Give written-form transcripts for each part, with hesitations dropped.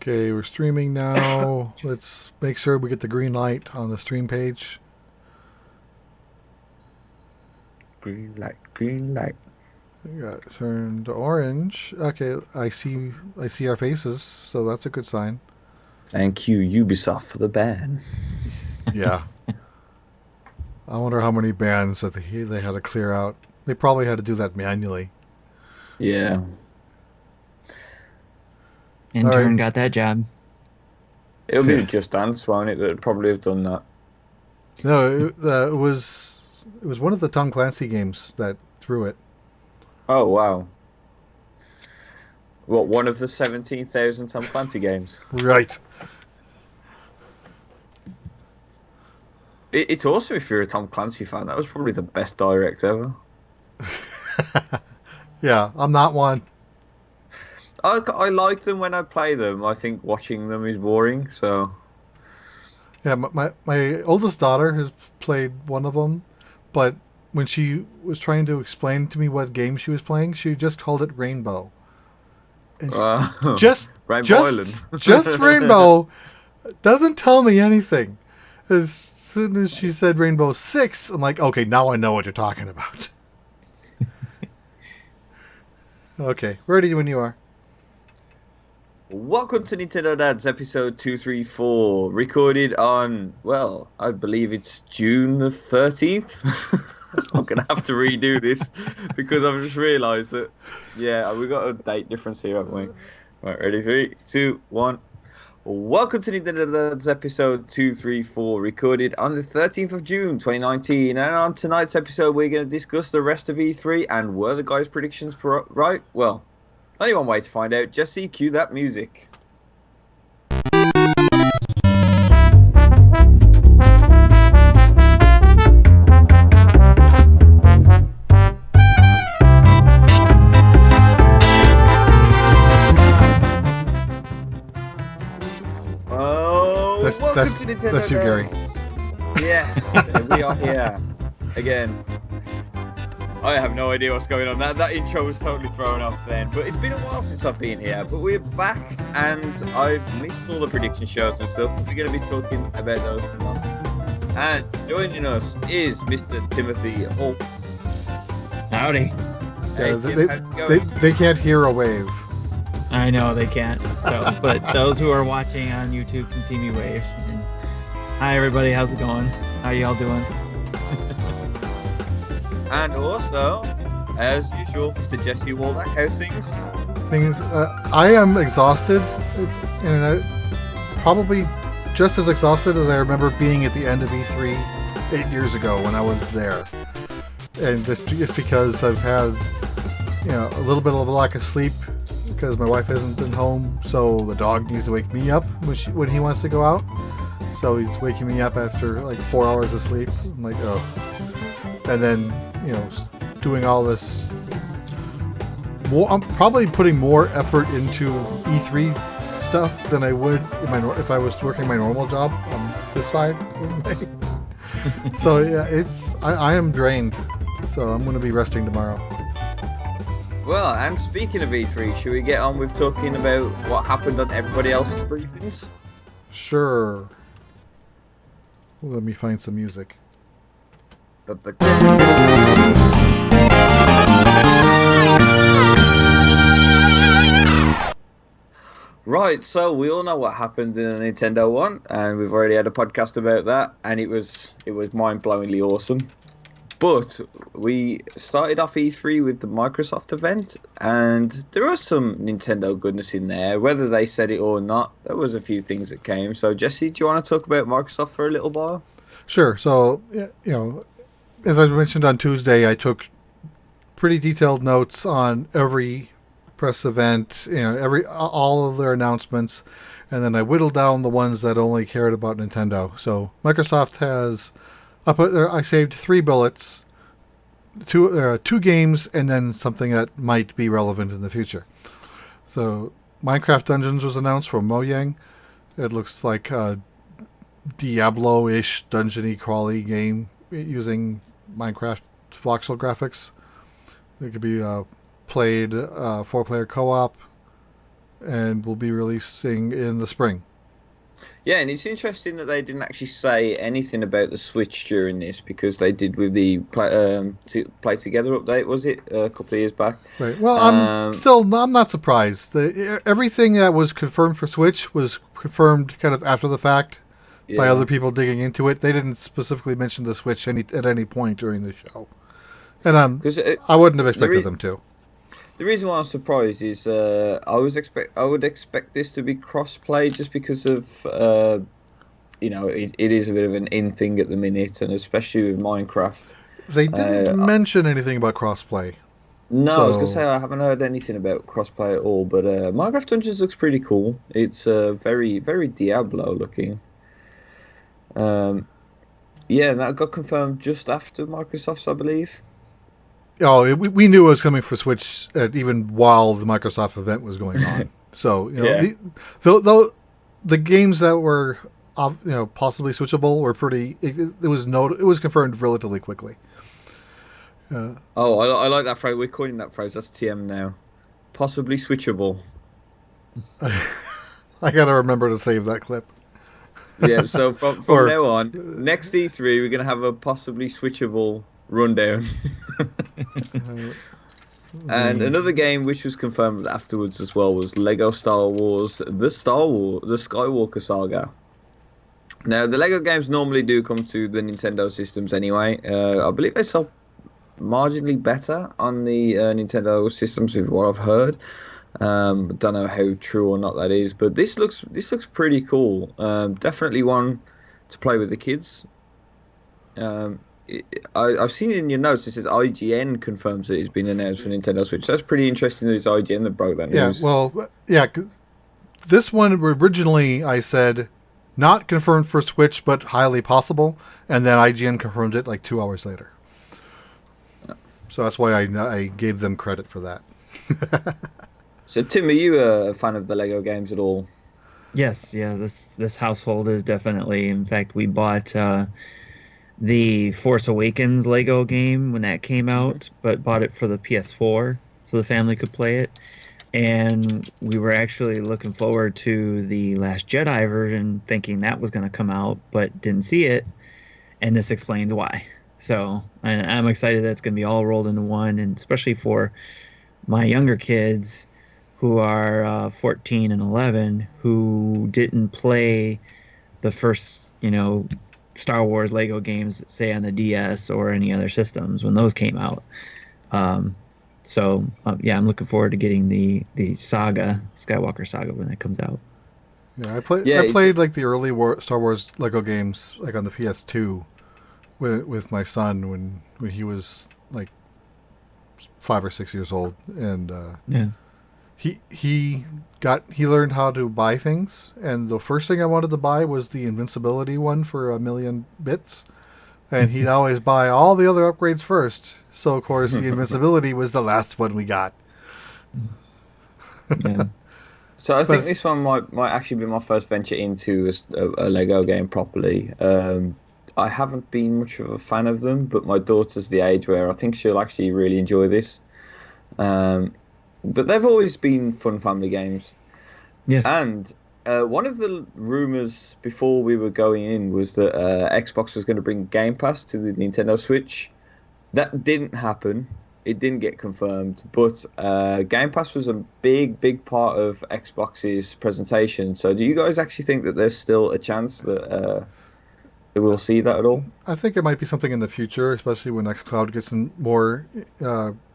Okay, we're streaming now. Let's make sure we get the green light on the stream page. Green light, green light. We got turned orange. Okay, I see our faces, so that's a good sign. Thank you, Ubisoft, for the ban. Yeah. I wonder how many bands that they had to clear out. They probably had to do that manually. Yeah. All right. Intern got that job. It'll be Just Dance, won't it? That'd probably have done that. No, it was one of the Tom Clancy games that threw it. Oh, wow. What, one of the 17,000 Tom Clancy games? Right. It's awesome if you're a Tom Clancy fan. That was probably the best direct ever. Yeah, I'm not one. I like them when I play them. I think watching them is boring, so... Yeah, my oldest daughter has played one of them, but when she was trying to explain to me what game she was playing, she just called it Rainbow. And just Rainbow just Island. just Rainbow doesn't tell me anything. As soon as she said Rainbow Six, I'm like, okay, now I know what you're talking about. Okay, ready when you are. Welcome to Nintendo Dads episode 234, recorded on, well, I believe it's June the 13th. I'm going to have to redo this because I've just realised that, yeah, we've got a date difference here, haven't we? Right, ready? 3, 2, 1. Welcome to Nintendo Dads episode 234, recorded on the 13th of June 2019. And on tonight's episode, we're going to discuss the rest of E3 and were the guys' predictions right? Well, only one way to find out. Jesse, cue that music. Oh, welcome to Nintendo that's you, Gary. Dads. Yes, we are here again. I have no idea what's going on. That intro was totally thrown off then. But it's been a while since I've been here. But we're back, and I've missed all the prediction shows and stuff. But we're going to be talking about those tonight. And joining us is Mr. Timothy Hall. Howdy. Hey, Yeah, Tim, how's it going? they can't hear a wave. I know they can't. So, but those who are watching on YouTube can see me wave. And hi everybody, how's it going? How y'all doing? And also, as usual, Mr. Jesse Waldeck. How's things? I am exhausted. Probably just as exhausted as I remember being at the end of E3 8 years ago when I was there. And this is because I've had, a little bit of a lack of sleep because my wife hasn't been home. So the dog needs to wake me up when he wants to go out. So he's waking me up after like 4 hours of sleep. I'm like, oh. And then, doing all this. I'm probably putting more effort into E3 stuff than I would if I was working my normal job on this side. So yeah, I am drained. So I'm going to be resting tomorrow. Well, and speaking of E3, should we get on with talking about what happened on everybody else's briefings? Sure. Let me find some music. Right, so we all know what happened in the Nintendo one, and we've already had a podcast about that, and it was mind-blowingly awesome. But we started off E3 with the Microsoft event, and there was some Nintendo goodness in there. Whether they said it or not, there was a few things that came. So, Jesse, do you want to talk about Microsoft for a little while? Sure. So, as I mentioned on Tuesday, I took pretty detailed notes on every press event, all of their announcements, and then I whittled down the ones that only cared about Nintendo. So Microsoft has, I saved 3 bullets, two games, and then something that might be relevant in the future. So Minecraft Dungeons was announced from Mojang. It looks like a Diablo-ish dungeon-y crawly game using Minecraft voxel graphics. It could be played 4-player co-op. and will be releasing in the spring. Yeah, and it's interesting that they didn't actually say anything about the Switch during this, because they did with the Play Together update, was it, a couple of years back? Right. Well, Um, I'm not surprised. Everything that was confirmed for Switch was confirmed kind of after the fact by yeah, other people digging into it. They didn't specifically mention the Switch at any point during the show, and because I wouldn't have the expected them to. the reason why I'm surprised is I would expect this to be cross-play, just because of it is a bit of an in thing at the minute, and especially with Minecraft. They didn't Uh, mention anything about crossplay. no, I was gonna say So I haven't heard anything about crossplay at all, but Minecraft Dungeons looks pretty cool. It's very very Diablo looking. Um, yeah, and that got confirmed just after Microsoft's, I believe. we knew it was coming for Switch even while the Microsoft event was going on. So Yeah. the games that were possibly switchable were pretty. It was confirmed relatively quickly. Oh, I like that phrase. We're calling that phrase. That's TM now. Possibly switchable. I gotta remember to save that clip. Yeah. So from Or now on, next E3, we're gonna have a possibly switchable rundown. And another game which was confirmed afterwards as well was Lego Star Wars: The Skywalker Saga. Now, the Lego games normally do come to the Nintendo systems anyway. I believe they sell marginally better on the Nintendo systems, with what I've heard. Don't know how true or not that is, but this looks pretty cool. Definitely one to play with the kids. I've seen it in your notes. It says IGN confirms that it's been announced for Nintendo Switch. That's pretty interesting that it's IGN that broke that news. Yeah, well, yeah. This one originally I said not confirmed for Switch, but highly possible, and then IGN confirmed it like 2 hours later. So that's why I gave them credit for that. So, Tim, are you a fan of the Lego games at all? Yes, yeah, this household is definitely. In fact, we bought the Force Awakens Lego game when that came out, but bought it for the PS4 so the family could play it. And we were actually looking forward to the Last Jedi version, thinking that was going to come out, but didn't see it. And this explains why. So I'm excited that it's going to be all rolled into one, and especially for my younger kids who are 14 and 11, who didn't play the first, Star Wars Lego games, say on the DS or any other systems when those came out. Yeah, I'm looking forward to getting the Skywalker Saga, when it comes out. Yeah, I Yeah, played like the early Star Wars Lego games like on the PS2 with my son when he was like 5 or 6 years old, and Yeah. he learned how to buy things, and the first thing I wanted to buy was the invincibility one for 1,000,000 bits, and he'd always buy all the other upgrades first. So of course the invincibility was the last one we got. Yeah. So I think this one might actually be my first venture into a Lego game properly. I haven't been much of a fan of them, but my daughter's the age where I think she'll actually really enjoy this. But they've always been fun family games. Yes. And one of the rumors before we were going in was that Xbox was going to bring Game Pass to the Nintendo Switch. That didn't happen. It didn't get confirmed. But Game Pass was a big part of Xbox's presentation. So do you guys actually think that there's still a chance that we'll see that at all? I think it might be something in the future, especially when xCloud gets in more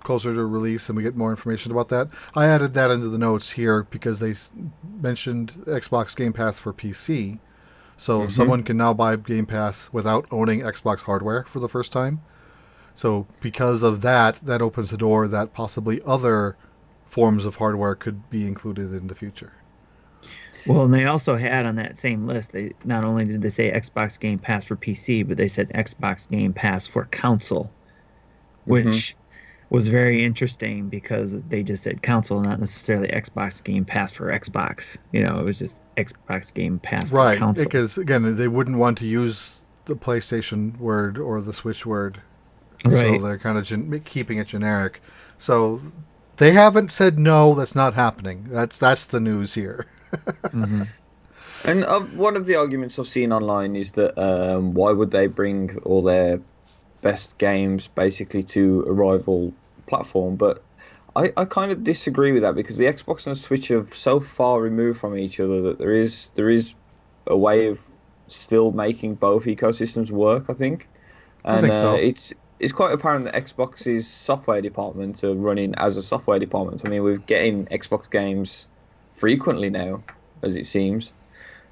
closer to release and we get more information about that. I added that into the notes here because they mentioned Xbox Game Pass for PC. So someone can now buy Game Pass without owning Xbox hardware for the first time. So because of that, that opens the door that possibly other forms of hardware could be included in the future. Well, and they also had on that same list, they not only did they say Xbox Game Pass for PC, but they said Xbox Game Pass for console, which was very interesting because they just said console, not necessarily Xbox Game Pass for Xbox. It was just Xbox Game Pass for Right, console. because again, they wouldn't want to use the PlayStation word or the Switch word. Right. So they're kind of keeping it generic. So They haven't said no. That's not happening. That's the news here. Hmm. And one of the arguments I've seen online is that why would they bring all their best games basically to a rival platform? But I kind of disagree with that because the Xbox and the Switch are so far removed from each other that there is a way of still making both ecosystems work, I think. I And think so. it's quite apparent that Xbox's software department are running as a software department. I mean, we're getting Xbox games frequently now, as it seems.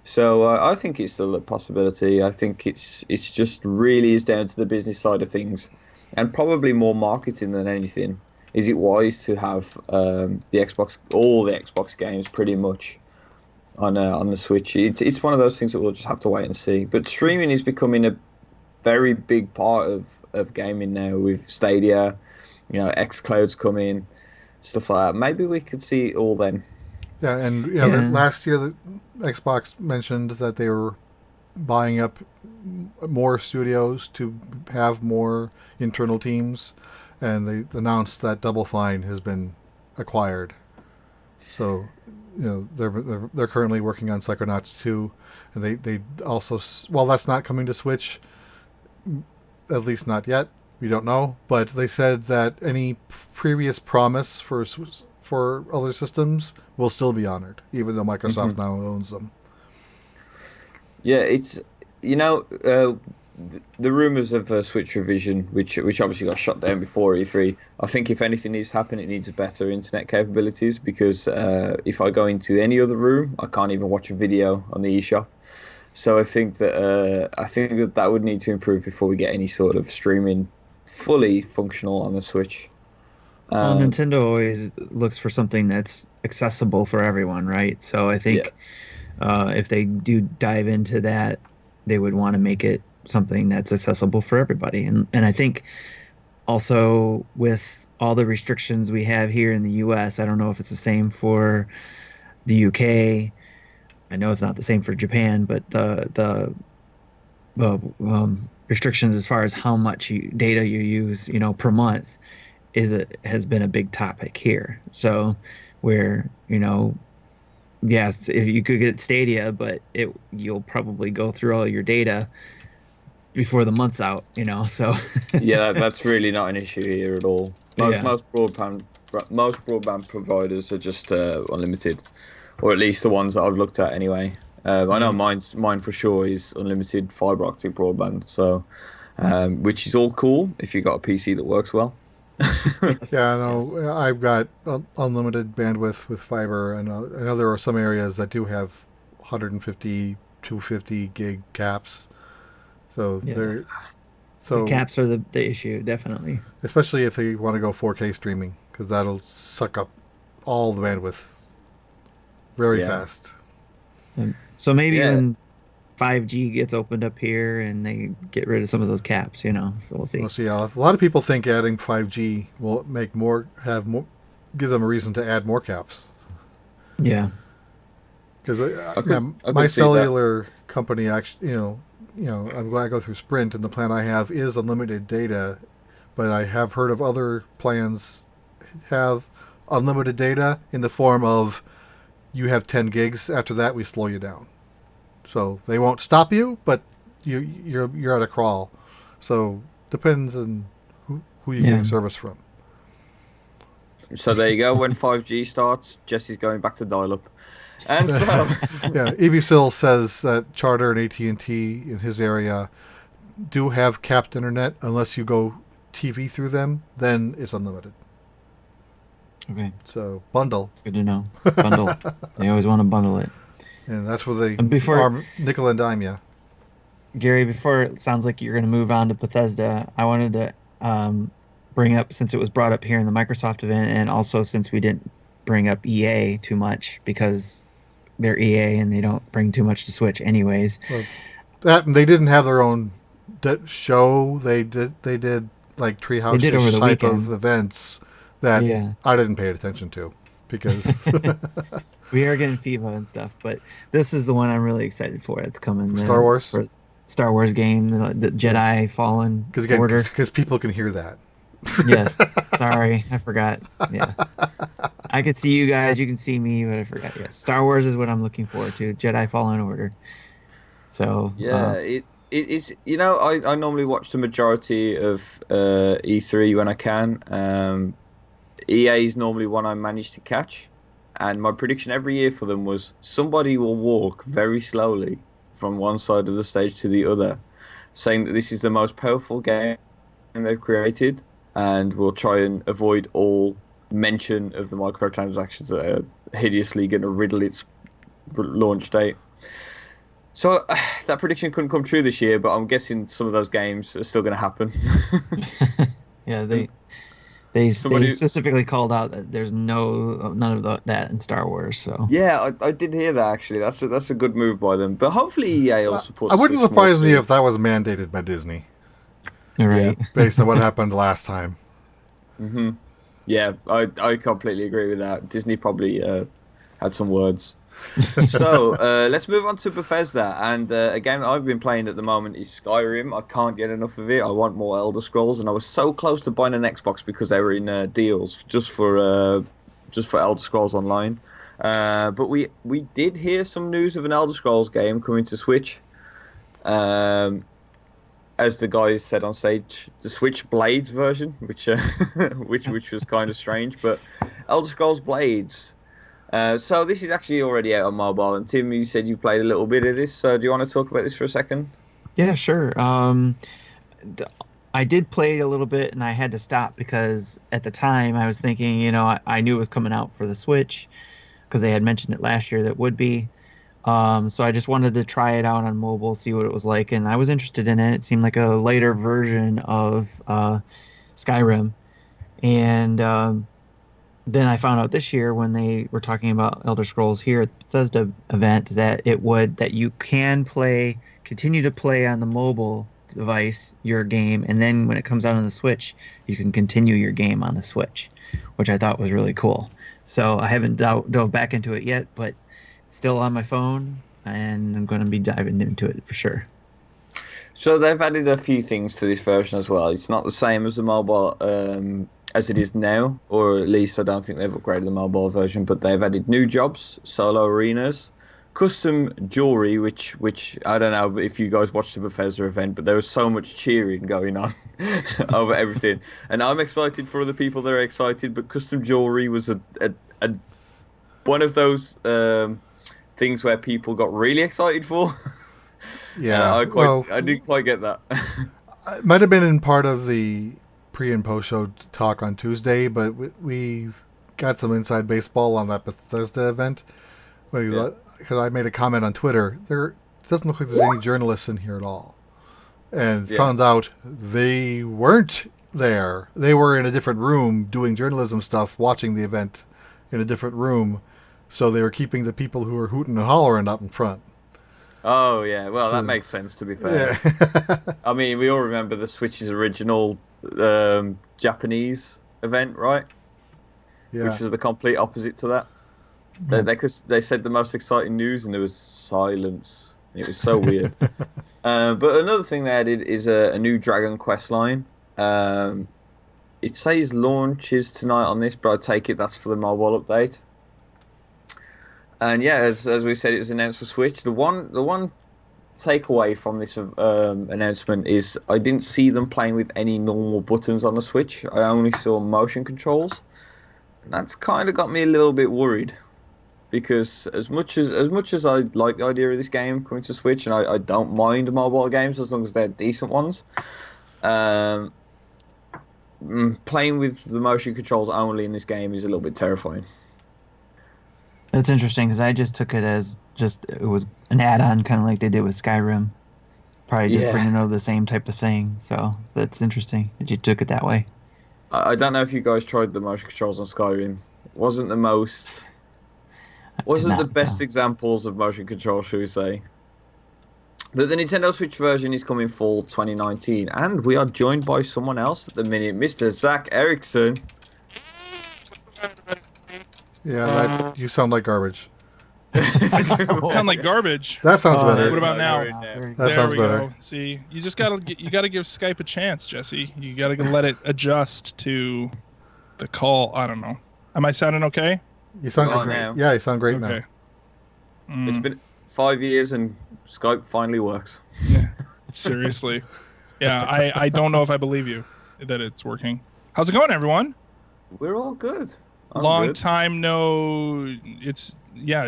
So I think it's still a possibility. I think it's just really is down to the business side of things, and probably more marketing than anything. Is it wise to have the Xbox, all the Xbox games, pretty much on the Switch? It's one of those things that we'll just have to wait and see. But streaming is becoming a very big part of gaming now with Stadia, xCloud's coming, stuff like that. Maybe we could see it all then. Yeah, and that Yeah. last year, the Xbox mentioned that they were buying up more studios to have more internal teams, and they announced that Double Fine has been acquired. So, they're currently working on Psychonauts 2, and they also, well, that's not coming to Switch, at least not yet. We don't know, but they said that any previous promise for other systems will still be honored, even though Hmm. Microsoft now owns them. Yeah, it's you know the rumors of Switch revision, which obviously got shut down before E3. I think if anything needs to happen, it needs better internet capabilities because if I go into any other room, I can't even watch a video on the eShop. So I think that would need to improve before we get any sort of streaming fully functional on the Switch. Well, Um, Nintendo always looks for something that's accessible for everyone, right? So I yeah, think if they do dive into that, they would want to make it something that's accessible for everybody. And I think also with all the restrictions we have here in the US, I don't know if it's the same for the UK. I know it's not the same for Japan, but the restrictions as far as how much data you use, per month has been a big topic here. So where, yes, if you could get Stadia, but you'll probably go through all your data before the month's out. So yeah, that's really not an issue here at all. Most yeah. most broadband most broadband providers are just unlimited, or at least the ones that I've looked at anyway. I know Yeah. mine for sure is unlimited fiber optic broadband, so which is all cool if you've got a PC that works well. Yes. Yeah, I Yes. know. I've got unlimited bandwidth with fiber, and I know there are some areas that do have 150, 250 gig caps. So Yeah. they're The so caps are the issue, definitely. especially if they want to go 4K streaming, because that'll suck up all the bandwidth very Yeah, fast. So maybe yeah. when 5G gets opened up here and they get rid of some of those caps. So we'll We'll see. see. A lot of people think adding 5G will have more, give them a reason to add more caps. Yeah. Because I could now I my could see that. cellular company actually, I go through Sprint, and the plan I have is unlimited data, but I have heard of other plans have unlimited data in the form of you have 10 gigs. After that, we slow you down. So they won't stop you, but you're at a crawl. So depends on who you're getting Yeah. service from. So there you go. When 5G starts, Jesse's going back to dial-up, and so Yeah, EBSIL says that Charter and AT&T in his area do have capped internet unless you go TV through them. Then it's unlimited. Okay. So bundle, It's good to know. Bundle. They always want to bundle it. and that's where they And before arm nickel and dime you. Gary, before it sounds like you're going to move on to Bethesda, I wanted to bring up, since it was brought up here in the Microsoft event, and also since we didn't bring up EA too much because they're EA and they don't bring too much to Switch anyways. Well, that they didn't have their own show. They did like They did over treehouse-ish the type of weekend. events that Yeah. I didn't pay attention to because We are getting FIFA and stuff, but this is the one I'm really excited for. It's coming Star Wars. for Star Wars game, the Yeah, Jedi Fallen because again, Order. because people can hear that. Yes. Sorry, I forgot. Yeah. I could see you guys, you can see me, but I forgot. Yes. Star Wars is what I'm looking forward to. Jedi Fallen Order. So, Yeah, it's I normally watch the majority of E3 when I can. EA is normally one I manage to catch, and my prediction every year for them was somebody will walk very slowly from one side of the stage to the other, saying that this is the most powerful game they've created, and will try and avoid all mention of the microtransactions that are hideously going to riddle its launch date. So that prediction couldn't come true this year, but I'm guessing some of those games are still going to happen. yeah, And they somebody, specifically called out that there's none of that in Star Wars. So, yeah, I did hear that actually. That's a good move by them. But hopefully EA will support I the wouldn't Switch more surprise me soon. if that was mandated by Disney, you're Yeah. right. based on what happened last time. hmm Yeah, I completely agree with that. Disney probably had some words. So let's move on to Bethesda, and a game that I've been playing at the moment is Skyrim. I can't get enough of it. I want more Elder Scrolls, and I was so close to buying an Xbox because they were in deals just for Elder Scrolls Online. But we did hear some news of an Elder Scrolls game coming to Switch. Um, as the guy said on stage, the Switch Blades version, which which was kind of strange, but Elder Scrolls Blades. So this is actually already out on mobile, and Tim, you said you played a little bit of this. So do you want to talk about this for a second? Yeah, sure. d- I did play a little bit, and I had to stop because at the time I was thinking, I knew it was coming out for the Switch because they had mentioned it last year that it would be. So I just wanted to try it out on mobile, see what it was like, and I was interested in it. It seemed like a lighter version of Skyrim, and then I found out this year when they were talking about Elder Scrolls here at the Bethesda event that you can continue to play on the mobile device your game, and then when it comes out on the Switch, you can continue your game on the Switch, which I thought was really cool. So I haven't dove back into it yet, but it's still on my phone, and I'm going to be diving into it for sure. So they've added a few things to this version as well. It's not the same as the mobile as it is now, or at least I don't think they've upgraded the mobile version. But they've added new jobs, solo arenas, custom jewelry, which I don't know if you guys watched the Bethesda event, but there was so much cheering going on over everything, and I'm excited for other people that are excited. But custom jewelry was a one of those things where people got really excited for. Yeah, well, I didn't quite get that. it might have been in part of the pre and post show talk on Tuesday, but we got some inside baseball on that Bethesda event. Yeah. Because I made a comment on Twitter, there doesn't look like there's any journalists in here at all, and Yeah. found out they weren't there. They were in a different room doing journalism stuff, watching the event in a different room. So they were keeping the people who were hooting and hollering up in front. Oh yeah. Well, that So, makes sense to be fair. yeah. I mean, we all remember the Switch's original Japanese event, right? Yeah. Which was the complete opposite to that. They said the most exciting news, and there was silence. It was so weird. But another thing they added is a new Dragon Quest line. It says launches tonight on this, but I take it that's for the mobile update. And yeah, as we said, it was announced for Switch. The one takeaway from this announcement is I didn't see them playing with any normal buttons on the Switch. I only saw motion controls. And that's kind of got me a little bit worried because as much as I like the idea of this game coming to Switch, and I don't mind mobile games as long as they're decent ones. Um, Playing with the motion controls only in this game is a little bit terrifying. That's interesting because I just took it as it was an add-on, kind of like they did with Skyrim. Probably just Yeah, bringing over the same type of thing. So that's interesting that you took it that way. I don't know if you guys tried the motion controls on Skyrim. It I did wasn't the not. best So. examples of motion control, shall we say. But the Nintendo Switch version is coming fall 2019, and we are joined by someone else at the minute, Mr. Zach Erickson. Yeah, that you sound like garbage. Sound like garbage. That sounds Oh, better. What about now? Very That There sounds we better. go. See, you just you gotta give Skype a chance, Jesse. You gotta let it adjust to the call. I don't know. Am I sounding okay? You sound Oh, great. now. Yeah, you sound great Okay. It's been 5 years and Skype finally works. Yeah, seriously. Yeah, I don't know if I believe you that it's working. How's it going, everyone? We're all good. I'm Long good. time no. It's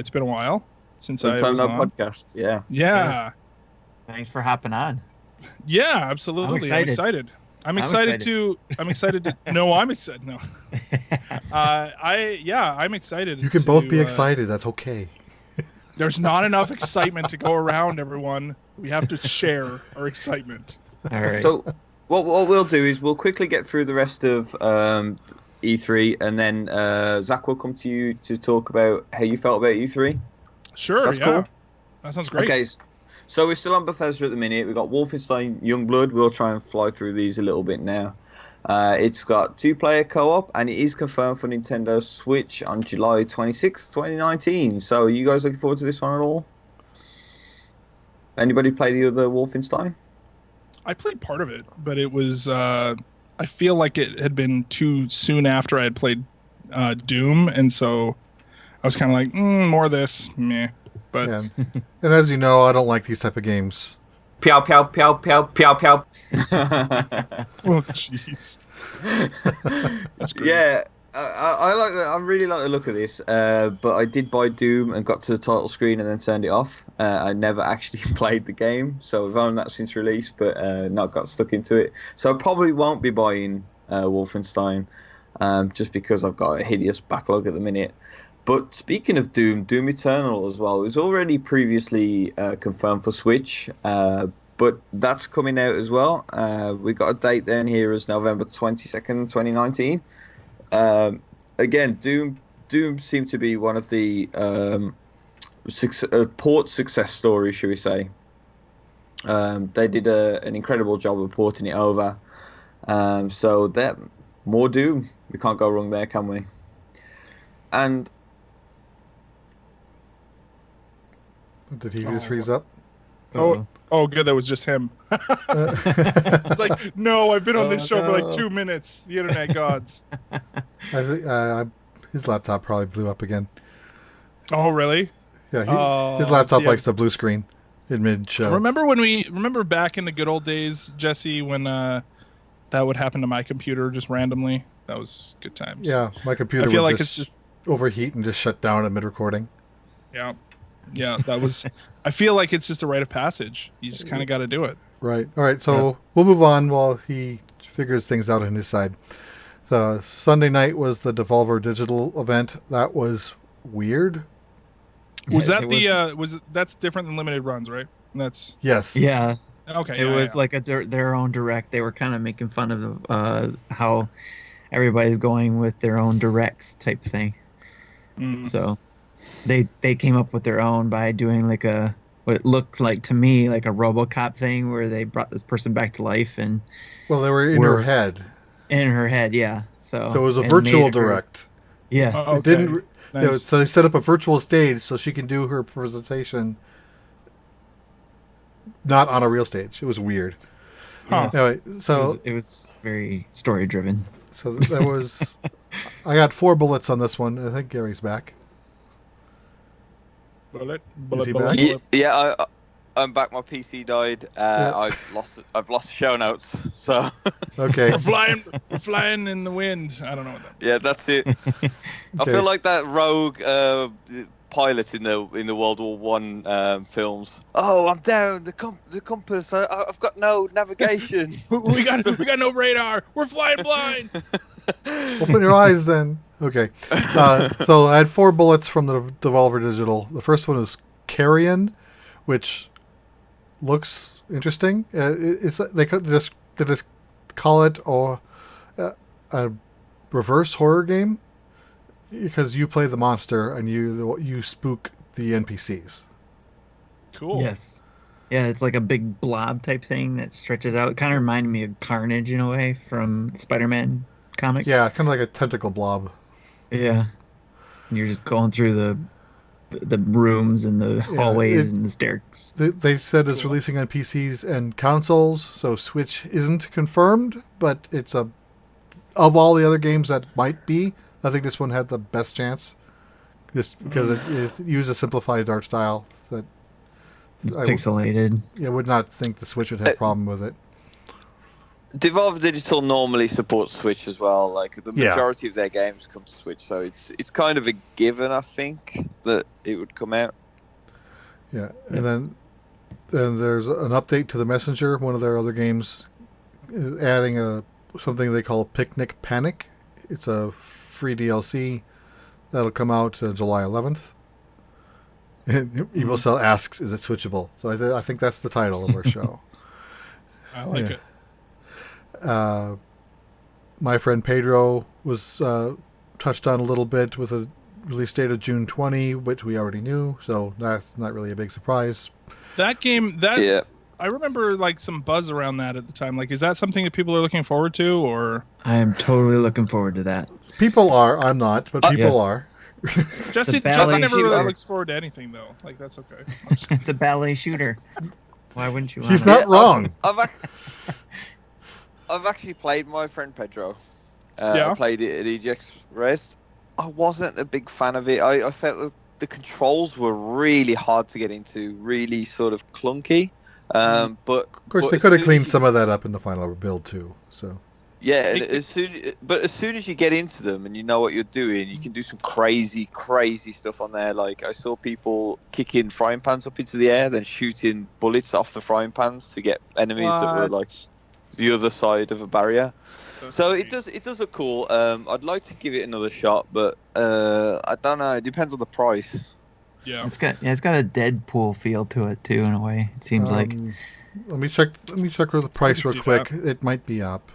been a while since I Long was time no on. podcast. Yeah. Yeah, Thanks for hopping on. yeah, absolutely. I'm excited. I'm excited to. I'm excited to. No, I'm excited. No, I'm excited. You can both be to, excited. That's okay. There's not enough excitement to go around, everyone. We have to share our excitement. All right. So what we'll do is we'll quickly get through the rest of E3, and then Zach will come to you to talk about how you felt about E3. Sure, That's yeah. cool. That sounds great. Okay, so we're still on Bethesda at the minute. We've got Wolfenstein Youngblood. We'll try and fly through these a little bit now. It's got 2-player co-op, and it is confirmed for Nintendo Switch on July 26th, 2019. So are you guys looking forward to this one at all? Anybody play the other Wolfenstein? I played part of it, but it was. I feel like it had been too soon after I had played Doom, and so I was kind of like, more of this, meh. But And as you know, I don't like these type of games. Pow, pow, pow, pow, pow, pow. oh jeez. That's great. Yeah, I like. I really like the look of this. But I did buy Doom and got to the title screen and then turned it off. I never actually played the game, so I've owned that since release, but not got stuck into it. So I probably won't be buying Wolfenstein, just because I've got a hideous backlog at the minute. But speaking of Doom Eternal as well, it was already previously confirmed for Switch, but that's coming out as well. We got a date then here as November 22nd, 2019. Again, Doom seemed to be one of the port success stories, should we say. They did an incredible job of porting it over. So that more Doom. We can't go wrong there, can we? And Did he just freeze up? Oh, good. That was just him. It's like, no, I've been on this show for like 2 minutes. The internet gods. I think his laptop probably blew up again. Oh, really? Yeah, his laptop see, likes to blue screen in mid-show. Remember back in the good old days, Jesse, when that would happen to my computer just randomly? That was good times. Yeah, my computer I feel would like just it's just overheat and just shut down at mid-recording. yeah. That was. I feel like it's just a rite of passage. You just kind of got to do it. Right. All right. So we'll move on while he figures things out on his side. The Sunday night was the Devolver Digital event. That was weird. Was that that's different than limited runs, right? That's Yes. Yeah. okay. It was like their own direct. They were kind of making fun of how everybody's going with their own directs type thing. So they came up with their own by doing like what it looked like to me like a RoboCop thing where they brought this person back to life and Well, they were in her head. in her head, yeah. So it was a and virtual made her- direct. Yeah. Oh, It didn't. nice. You know, so they set up a virtual stage so she can do her presentation. Not on a real stage. It was weird. Huh. Anyway, so it was very story driven. so there was. I got 4 bullets on this one. I think Gary's back. Bullet, Is he bullet, back? yeah, I'm back. My PC died. I've lost show notes. So Okay. We're flying in the wind. I don't know what that. yeah, that's it. I Okay. feel like that rogue pilot in the World War One films. Oh, I'm down. The compass. I've got no navigation. We got no radar. We're flying blind. Open your eyes then. Okay. So I had 4 bullets from the Devolver Digital. The first one was Carrion, which looks interesting. It's they just call it a reverse horror game because you play the monster and you spook the NPCs. Cool. Yes. Yeah, it's like a big blob type thing that stretches out. It kind of reminded me of Carnage in a way from Spider-Man comics. Yeah, kind of like a tentacle blob. Yeah. And you're just going through the the rooms and the hallways and the stairs. They said it's Cool. releasing on PCs and consoles, so Switch isn't confirmed, but it's of all the other games that might be, I think this one had the best chance. Just because it used a simplified art style that It's I pixelated. would not think the Switch would have a problem with it. Devolver Digital normally supports Switch as well. Like the Yeah. majority of their games come to Switch, so it's kind of a given, I think, that it would come out. Yeah, and then there's an update to the Messenger. One of their other games is adding something they call Picnic Panic. It's a free DLC that'll come out July 11th. And Evil Cell asks, "Is it switchable?" So I think that's the title of our show. I like it. My friend Pedro was touched on a little bit with a release date of June 20, which we already knew, so that's not really a big surprise. That game, Yeah. I remember like some buzz around that at the time. Like, is that something that people are looking forward to, or I am totally looking forward to that. People are, I'm not, but people Yes. are. Jesse ballet never really shooter. looks forward to anything though. Like, that's okay. The ballet shooter. Why wouldn't you want He's it? not wrong. I've actually played my friend Pedro. Yeah. I played it at EGX Res. I wasn't a big fan of it. I felt that the controls were really hard to get into, really sort of clunky. But Of course, they could have cleaned some of that up in the final build too. So Yeah, and as soon as you get into them and you know what you're doing, you can do some crazy stuff on there. Like I saw people kicking frying pans up into the air, then shooting bullets off the frying pans to get enemies that were like the other side of a barrier. So it does look cool. I'd like to give it another shot, but I don't know. It depends on the price. Yeah. It's got a Deadpool feel to it too, in a way. It seems like. let me check with the price can real see quick. that. It might be up.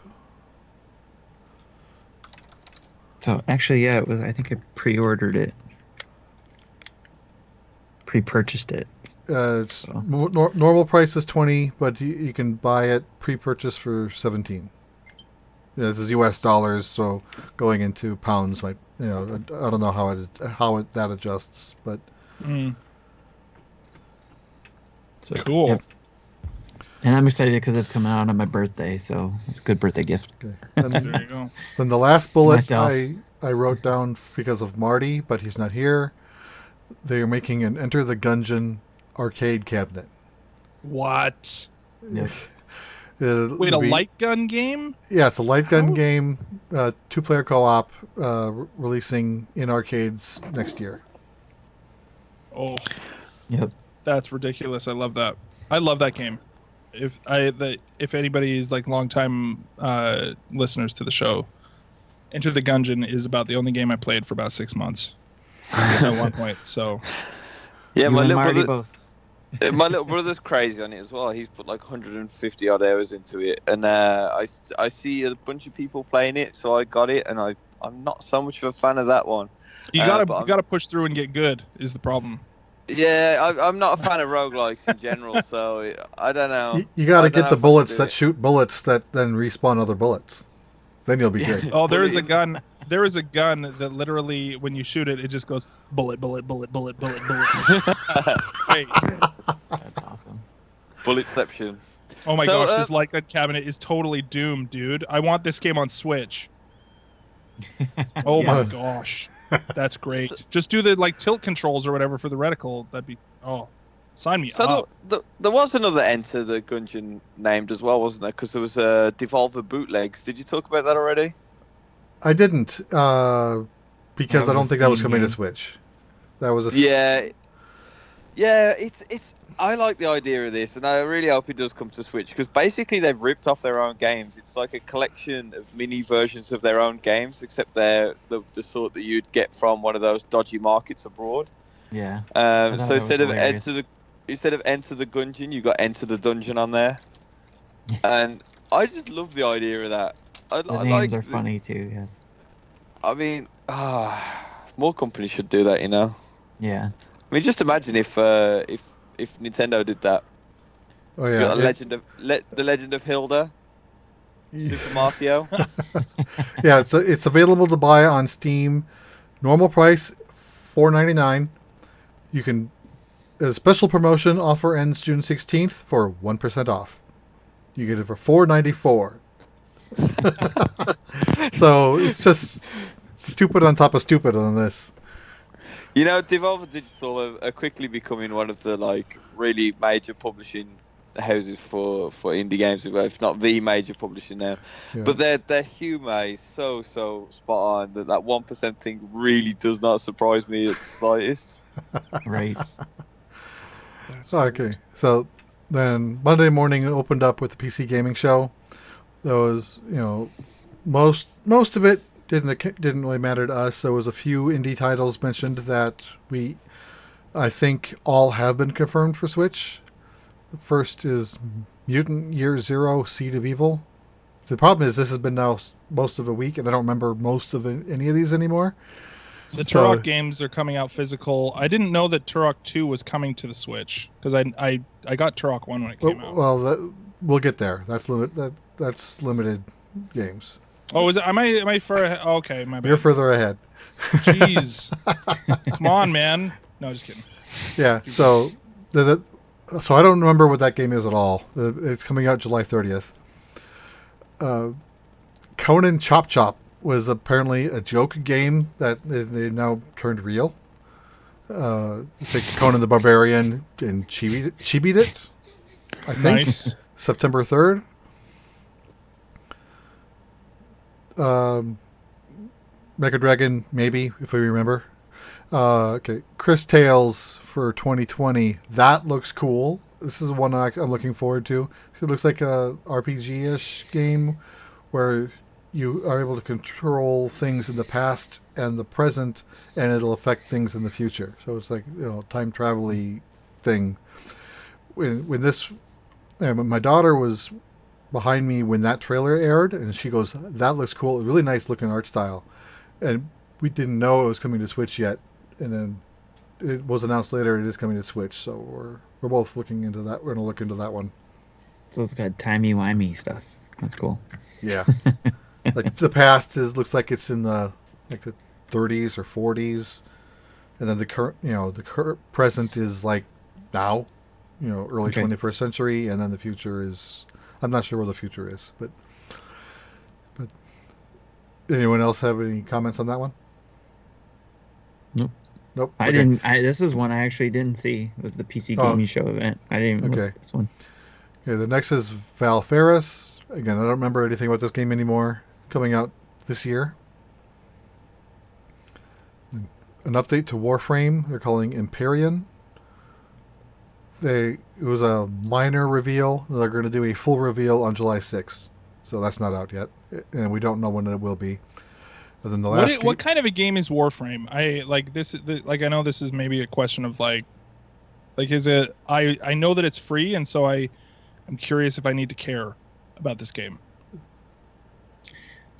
So actually, yeah, it was. I think I pre-ordered it, pre-purchased it. It's So. normal price is 20, but you can buy it pre-purchase for 17. Yeah, this is U.S. dollars, so going into pounds might, I don't know how that adjusts, but Mm. So, Cool. yep. And I'm excited because it's coming out on my birthday, so it's a good birthday gift. okay. There And you go. then the last bullet Myself. I wrote down because of Marty, but he's not here. They are making an Enter the Gungeon arcade cabinet. What? Yep. It'll Wait, a be- light gun game? Yeah, it's a light gun How? game, 2-player co-op, releasing in arcades next year. Oh, Yep. that's ridiculous. I love that. I love that game. If anybody is like longtime listeners to the show, Enter the Gungeon is about the only game I played for about 6 months at one point. So Yeah, You my and little Marty brother. both. My little brother's crazy on it as well. He's put like 150 odd hours into it, and I see a bunch of people playing it, so I got it, and I'm not so much of a fan of that one. you but gotta push through and get good is the problem. Yeah, I'm not a fan of roguelikes in general, so I don't know. You got I to don't know get the if I bullets can do that shoot bullets that then respawn other bullets. Then you'll be good. Oh, there Put is it a in- gun. There is a gun that literally, when you shoot it, it just goes bullet, bullet, bullet, bullet, bullet, bullet. Wait. That's awesome. Bulletception. Oh my So, gosh, this light gun cabinet is totally doomed, dude. I want this game on Switch. Oh my Yes. gosh, that's great. Just do the like tilt controls or whatever for the reticle. That'd be sign me So up. there was another Enter the Gungeon named as well, wasn't there? Because there was Devolver Bootlegs. Did you talk about that already? I didn't, because That I don't was think that was Steam coming to game. Switch. That was a Yeah. It's. I like the idea of this, and I really hope it does come to Switch, because basically they've ripped off their own games. It's like a collection of mini versions of their own games, except they're the sort that you'd get from one of those dodgy markets abroad. Yeah. thought So that was instead of hilarious. Enter the Gungeon, you got Enter the Dungeon on there, and I just love the idea of that. I The like names are funny too. Yes. I mean, more companies should do that, you know. Yeah. I mean, just imagine if Nintendo did that. Oh You yeah, got the Legend of Hilda, Super Mario. yeah. So it's available to buy on Steam. Normal price $4.99. you can. A special promotion offer ends June 16th for 1% off. You get it for $4.94. So it's just stupid on top of stupid on this. You know, Devolver Digital are quickly becoming one of the really major publishing houses for indie games, if not the major publisher now. Yeah. But their humor is so spot on that 1% thing really does not surprise me at the slightest. Right. That's Okay, weird. so then Monday morning opened up with the PC gaming show. There was, most of it didn't really matter to us. There was a few indie titles mentioned that I think all have been confirmed for Switch. The first is Mutant Year Zero: Seed of Evil. The problem is this has been now most of a week, and I don't remember most of any of these anymore. The So- Turok games are coming out physical. I didn't know that Turok 2 was coming to the Switch because I got Turok 1 when it came out. Well, we'll get there. That's limited games. Oh, is it? Am I far? Okay, my bad. You're further ahead. Jeez, come on, man. No, just kidding. Yeah. So so I don't remember what that game is at all. It's coming out July 30th. Conan Chop Chop was apparently a joke game that they now turned real. Take Conan the Barbarian and chibied it. I think Nice. September 3rd. Mecha Dragon, maybe, if we remember. Okay, Chris Tales for 2020. That looks cool. This is one I'm looking forward to. It looks like a RPG-ish game where you are able to control things in the past and the present, and it'll affect things in the future. So it's like time travel-y thing. When my daughter was behind me when that trailer aired, and she goes, "That looks cool. Really nice looking art style," and we didn't know it was coming to Switch yet. And then it was announced later it is coming to Switch, so we're both looking into that. We're gonna look into that one. So it's got timey-wimey stuff. That's cool. Yeah, like the past looks like it's in the 30s or 40s, and then the current present is like now, early Okay. 21st century, and then the future is I'm not sure where the future is, but anyone else have any comments on that one? Nope. Nope. I Okay. didn't. This is one I actually didn't see. It was the PC Oh. Gaming Show event. I didn't even look Okay. at this one. Okay, the next is Val Ferris. Again, I don't remember anything about this game anymore. Coming out this year. An update to Warframe. They're calling Empyrean. It was a minor reveal. They're going to do a full reveal on July 6th. So that's not out yet, and we don't know when it will be. And then the last What kind of a game is Warframe? I like this. I know this is maybe a question of is it? I know that it's free, and so I'm curious if I need to care about this game.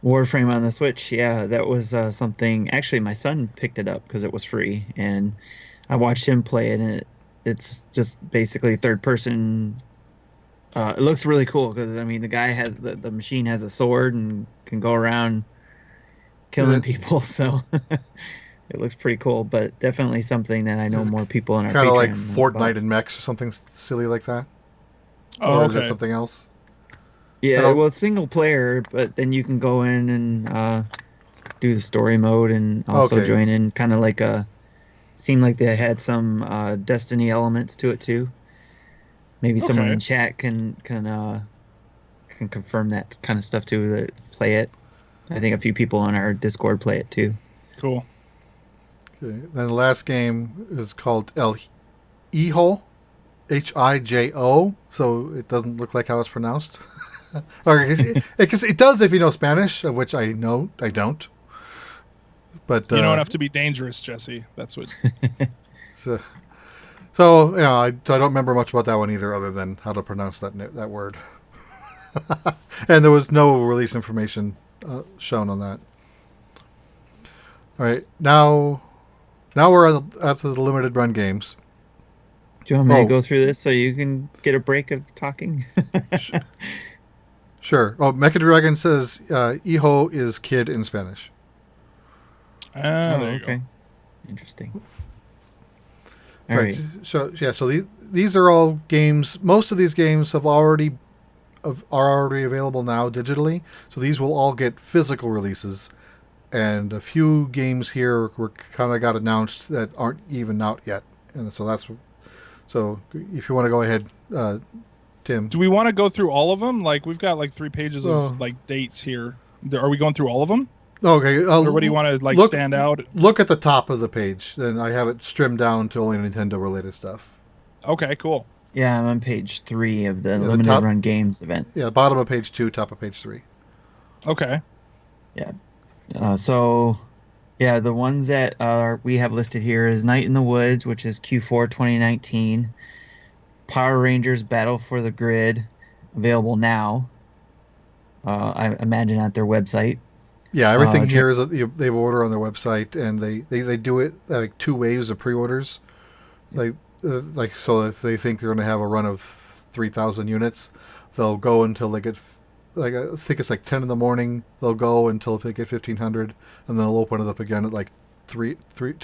Warframe on the Switch. Yeah, that was something. Actually, my son picked it up because it was free, and I watched him play it. And it's just basically third person. It looks really cool because the guy has the machine has a sword and can go around killing people. So it looks pretty cool, but definitely something that I know more people in our kind of like Patreon know Fortnite about. and mechs or something silly like that? Oh, Or is it okay. something else? I Yeah, don't- well, it's single player, but then you can go in and do the story mode and also Okay. join in. Kind of like seemed like they had some Destiny elements to it too. Maybe someone Okay. in chat can confirm that kind of stuff too. That play it. I think a few people on our Discord play it too. Cool. Okay. Then the last game is called El Hijo, Hijo. So it doesn't look like how it's pronounced. Or it does if you know Spanish, of which I don't. But You don't have to be dangerous, Jesse. That's what. so I don't remember much about that one either, other than how to pronounce that word. And there was no release information shown on that. All right, now we're up to the limited run games. Do you want me Oh. to go through this so you can get a break of talking? Sure. Oh, Mecha Dragon says hijo is kid in Spanish. There you go. okay. Interesting. All right. So yeah, so these are all games. Most of these games are already available now digitally. So these will all get physical releases, and a few games here were kind of got announced that aren't even out yet. And so if you want to go ahead, Tim. Do we want to go through all of them? Like we've got like 3 pages of like dates here. Are we going through all of them? Okay. Or what do you want to like stand out? Look at the top of the page. Then I have it trimmed down to only Nintendo related stuff. Okay, cool. Yeah, I'm on page 3 of the limited run games event. Yeah, bottom of page 2, top of page 3. Okay. Yeah. So, yeah, the ones that we have listed here is Night in the Woods, which is Q4 2019. Power Rangers Battle for the Grid, available now. I imagine at their website. Yeah, everything here is they order on their website, and they do it like 2 waves of pre-orders. Like so, if they think they're going to have a run of 3,000 units, they'll go until they get like I think it's like 10 in the morning. They'll go until they get 1,500, and then they'll open it up again at like 2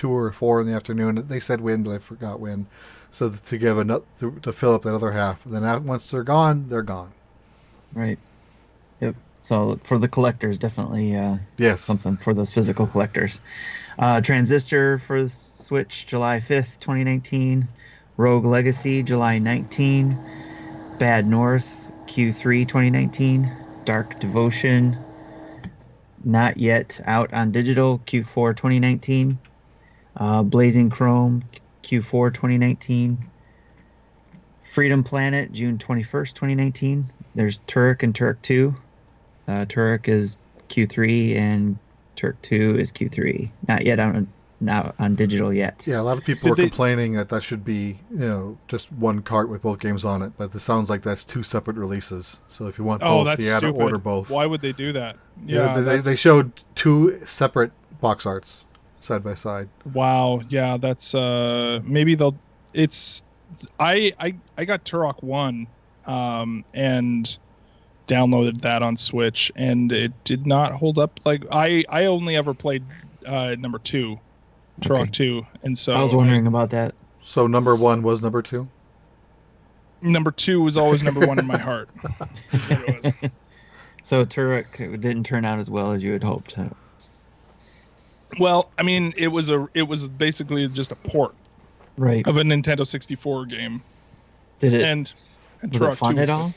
or 4 in the afternoon. They said when, but I forgot when. So to give to fill up that other half, and then once they're gone, they're gone. Right. Yep. So for the collectors, definitely yes, something for those physical collectors. Transistor for Switch, July 5th, 2019. Rogue Legacy, July 19. Bad North, Q3 2019. Dark Devotion, not yet out on digital, Q4 2019. Blazing Chrome, Q4 2019. Freedom Planet, June 21st, 2019. There's Turok and Turok 2. Turok is Q3 and Turok 2 is Q3. Not yet on digital yet. Yeah, a lot of people are complaining that should be, just one cart with both games on it, but it sounds like that's 2 separate releases. So if you want both, that's you had to stupid. order both. Why would they do that? Yeah, they showed 2 separate box arts side by side. Wow. Yeah, that's maybe they'll. It's I got Turok 1, and downloaded that on Switch, and it did not hold up. Like I only ever played number 2, Turok 2, and so I was wondering about that. So number 1 was number 2. Number 2 was always number 1 in my heart. That's what it was. So Turok didn't turn out as well as you had hoped. Well, I mean, it was basically just a port, right, of a Nintendo 64 game. Did it? And was Turok it fun 2 at all?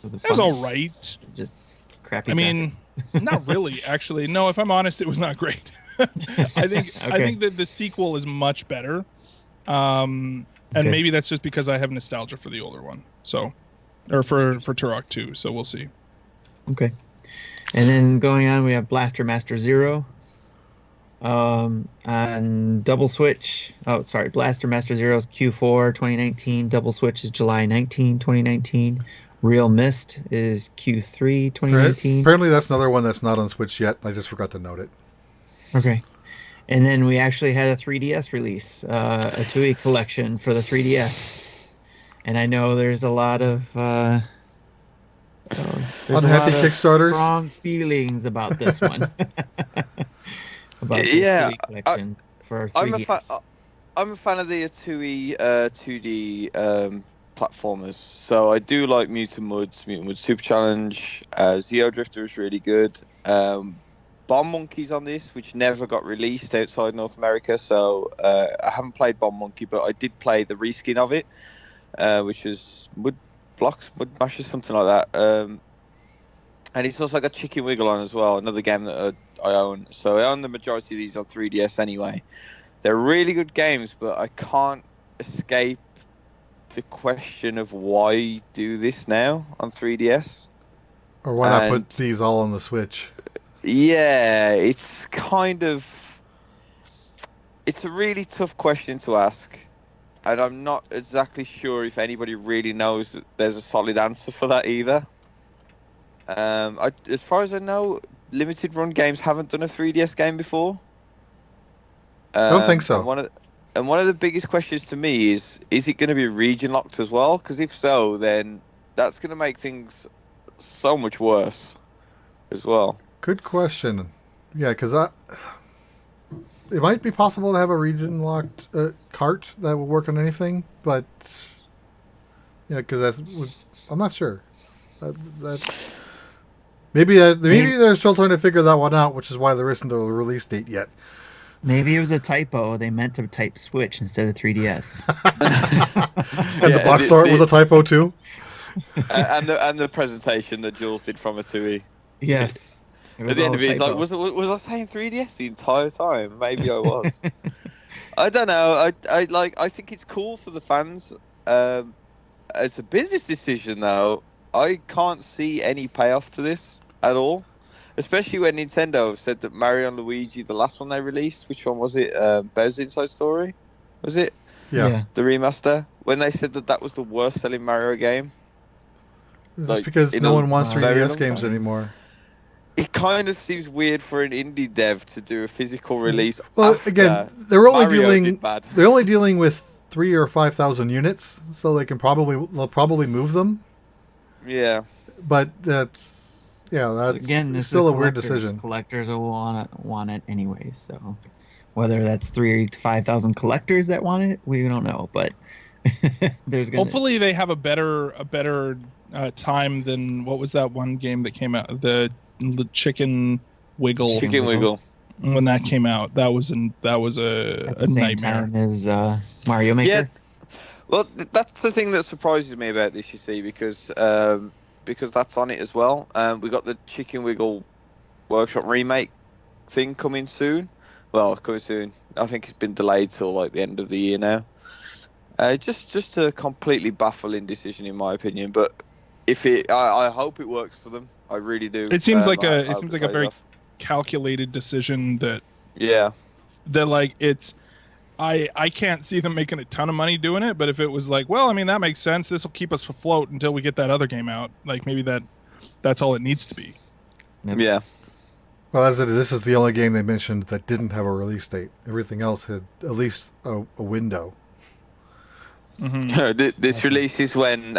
It was all right. Just crappy. I mean, not really, actually. No, if I'm honest, it was not great. I think that the sequel is much better, and maybe that's just because I have nostalgia for the older one. So, or for Turok 2. So we'll see. Okay, and then going on, we have Blaster Master Zero. On Double Switch. Oh, sorry, Blaster Master Zero is Q4 2019. Double Switch is July 19, 2019. Real Mist is Q3 2019. Apparently that's another one that's not on Switch yet. I just forgot to note it. Okay. And then we actually had a 3DS release, a TUI collection for the 3DS. And I know there's a lot of unhappy Kickstarters. Strong feelings about this one. About the TUI collection for 3DS. I'm a fan of the TUI 2D platformers, so I do like Mutant Woods Super Challenge. Zeo Drifter is really good. Bomb Monkey's on this, which never got released outside North America, so I haven't played Bomb Monkey, but I did play the reskin of it, which is Mud Mashes, something like that. And it's also got Chicken Wiggle on as well, another game that I own. So I own the majority of these on 3DS anyway. They're really good games, but I can't escape the question of why do this now on 3DS? Or why not put these all on the Switch? Yeah, it's a really tough question to ask. And I'm not exactly sure if anybody really knows that there's a solid answer for that either. As far as I know, limited run games haven't done a 3DS game before. I don't think so. And one of the biggest questions to me is it going to be region locked as well? Because if so, then that's going to make things so much worse as well. Good question. Yeah, because it might be possible to have a region locked cart that will work on anything, but because I'm not sure. That maybe they're still trying to figure that one out, which is why there isn't a release date yet. Maybe it was a typo. They meant to type Switch instead of 3DS. And the box art was a typo too. and the presentation that Jules did from a 2E. Yes. At the end of it, he's like, was I saying 3DS the entire time? Maybe I was. I don't know. I think it's cool for the fans. As a business decision, though, I can't see any payoff to this at all. Especially when Nintendo said that Mario and Luigi, the last one they released, which one was it? Bowser's Inside Story? Was it? Yeah. The remaster? When they said that was the worst selling Mario game. Just because no one wants 3DS games anymore. It kind of seems weird for an indie dev to do a physical release. Well, after again, they're only Mario dealing with 3,000 or 5,000 units, so they'll probably move them. Yeah. But that's still a weird decision. Collectors will want it anyway, so whether that's 3,000 to 5,000 collectors that want it, we don't know. But hopefully they have a better time than what was that one game that came out, the Chicken Wiggle. Chicken Wiggle. When that came out, that was a nightmare. Time as Mario Maker. Yeah. Well, that's the thing that surprises me about this, you see, because that's on it as well. We got the Chicken Wiggle Workshop remake thing coming soon. Well, coming soon. I think it's been delayed till like the end of the year now. Just a completely baffling decision in my opinion. But I hope it works for them. I really do. It seems like a very calculated decision that. Yeah. That like it's. I can't see them making a ton of money doing it, but if it was like, well, I mean, that makes sense. This will keep us afloat until we get that other game out. Like maybe that's all it needs to be. Yep. Yeah. Well, this is the only game they mentioned that didn't have a release date. Everything else had at least a window. Mm-hmm. This releases when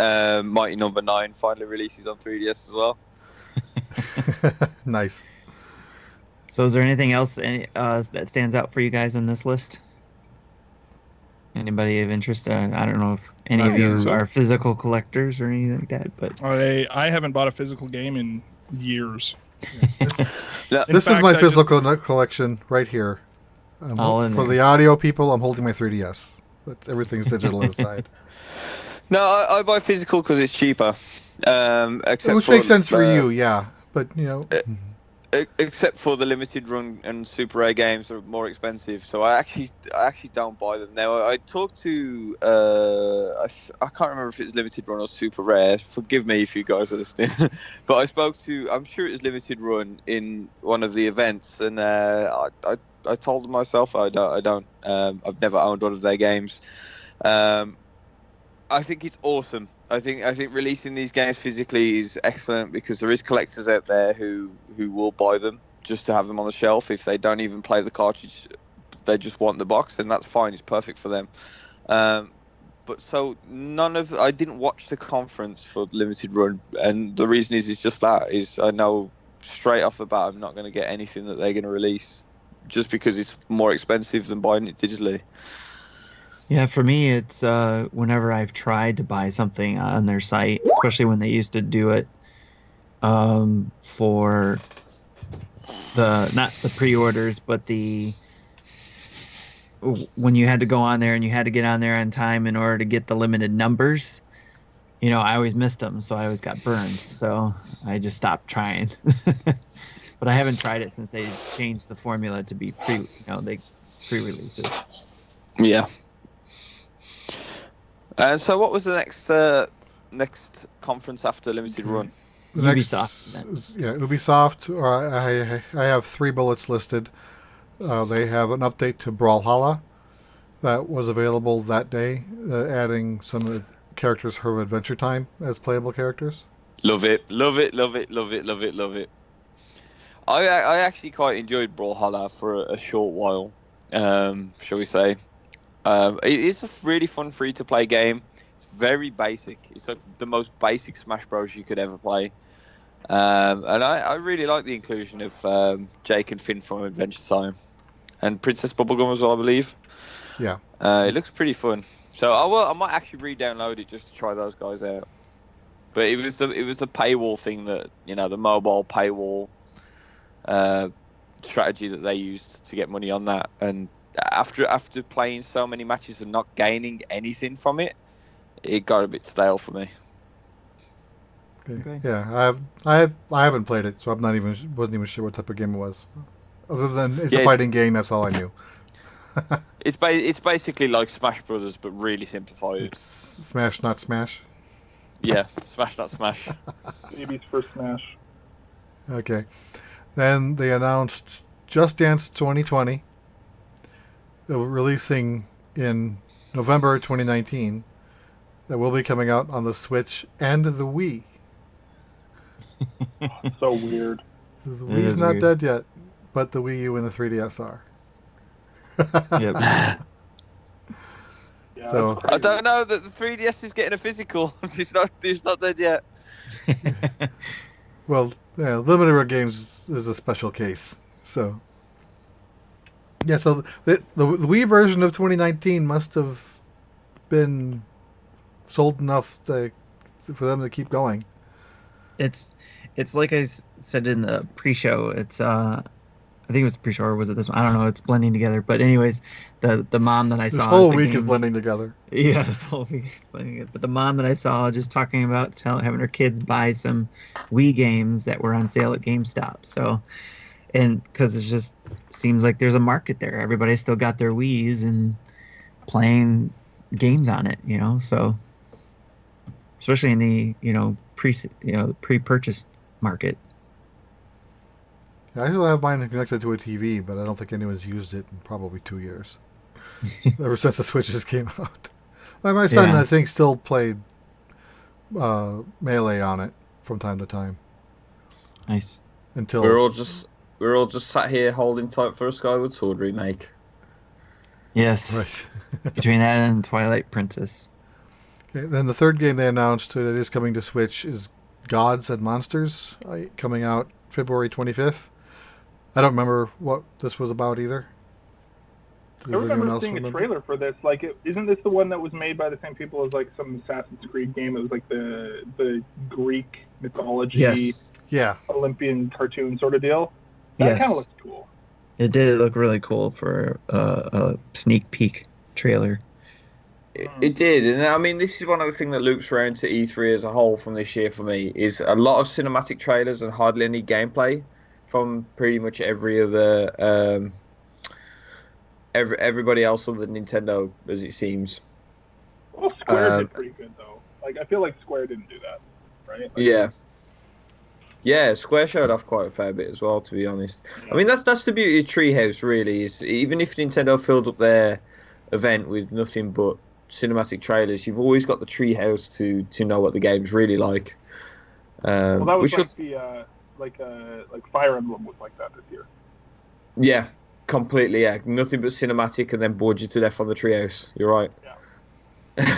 Mighty Number 9 finally releases on 3DS as well. Nice. So is there anything else that stands out for you guys on this list? Anybody of interest? I don't know if any of you are physical collectors or anything like that, but I haven't bought a physical game in years. This is my physical collection right here. For the audio people, I'm holding my 3DS. Everything's digital inside. No, I buy physical because it's cheaper. Which makes sense for you, yeah. But except for the limited run and super rare games are more expensive, so I actually don't buy them now. I talked to I can't remember if it's limited run or super rare. Forgive me if you guys are listening, but I spoke to, I'm sure it was limited run in one of the events, and I told them myself I don't. I've never owned one of their games. I think it's awesome. I think releasing these games physically is excellent because there is collectors out there who will buy them just to have them on the shelf. If they don't even play the cartridge, they just want the box, then that's fine. It's perfect for them. But so I didn't watch the conference for limited run, and the reason is just that is I know straight off the bat I'm not going to get anything that they're going to release just because it's more expensive than buying it digitally. Yeah, for me, it's whenever I've tried to buy something on their site, especially when they used to do it for not the pre-orders, but when you had to go on there and you had to get on there on time in order to get the limited numbers. I always missed them, so I always got burned. So I just stopped trying. But I haven't tried it since they changed the formula to be pre-releases. Yeah. So what was the next conference after limited run? Ubisoft. Ubisoft. I have 3 bullets listed. They have an update to Brawlhalla that was available that day, adding some characters from Adventure Time as playable characters. Love it. I actually quite enjoyed Brawlhalla for a short while, shall we say. It is a really fun free-to-play game. It's very basic. It's like the most basic Smash Bros. You could ever play. And I really like the inclusion of Jake and Finn from Adventure Time. and Princess Bubblegum as well, I believe. Yeah. It looks pretty fun. So I might actually re-download it just to try those guys out. But it was the paywall thing that, the mobile paywall strategy that they used to get money on that. And after playing so many matches and not gaining anything from it, it got a bit stale for me. Okay. Yeah, I haven't played it, so wasn't even sure what type of game it was. Other than it's a fighting game, that's all I knew. It's basically like Smash Brothers, but really simplified. It's Smash, not Smash. Yeah, Smash, not Smash. Baby's first Smash. Okay. Then they announced Just Dance 2020. They're releasing in November 2019. That will be coming out on the Switch and the Wii. So weird. The Wii's not weird. dead yet, but the Wii U and the 3DS are. Yep. Yeah, So- that's crazy. I don't know that the 3DS is getting a physical. It's not dead yet. Well, yeah, limited run games is a special case. So, yeah. So the Wii version of 2019 must have been sold enough for them to keep going. It's like I said in the pre-show. It's I think it was the pre-show, or was it this one? I don't know. It's blending together. But anyways, the mom that I This saw whole at the week is game- blending together. Yeah, this whole week is blending it. But the mom that I saw just talking about having her kids buy some Wii games that were on sale at GameStop. So, and because it just seems like there's a market there. Everybody still got their Wiis and playing games on it. So especially in the pre-purchase market. Yeah, I still have mine connected to a TV, but I don't think anyone's used it in probably 2 years. Ever since the Switches came out. My son, Yeah. I think, still played Melee on it from time to time. Nice. Until We're all just sat here holding tight for a Skyward Sword remake. Yes. right. Between that and Twilight Princess. Okay, then the third game they announced that is coming to Switch is Gods and Monsters, coming out February 25th. I don't remember what this was about either. Does I anyone remember else seeing a remember? trailer for this. Isn't this the one that was made by the same people as like some Assassin's Creed game? It was like the Greek mythology Yes. Yeah. Olympian cartoon sort of deal. That Yes. kind of looks cool. It did look really cool for a sneak peek trailer. It did, and I mean, this is one of the things that loops around to E3 as a whole from this year for me, is a lot of cinematic trailers and hardly any gameplay from pretty much every other everybody else other than Nintendo, as it seems. Well, Square did pretty good though. Like I feel like Square didn't do that, right? Yeah, Square showed off quite a fair bit as well, to be honest. I mean, that's the beauty of Treehouse, really, is even if Nintendo filled up their event with nothing but cinematic trailers, you've always got the Treehouse to know what the game's really like. Well, that was we like Fire Emblem was like that this year. Yeah, completely. Yeah, nothing but cinematic, and then bored you to death on the Treehouse. You're right. Yeah.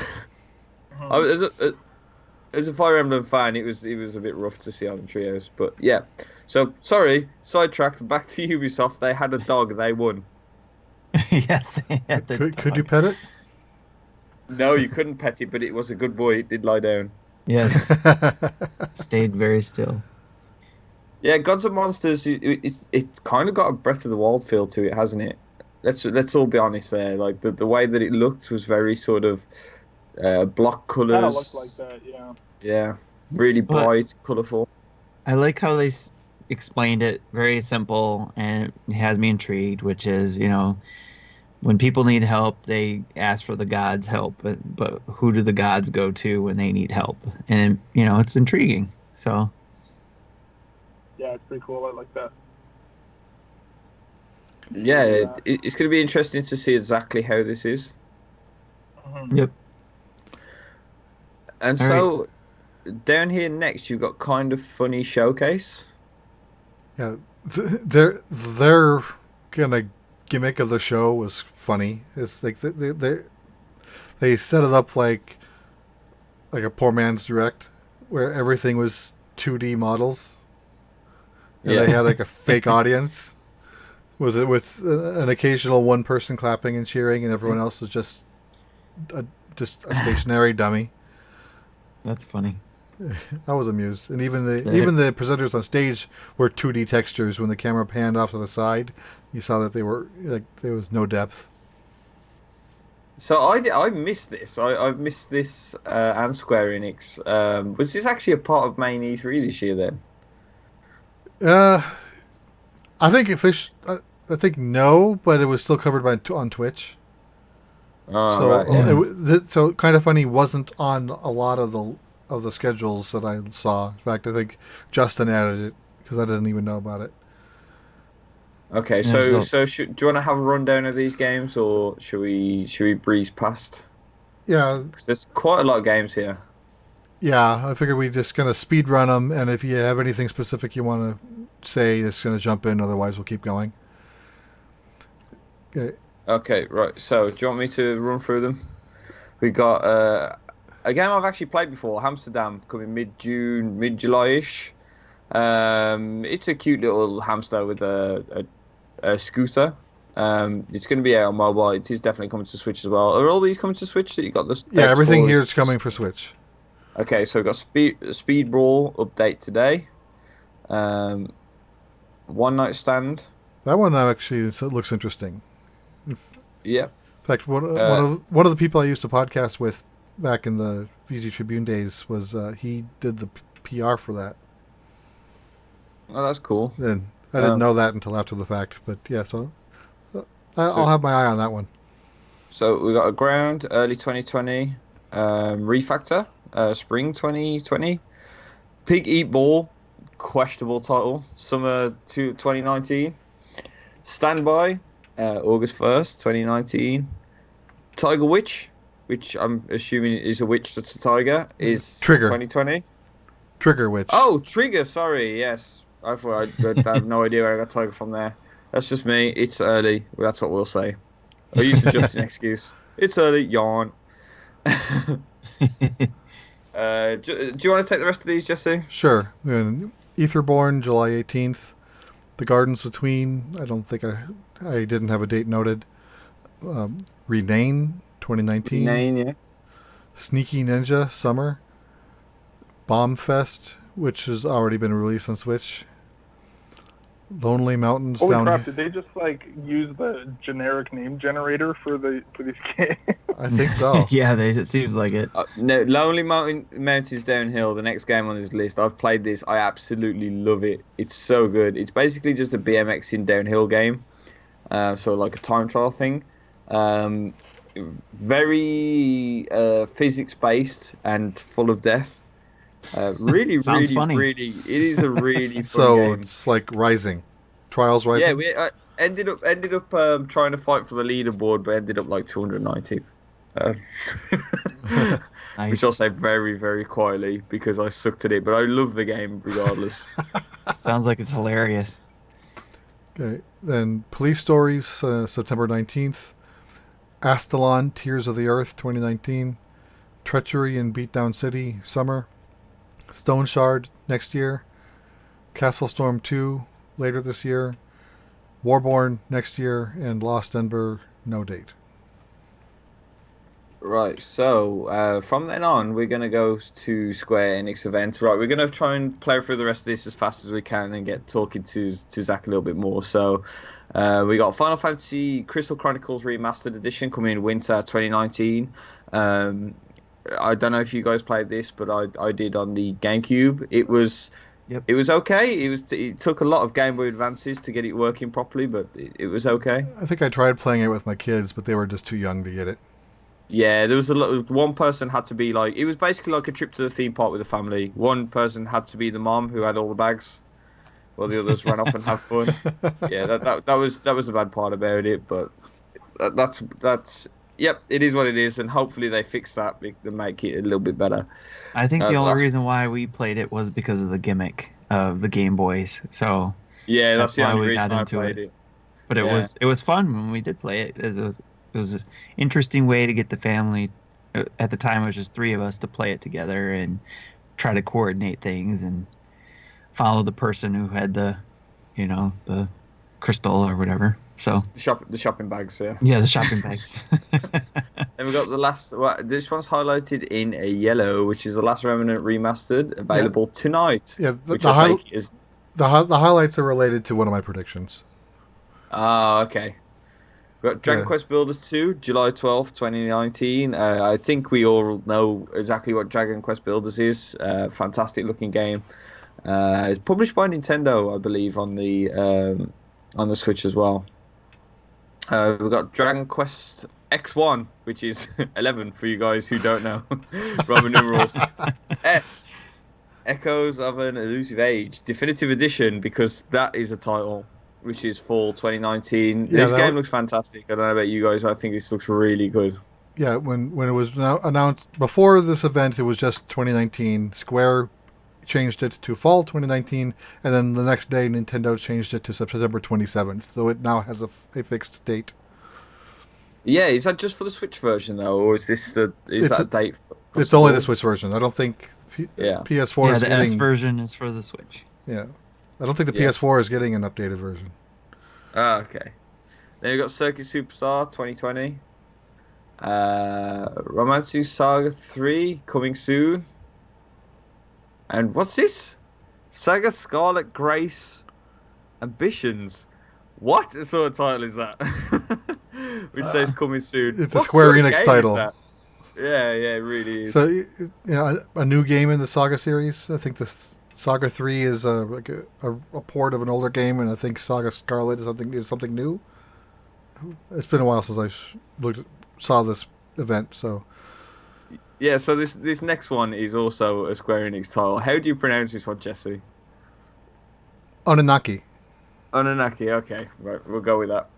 As a Fire Emblem fan, it was a bit rough to see on the Treehouse, but yeah. So sorry, sidetracked. Back to Ubisoft. They had a dog. They won. Yes, they had the Could you dog. pet it? No, you couldn't pet it, but it was a good boy. It did lie down. Yes, stayed very still. Yeah, Gods and Monsters. It kind of got a Breath of the Wild feel to it, hasn't it? Let's all be honest there. Like the way that it looked was very sort of block colours. Kind of looked like that, yeah. Yeah, really But- bright, colourful. I like how they explained it very simple, and it has me intrigued, which is, when people need help, they ask for the gods' help, but who do the gods go to when they need help? And, it's intriguing. So, Yeah, it's pretty cool. I like that. Yeah, Yeah. it's going to be interesting to see exactly how this is. Mhm. yep. And All so, down here next, you've got Kind of Funny Showcase. Yeah, their kind of gimmick of the show was funny. It's like they set it up like a poor man's direct, where everything was 2D models, and Yeah. they had like a fake audience Was it with an occasional one person clapping and cheering, and everyone else is a, just a stationary dummy? That's funny. I was amused, and even Yeah. the presenters on stage were 2D textures. When the camera panned off to the side, you saw that they were like there was no depth. So I missed this. I missed this and Square Enix. Was this actually a part of main E3 this year then? Uh, I think I think no, but it was still covered on Twitch. Oh, So right. Yeah. so kind of funny wasn't on a lot of the schedules that I saw. In fact, I think Justin added it because I didn't even know about it. Okay, Yeah, so so- do you want to have a rundown of these games, or should we breeze past? Yeah, 'Cause there's quite a lot of games here. yeah. I figured we just gonna speed run them, and if you have anything specific you want to say, it's gonna jump in. Otherwise, we'll keep going. Okay. Okay, right. So do you want me to run through them? We got a game I've actually played before, Amsterdam, coming mid-June, mid-July-ish. It's a cute little hamster with a scooter. It's going to be out on mobile. It is definitely coming to Switch as well. Are all these coming to Switch that you got this? Yeah, everything here is coming for Switch. Okay, so we've got Speed Brawl update today. One Night Stand. That one actually it looks interesting. Yeah. In fact, one of the people I used to podcast with back in the VG Tribune days was he did the PR for that. Oh, that's cool. And I didn't know that until after the fact, but yeah, so I'll have my eye on that one. So we got a Ground, early 2020, Refactor, spring 2020, Pig Eat Ball, questionable title, summer 2019, Standby, August 1st, 2019, Tiger Witch, which I'm assuming is a witch that's a tiger, is Trigger. 2020. Trigger Witch. Oh, Trigger, sorry, yes. I thought I have no idea where I got tiger from there. That's just me. It's early. That's what we'll say. I use it just an excuse. It's early. Yawn. Do you want to take the rest of these, Jesse? Sure. And Etherborn, July 18th. The Gardens Between. I don't think I didn't have a date noted. Rename, 2019. Name, yeah. Sneaky Ninja, summer. Bombfest, which has already been released on Switch. Lonely Mountains Holy down. crap! Did they just like use the generic name generator for these games? I think so. Yeah, it seems like it. No, Lonely Mountains Downhill, the next game on this list. I've played this. I absolutely love it. It's so good. It's basically just a BMXing downhill game. So like a time trial thing. Very physics-based and full of death. Really, Sounds really, funny. really. It is a really fun So game. it's like Rising. Trials Rising. Yeah, we ended up trying to fight for the leaderboard, but ended up like 290th. Nice. Which I'll say very, very quietly because I sucked at it, but I love the game regardless. Sounds like it's hilarious. Okay. Then Police Stories, September 19th. Astalon, Tears of the Earth, 2019. Treachery in Beatdown City, summer. Stone Shard, next year. Castle Storm 2, later this year. Warborn, next year. And Lost Ember, no date. Right, so from then on, we're going to go to Square Enix events. Right, we're going to try and play through the rest of this as fast as we can and get talking to Zach a little bit more. So we got Final Fantasy Crystal Chronicles Remastered Edition coming in winter 2019. I don't know if you guys played this, but I did on the GameCube. It was okay. It took a lot of Game Boy Advances to get it working properly, but it was okay. I think I tried playing it with my kids, but they were just too young to get it. Yeah, there was a lot. One person had to be like, it was basically like a trip to the theme park with the family. One person had to be the mom who had all the bags, while the others ran off and have fun. Yeah, that was the bad part about it, but that's yep, it is what it is, and hopefully they fix that and make it a little bit better. I think the only last- reason why we played it was because of the gimmick of the Game Boys. So, Yeah, that's the why only we reason got I into played it. it. but Yeah. it was fun when we did play it. It was an interesting way to get the family. At the time, it was just three of us to play it together and try to coordinate things and follow the person who had the crystal or whatever. So The shopping bags, yeah. yeah, the shopping bags. Then we got the last. Well, this one's highlighted in a yellow, which is the Last Remnant remastered, available tonight. Yeah, which I take is. the highlights are related to one of my predictions. Ah, okay. We got Dragon Yeah. Quest Builders 2, July 12th, 2019. I think we all know exactly what Dragon Quest Builders is. Fantastic looking game. It's published by Nintendo, I believe, on the Switch as well. We've got Dragon Quest X1, which is 11 for you guys who don't know. Roman numerals. S. Echoes of an Elusive Age. Definitive Edition, because that is a title, which is fall 2019. Yeah, This game looks fantastic. I don't know about you guys. I think this looks really good. Yeah, when it was announced before this event, it was just 2019. Square changed it to fall 2019, and then the next day Nintendo changed it to September 27th. So it now has a fixed date. Yeah, is that just for the Switch version though, or is that a date? It's only the Switch version. I don't think PS4 Yeah, is the getting. S version is for the Switch. Yeah, I don't think the Yeah. PS4 is getting an updated version. Ah, okay. Then you got Circuit Superstar 2020. Romancing Saga 3 coming soon. And what's this? Saga Scarlet Grace Ambitions. What sort of title is that? Which says coming soon. It's a What Square sort of Enix game is title. that? Yeah, it really is. So, you know, a new game in the Saga series. I think the Saga 3 is like a port of an older game, and I think Saga Scarlet is something new. It's been a while since I saw this event, so Yeah, so this next one is also a Square Enix title. How do you pronounce this one, Jesse? Anunnaki. Anunnaki, okay. Right, we'll go with that.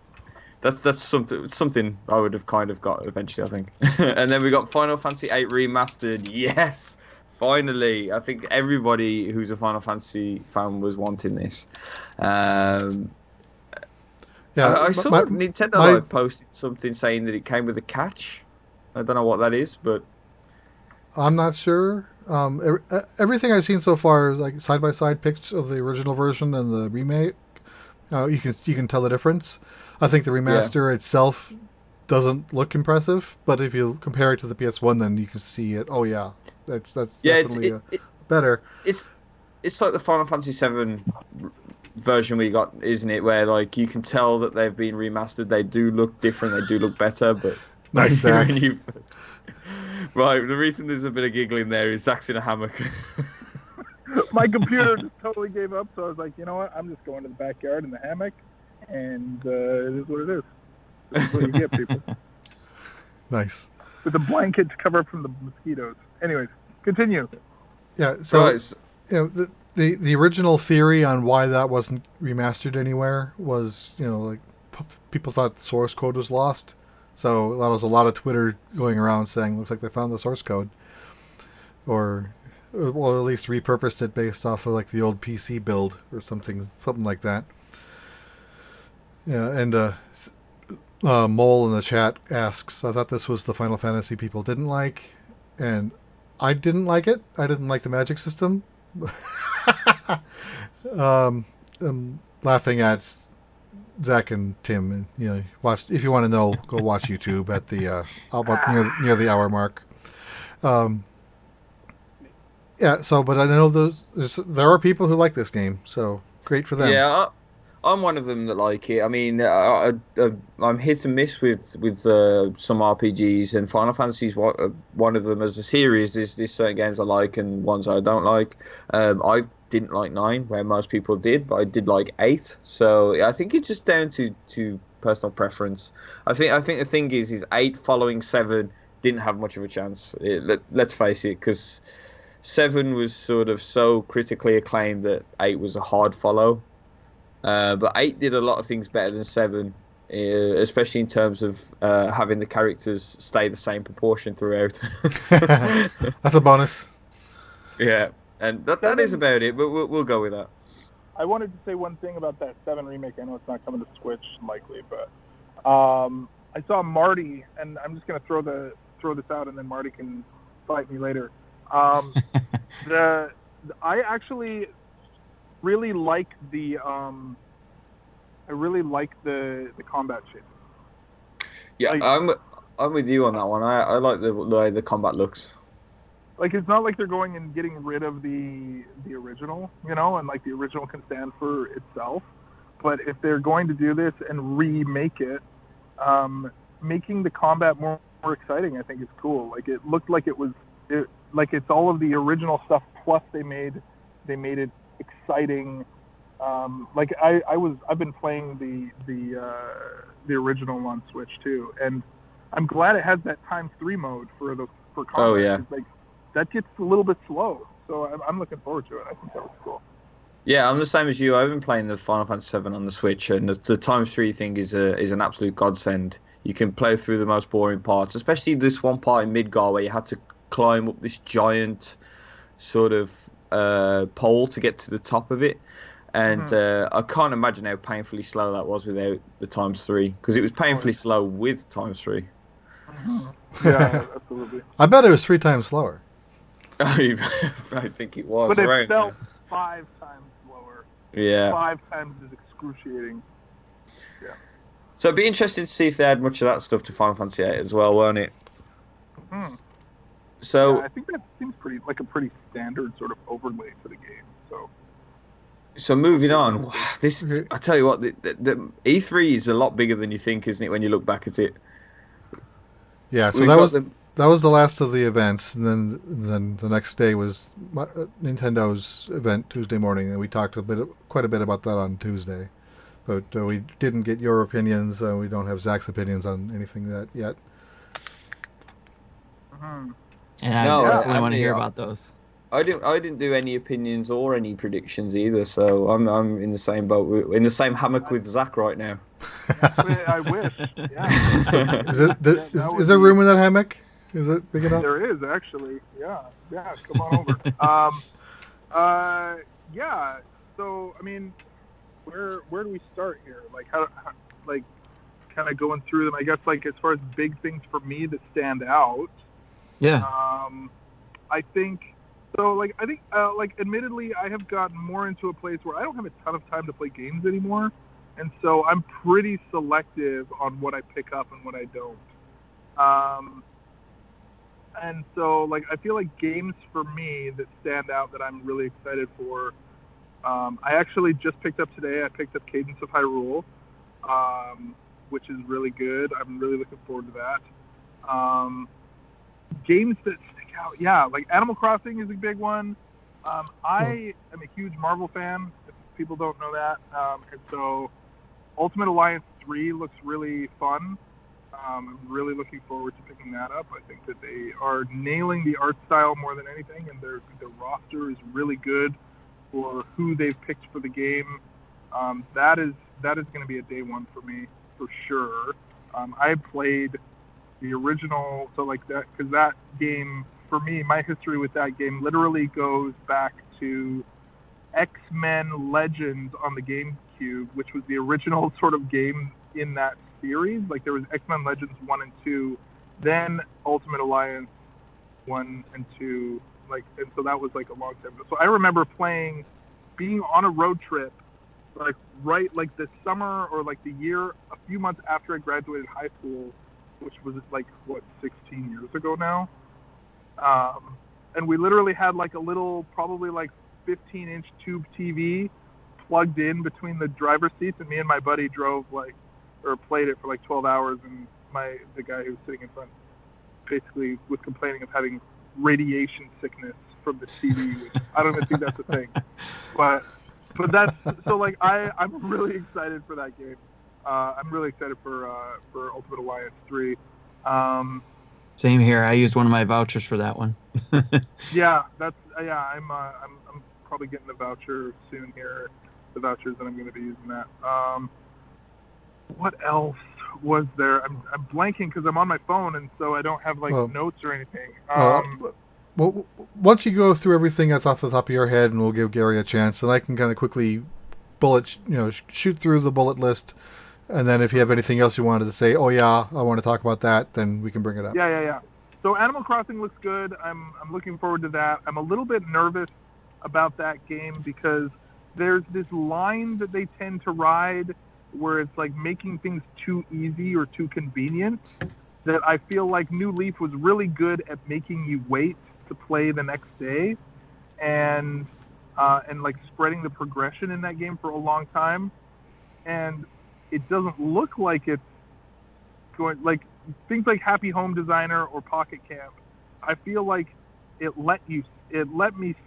That's something I would have kind of got eventually, I think. And then we got Final Fantasy VIII Remastered. Yes! Finally! I think everybody who's a Final Fantasy fan was wanting this. Yeah, I saw Nintendo Live posted something saying that it came with a catch. I don't know what that is, but I'm not sure. Everything I've seen so far is like side by side pics of the original version and the remake. You can tell the difference. I think the remaster itself doesn't look impressive, but if you compare it to the PS1, then you can see it. Oh yeah, that's definitely better. It's like the Final Fantasy VII version we got, isn't it? Where like you can tell that they've been remastered. They do look different. They do look better, but Nice, Zach. Right, the reason there's a bit of giggling there is Zach's in a hammock. My computer just totally gave up, so I was like, you know what? I'm just going to the backyard in the hammock, and it is what it is. This is what you get, people. Nice. With a blanket to cover up from the mosquitoes. Anyways, continue. Yeah. So Right. you know the original theory on why that wasn't remastered anywhere was like people thought the source code was lost. So there was a lot of Twitter going around saying, looks like they found the source code. Or at least repurposed it based off of like the old PC build or something like that. Yeah, and Mole in the chat asks, I thought this was the Final Fantasy people didn't like, and I didn't like it. I didn't like the magic system. I'm laughing at Zach and Tim, and watch if you want to know. Go watch YouTube at the about near the hour mark. Yeah. So, but I know there are people who like this game, so great for them. Yeah, I'm one of them that like it. I mean, I'm hit and miss with some RPGs, and Final Fantasy is one of them as a series. There's certain games I like and ones I don't like. I didn't like 9, where most people did, but I did like 8. So I think it's just down to personal preference. I think the thing is 8 following 7 didn't have much of a chance. Let's face it, because 7 was sort of so critically acclaimed that 8 was a hard follow. But 8 did a lot of things better than 7, especially in terms of having the characters stay the same proportion throughout. That's a bonus. Yeah, and that is about it, but we'll go with that. I wanted to say one thing about that 7 remake. I know it's not coming to Switch likely, but I saw Marty, and I'm just gonna throw this out, and then Marty can fight me later. I actually really like the I really like the combat shape. Yeah, Like- I'm with you on that one. I like the way the combat looks. Like, it's not like they're going and getting rid of the original, you know, and like the original can stand for itself. But if they're going to do this and remake it, making the combat more exciting, I think is cool. Like, it looked like like it's all of the original stuff plus they made it exciting. Like I've been playing the original on Switch too, and I'm glad it has that ×3 mode for combat. Oh, yeah. Like, that gets a little bit slow, so I'm looking forward to it. I think that was cool. Yeah, I'm the same as you. I've been playing the Final Fantasy VII on the Switch, and the ×3 thing is an absolute godsend. You can play through the most boring parts, especially this one part in Midgar where you had to climb up this giant sort of pole to get to the top of it. And I can't imagine how painfully slow that was without the ×3, because it was painfully slow with ×3. Yeah, absolutely. I bet it was 3 times slower. I think it was. But it around felt there. 5 times slower. Yeah. 5 times as excruciating. So it'd be interesting to see if they add much of that stuff to Final Fantasy VIII as well, won't it? Mhm. So Yeah, I think that seems like a pretty standard sort of overlay for the game. So moving on, Okay. I tell you what, the E3 is a lot bigger than you think, isn't it? When you look back at it. Yeah, so We've that got was the- that was the last of the events, and then the next day was Nintendo's event Tuesday morning, and we talked quite a bit about that on Tuesday. But we didn't get your opinions. We don't have Zach's opinions on anything that yet. Mhm. And I No, definitely I want to hear mean, about those. I didn't do any opinions or any predictions either, so I'm in the same boat, in the same hammock with Zach right now. I wish. Yeah. Is it Yeah, that would is there be- room in that hammock? Is it big enough? There is actually. Yeah. Come on over. Yeah. So I mean, where do we start here? Like how like kind of going through them. I guess like as far as big things for me that stand out. Yeah. I think so. Like I think like admittedly, I have gotten more into a place where I don't have a ton of time to play games anymore, and so I'm pretty selective on what I pick up and what I don't. And so like I feel like games for me that stand out that I'm really excited for. I actually just picked up today. I picked up Cadence of Hyrule, which is really good. I'm really looking forward to that. Games that stick out, yeah, like Animal Crossing is a big one. I am a huge Marvel fan, if people don't know that, and so Ultimate Alliance 3 looks really fun. I'm really looking forward to picking that up. I think that they are nailing the art style more than anything, and their roster is really good for who they've picked for the game. That is going to be a day one for me for sure. I played the original, so like that, because that game for me, my history with that game literally goes back to X-Men Legends on the GameCube, which was the original sort of game in that series. Like there was X-Men Legends 1 and 2, then Ultimate Alliance 1 and 2, like, and so that was like a long time ago. So I remember being on a road trip, like right like the summer or like the year, a few months after I graduated high school, which was like what 16 years ago now. And we literally had like a little, probably like 15-inch tube TV plugged in between the driver's seats, and me and my buddy drove played it for like 12 hours, and the guy who was sitting in front basically was complaining of having radiation sickness from the TV. I don't even think that's a thing, but that's so like I'm really excited for that game. I'm really excited for Ultimate Alliance 3. Same here. I used one of my vouchers for that one. Yeah, I'm probably getting the voucher soon here. The vouchers that I'm going to be using that. What else was there? I'm blanking because I'm on my phone, and so I don't have notes or anything. Well, once you go through everything that's off the top of your head, and we'll give Gary a chance, and I can kind of quickly shoot through the bullet list, and then if you have anything else you wanted to say, oh yeah, I want to talk about that, then we can bring it up. Yeah. So Animal Crossing looks good. I'm looking forward to that. I'm a little bit nervous about that game because there's this line that they tend to ride where it's like making things too easy or too convenient, that I feel like New Leaf was really good at making you wait to play the next day, and like spreading the progression in that game for a long time. And it doesn't look like it's going, like things like Happy Home Designer or Pocket Camp. I feel like it let me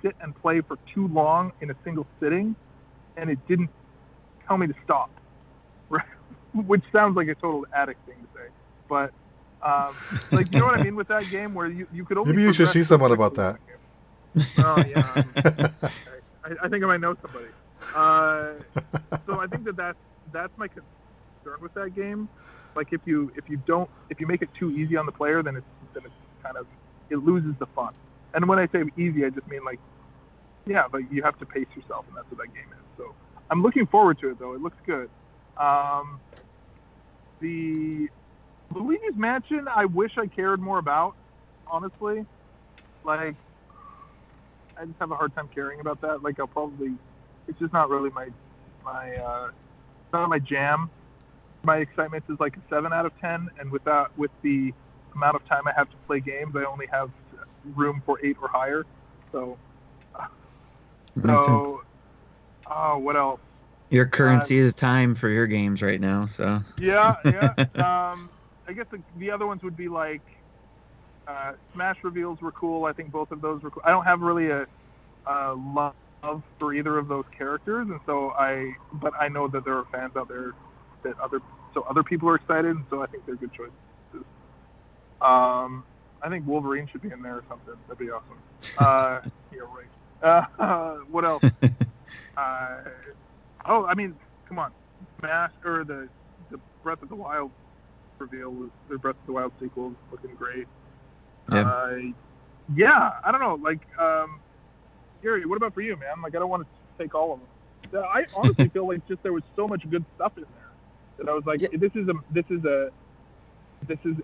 sit and play for too long in a single sitting, and it didn't tell me to stop. Right? Which sounds like a total addict thing to say, but like, you know what I mean with that game, where you could only Maybe you should see someone about that. Oh yeah, I think I might know somebody. So I think that's my concern with that game. Like if you make it too easy on the player, then it's kind of, it loses the fun. And when I say easy, I just mean like, yeah, but you have to pace yourself, and that's what that game is. So I'm looking forward to it, though. It looks good. The Luigi's Mansion, I wish I cared more about, honestly. Like, I just have a hard time caring about that. Like, it's just not really it's not my jam. My excitement is like a 7 out of 10, and with the amount of time I have to play games, I only have room for 8 or higher. So, Makes sense. what else? Your currency is time for your games right now, so. Yeah. I guess the other ones would be like Smash reveals were cool. I think both of those were cool. I don't have really a love for either of those characters, and but I know that there are fans out there that other people are excited, and so I think they're good choices. I think Wolverine should be in there or something. That'd be awesome. Yeah, right. What else? I mean, come on, Smash, or the Breath of the Wild reveal, the Breath of the Wild sequel is looking great. Yeah, I don't know. Like, Gary, what about for you, man? Like, I don't want to take all of them. I honestly feel like just there was so much good stuff in there that I was like, this is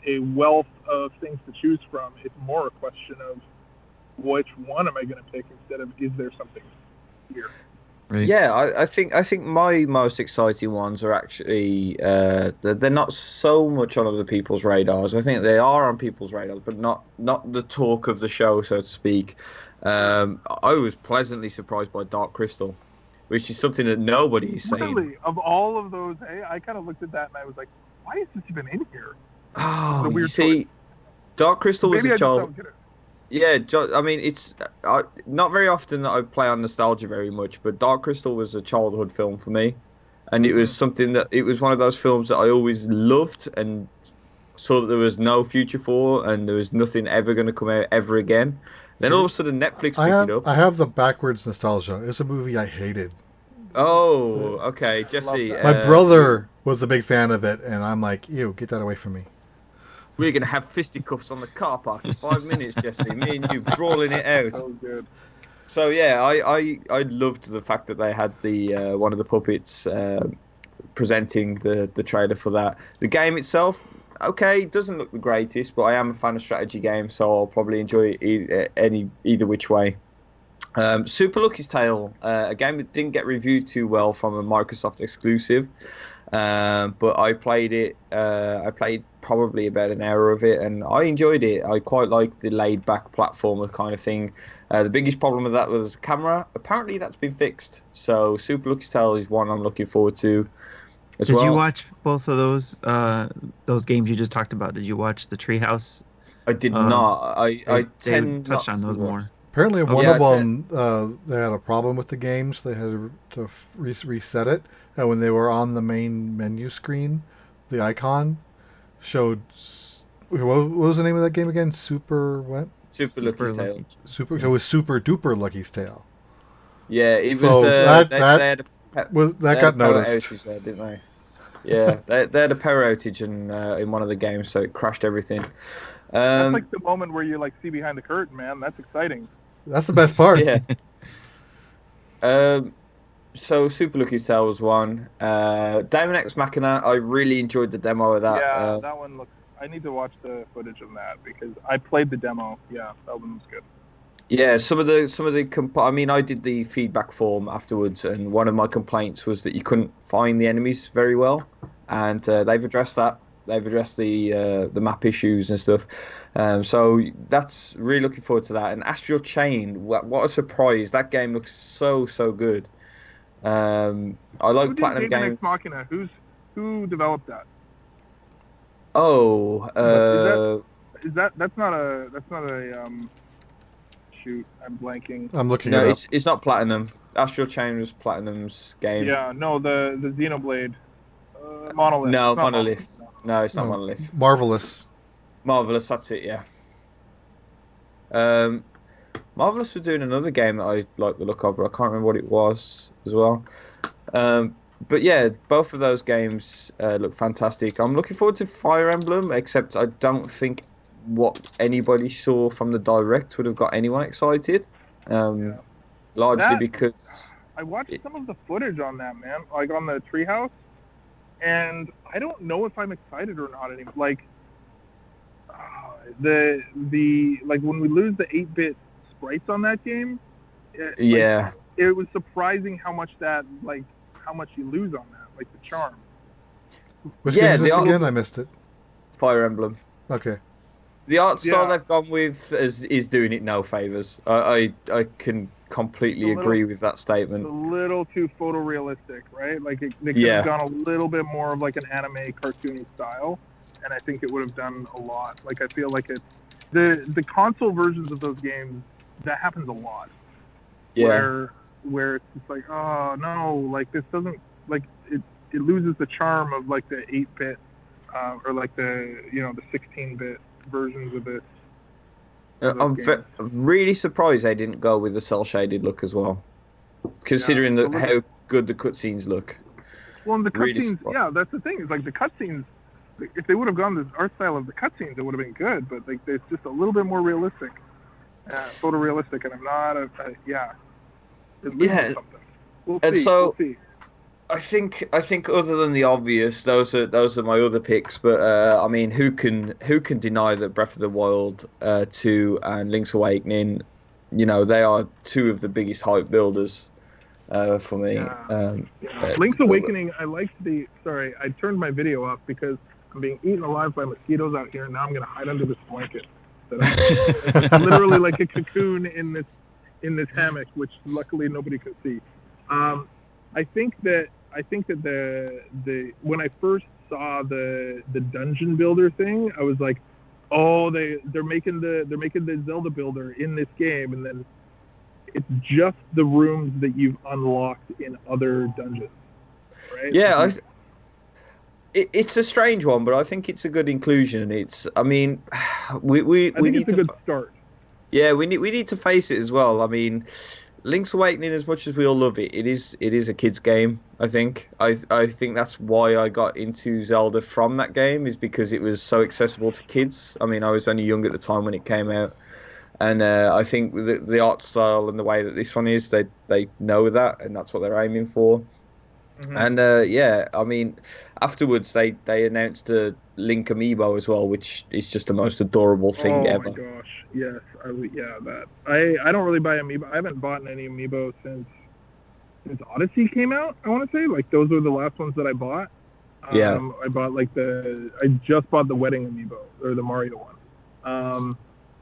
a wealth of things to choose from. It's more a question of which one am I going to pick instead of is there something here. Right. Yeah, I think my most exciting ones are actually they're not so much on other people's radars. I think they are on people's radars, but not the talk of the show, so to speak. I was pleasantly surprised by Dark Crystal, which is something that nobody is saying. Really, of all of those, I kind of looked at that and I was like, why is this even in here? Oh, you see, Dark Crystal was Maybe a I just child. don't get it. Yeah, I mean, it's not very often that I play on nostalgia very much, but Dark Crystal was a childhood film for me, and it was something that it was one of those films that I always loved and saw that there was no future for, and there was nothing ever going to come out ever again. Then all of a sudden, Netflix picked it up. I have the backwards nostalgia. It's a movie I hated. Oh, okay, Jesse. My brother was a big fan of it, and I'm like, ew, get that away from me. We're going to have fisticuffs on the car park in 5 minutes, Jesse. Me and you brawling it out. So good. So yeah, I loved the fact that they had the one of the puppets presenting the trailer for that. The game itself, okay, it doesn't look the greatest, but I am a fan of strategy games, so I'll probably enjoy it either which way. Super Lucky's Tale, a game that didn't get reviewed too well from a Microsoft exclusive, but I played it. I played probably about an hour of it, and I enjoyed it. I quite like the laid-back platformer kind of thing. The biggest problem with that was camera. Apparently, that's been fixed. So Super Lucky's Tale is one I'm looking forward to. Did you watch both of those games you just talked about? Did you watch the Treehouse? I did not. I tend touch not on to those watch. more. Apparently, one of them, they had a problem with the games. They had to reset it. And when they were on the main menu screen, the icon showed... What was the name of that game again? Super what? Super Lucky's Tale. It was Super Duper Lucky's Tale. Yeah, it was... So that they got noticed. Outage there, didn't they? Yeah, they had a power outage in one of the games, so it crashed everything. That's like the moment where you like see behind the curtain, man. That's exciting. That's the best part. Yeah. So Super Lucky's Tale was one. Daemon X Machina, I really enjoyed the demo of that. Yeah, that one looks... I need to watch the footage of that because I played the demo. Yeah, that one was good. Yeah, I mean, I did the feedback form afterwards, and one of my complaints was that you couldn't find the enemies very well, and they've addressed that. They've addressed the map issues and stuff. So that's really looking forward to that. And Astral Chain, what a surprise! That game looks so good. I Who like did Platinum Daemon games. X Machina? Who developed that? Oh, That's not a shoot. I'm blanking. I'm looking no, it up. it's not Platinum. Astral Chain was Platinum's game. Yeah, no, the Xenoblade Monolith. No, It's not Monolith. No, it's not Oh, Monolith. Marvelous. Marvelous, that's it, yeah. Marvelous were doing another game that I like the look of, but I can't remember what it was as well. But yeah, both of those games look fantastic. I'm looking forward to Fire Emblem, except I don't think what anybody saw from the direct would have got anyone excited. Yeah. Largely That- because I watched some of the footage on that, man, like on the Treehouse, and I don't know if I'm excited or not anymore. Like the like when we lose the 8-bit sprites on that game, yeah, it was surprising how much you lose on that, like the charm. Which Yeah, game is this they are- again? I missed it. Fire Emblem. Okay. The art style Yeah. they've gone with is doing it no favors. I can completely A little- agree with that It's a statement. little too photorealistic, right? Like they could Yeah. have gone a little bit more of like an anime cartoony style, and I think it would have done a lot. Like I feel like the console versions of those games, that happens a lot. Yeah, Where it's just like, oh no, like this doesn't, like it loses the charm of like the 8-bit or like the the 16-bit versions of this. I'm really surprised they didn't go with the cel shaded look as well, considering Yeah, how good the cutscenes look. Well, and the Really cutscenes, surprised. yeah, that's the thing. Is like the cutscenes. If they would have gone this art style of the cutscenes, it would have been good. But like, it's just a little bit more realistic, photorealistic, and I'm not yeah. It loses Yeah, something. We'll and see. so- We'll see. I think other than the obvious, those are my other picks. But I mean, who can deny that Breath of the Wild 2 and Link's Awakening, they are two of the biggest hype builders for me. Yeah. Link's Awakening. I liked the. Sorry, I turned my video off because I'm being eaten alive by mosquitoes out here, and now I'm gonna hide under this blanket. It's literally like a cocoon in this hammock, which luckily nobody can see. I think that the when I first saw the dungeon builder thing, I was like, oh, they're making the Zelda builder in this game, and then it's just the rooms that you've unlocked in other dungeons, right? Yeah, it's a strange one, but I think it's a good inclusion. I mean, we I think need it's a to good start. yeah, we need to face it as well. I mean, Link's Awakening, as much as we all love it, it is a kids game. I think that's why I got into Zelda from that game, is because it was so accessible to kids. I mean, I was only young at the time when it came out, and I think the art style and the way that this one is, they know that, and that's what they're aiming for. Mhm. And yeah, I mean, afterwards they announced a Link amiibo as well, which is just the most adorable thing Oh ever. my gosh, yes, that. I don't really buy amiibo. I haven't bought any amiibo since Odyssey came out. I want to say like those were the last ones that I bought. Yeah. I bought I just bought the wedding amiibo or the Mario one.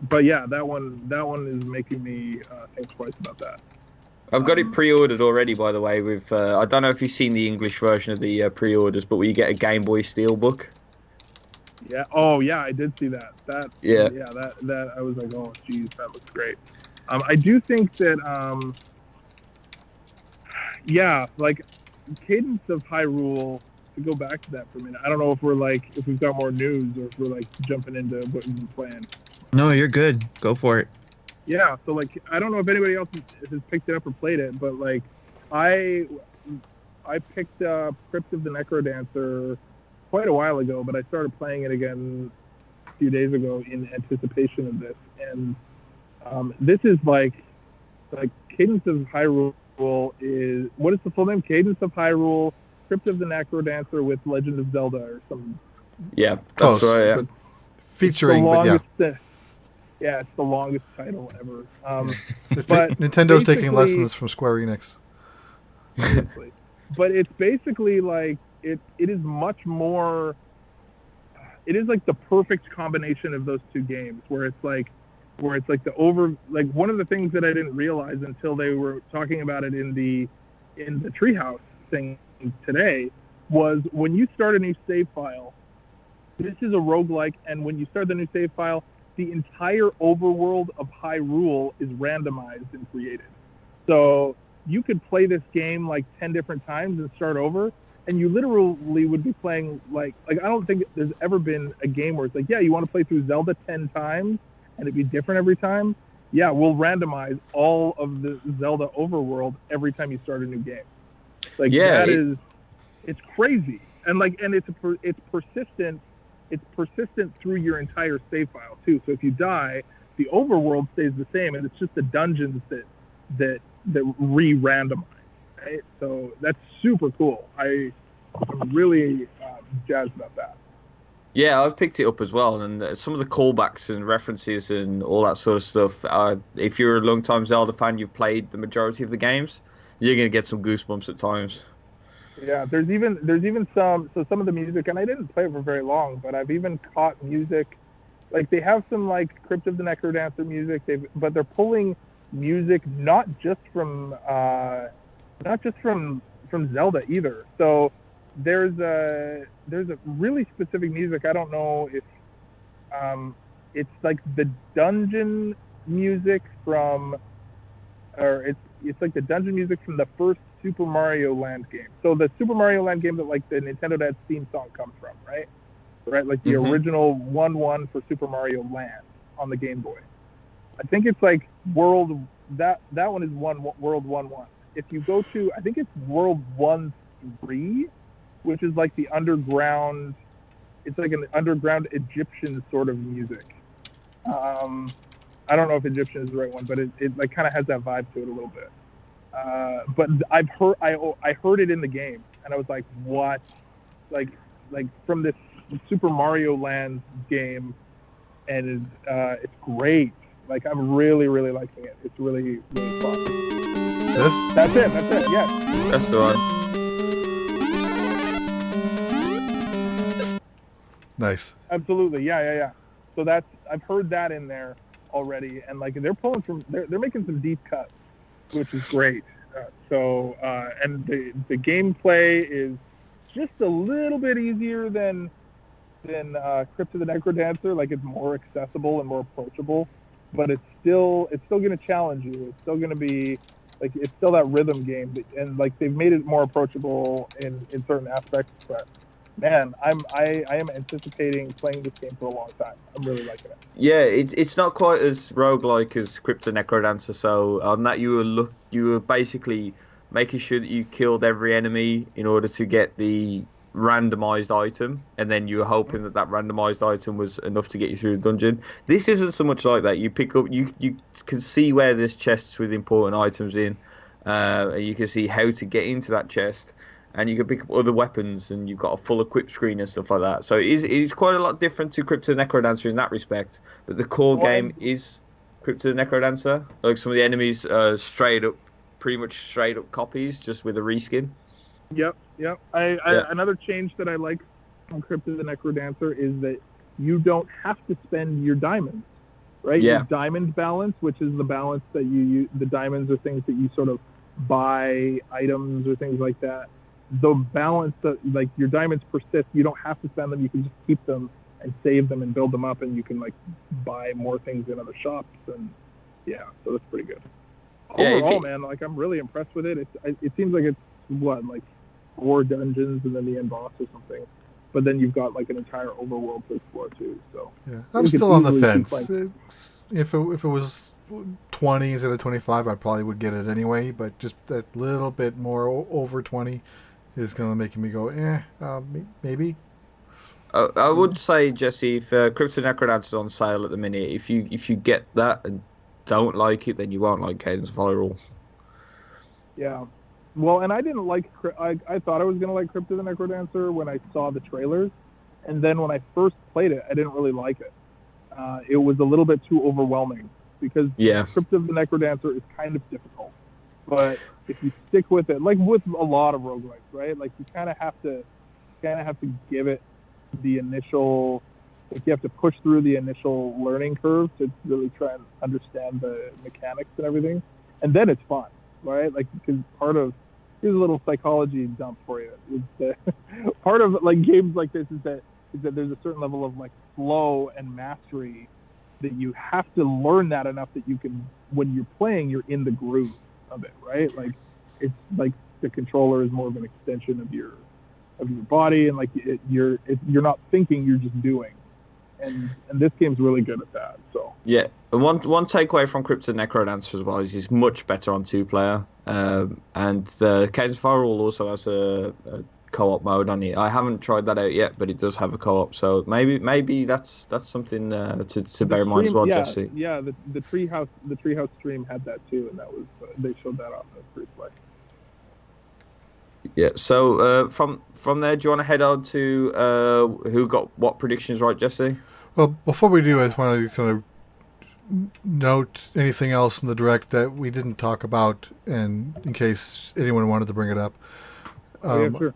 But yeah, that one is making me think twice about that. I've got it pre-ordered already, by the way. With I don't know if you've seen the English version of the pre-orders, but we get a Game Boy Steelbook. Yeah. Oh yeah, I did see that. Yeah. Yeah. That I was like, oh geez, that looks great. I do think that yeah, like Cadence of Hyrule. To go back to that for a minute, I don't know if we've got more news or if we're like jumping into what you've been playing. No, you're good. Go for it. Yeah, so like I don't know if anybody else has picked it up or played it, but like I picked up Crypt of the Necrodancer quite a while ago, but I started playing it again a few days ago in anticipation of this. And this is like Cadence of Hyrule is, what is the full name? Cadence of Hyrule, Crypt of the Necrodancer with Legend of Zelda or something. Yeah, that's Close, right. Yeah. but featuring, but yeah. Yeah, it's the longest title ever. But But Nintendo's taking basically, lessons from Square Enix. seriously, but it's basically like it is much more. It is like the perfect combination of those two games, where it's like the over like one of the things that I didn't realize until they were talking about it in the Treehouse thing today was when you start a new save file. This is a roguelike, and when you start the new save file, the entire overworld of Hyrule is randomized and created. So you could play this game like 10 different times and start over, and you literally would be playing like I don't think there's ever been a game where it's like, yeah, you want to play through Zelda 10 times and it'd be different every time. Yeah, we'll randomize all of the Zelda overworld every time you start a new game. Like Yeah, it's crazy, and it's persistent. It's persistent through your entire save file too. So if you die, the overworld stays the same, and it's just the dungeons that re-randomize. Right? So that's super cool. I'm really jazzed about that. Yeah, I've picked it up as well, and some of the callbacks and references and all that sort of stuff. If you're a long-time Zelda fan, you've played the majority of the games, you're gonna get some goosebumps at times. Yeah, there's even some of the music, and I didn't play it for very long, but I've even caught music. Like they have some like Crypt of the Necrodancer music, but they're pulling music not just from from Zelda either. So there's a really specific music. I don't know if it's like the dungeon music from, or it's like the dungeon music from the first Super Mario Land game. So the Super Mario Land game that like the Nintendo Dad's theme song comes from, right? Right, like the original 1-1 for Super Mario Land on the Game Boy. I think it's like World that one is World 1-1. If you go to, I think it's World 1-3, which is like the underground. It's like an underground Egyptian sort of music. I don't know if Egyptian is the right one, but it like kind of has that vibe to it a little bit. But I heard it in the game, and I was like, what? Like from this Super Mario Land game, and it's great. Like I'm really liking it. It's really fun. This? That's it. Yes. That's the one. Nice. Absolutely. Yeah. So I've heard that in there already, and like they're making some deep cuts, which is great. And the gameplay is just a little bit easier than Crypt of the Necrodancer. Like it's more accessible and more approachable, but it's still going to challenge you. It's still going to be like it's still that rhythm game, and like they've made it more approachable in certain aspects. But man, I am anticipating playing this game for a long time. I'm really liking it. Yeah, it's not quite as roguelike as Crypt of the Necrodancer. So on that, you were basically making sure that you killed every enemy in order to get the randomized item, and then you were hoping that randomized item was enough to get you through the dungeon. This isn't so much like that. You pick up, you can see where there's chests with important items in, and you can see how to get into that chest, and you can pick up other weapons, and you've got a full equip screen and stuff like that. So it's quite a lot different to Crypt of the Necrodancer in that respect, but the core game is Crypt of the Necrodancer. Like some of the enemies are pretty much straight up copies, just with a reskin. Yep. Another change that I like from Crypt of the Necrodancer is that you don't have to spend your diamonds, right? Yeah. Your diamond balance, which is the balance that you use, the diamonds are things that you sort of buy items or things like that. The balance that like your diamonds persist, you don't have to spend them. You can just keep them and save them and build them up, and you can like buy more things in other shops. And yeah, so that's pretty good. Overall, man, like I'm really impressed with it. It seems like it's like 4 dungeons and then the end boss or something, but then you've got like an entire overworld to explore too. So yeah, I'm still on the fence. If it was 20 instead of 25, I probably would get it anyway. But just that little bit more over 20 is gonna make me go, maybe. I would say, Jesse, if Crypt of the Necrodancer is on sale at the minute, if you get that and don't like it, then you won't like Cadence of Hyrule. Yeah. Well, and I didn't like. I thought I was gonna like Crypt of the Necrodancer when I saw the trailers, and then when I first played it, I didn't really like it. it was a little bit too overwhelming because Yeah. Crypt of the Necrodancer is kind of difficult. But if you stick with it, like with a lot of roguelikes, right? Like you kind of have to give it the initial, like you have to push through the initial learning curve to really try and understand the mechanics and everything, and then it's fun, right? Like because here's a little psychology dump for you. Is that part of like games like this is that there's a certain level of like flow and mastery that you have to learn that enough that you can, when you're playing, you're in the groove of it, right? Like it's like the controller is more of an extension of your body, and like you're not thinking, you're just doing. And this game's really good at that. So Yeah, and one takeaway from Crypt of the Necrodancer as well is it's much better on 2-player. And the Cadence of Hyrule also has a co-op mode on it. I haven't tried that out yet, but it does have a co-op. So maybe that's something to bear in mind as well, Jesse. Yeah, the Treehouse stream had that too, and that was they showed that on the free play. Yeah. So from there, do you want to head on to who got what predictions right, Jesse? Well, before we do, I just want to kind of note anything else in the direct that we didn't talk about, and in case anyone wanted to bring it up. Yeah, sure.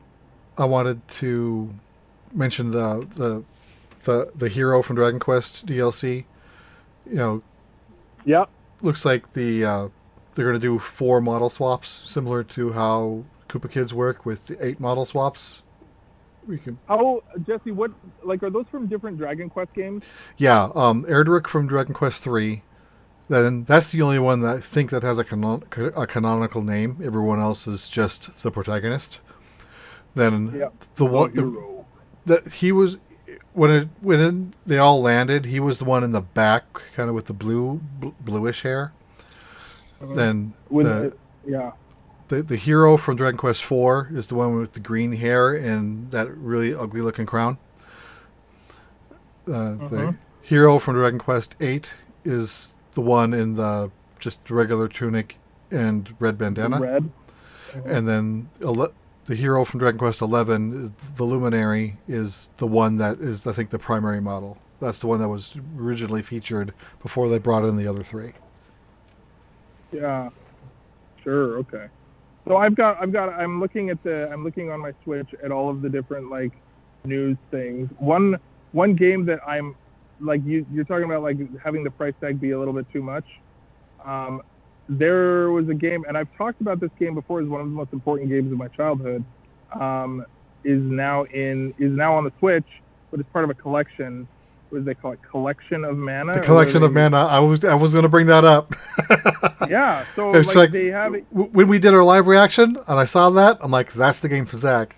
I wanted to mention the hero from Dragon Quest DLC. You know, Yeah. looks like they're going to do 4 model swaps, similar to how Koopa Kids work with the 8 model swaps. We can. Oh, Jesse, what are those from different Dragon Quest games? Yeah, Erdrick from Dragon Quest 3. Then that's the only one that I think that has a canonical name. Everyone else is just the protagonist. Then the one that he was when they all landed, he was the one in the back, kind of with the bluish hair. Then the hero from Dragon Quest 4 is the one with the green hair and that really ugly looking crown. The hero from Dragon Quest 8 is the one in the just regular tunic and red bandana. Red. And then the hero from Dragon Quest 11, the Luminary, is the one that is, I think, the primary model. That's the one that was originally featured before they brought in the other 3. Yeah. Sure. Okay. So I'm looking on my Switch at all of the different like news things. One game that I'm like you're talking about like having the price tag be a little bit too much. There was a game, and I've talked about this game before, as one of the most important games of my childhood. Is now on the Switch, but it's part of a collection. What do they call it? Collection of Mana. The Collection of Mana. I was going to bring that up. Yeah. So like they have it. When we did our live reaction, and I saw that, I'm like, that's the game for Zach.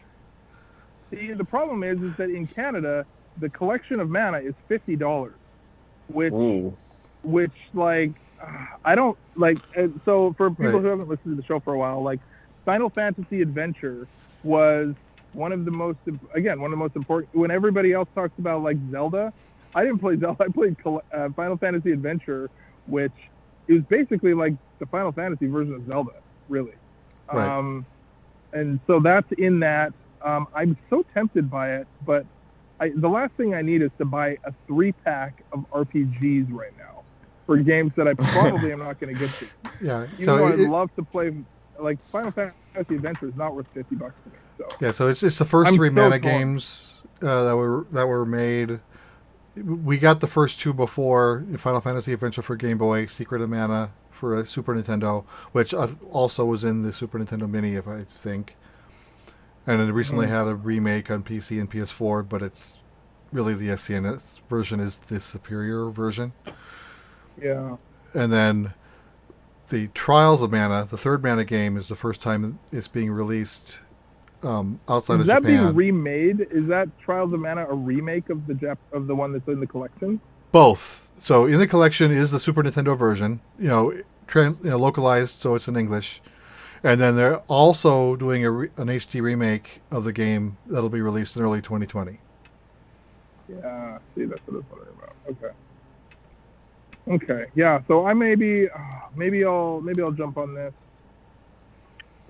See, the problem is that in Canada, the Collection of Mana is $50, which like I don't like. So for people who haven't listened to the show for a while, like Final Fantasy Adventure was one of the most important. When everybody else talks about like Zelda, I didn't play Zelda. I played Final Fantasy Adventure, which is basically like the Final Fantasy version of Zelda, really. Right. And so that's in that. I'm so tempted by it, but the last thing I need is to buy a 3-pack of RPGs right now for games that I probably am not going to get to. Yeah. Even though I'd love to play, like Final Fantasy Adventure is not worth $50 to me. So yeah, so it's the first 3 Mana games that were made. We got the first 2 before Final Fantasy Adventure for Game Boy, Secret of Mana for a Super Nintendo, which also was in the Super Nintendo Mini, if I think. And it recently had a remake on PC and PS4, but it's really the SNES version is the superior version. Yeah. And then the Trials of Mana, the 3rd Mana game, is the first time it's being released outside of Japan. Is that being remade? Is that Trials of Mana a remake of the one that's in the collection? Both. So in the collection is the Super Nintendo version, localized, so it's in English. And then they're also doing an HD remake of the game that'll be released in early 2020. Yeah, see, that's what I was wondering about. Okay, yeah. So I maybe I'll jump on this.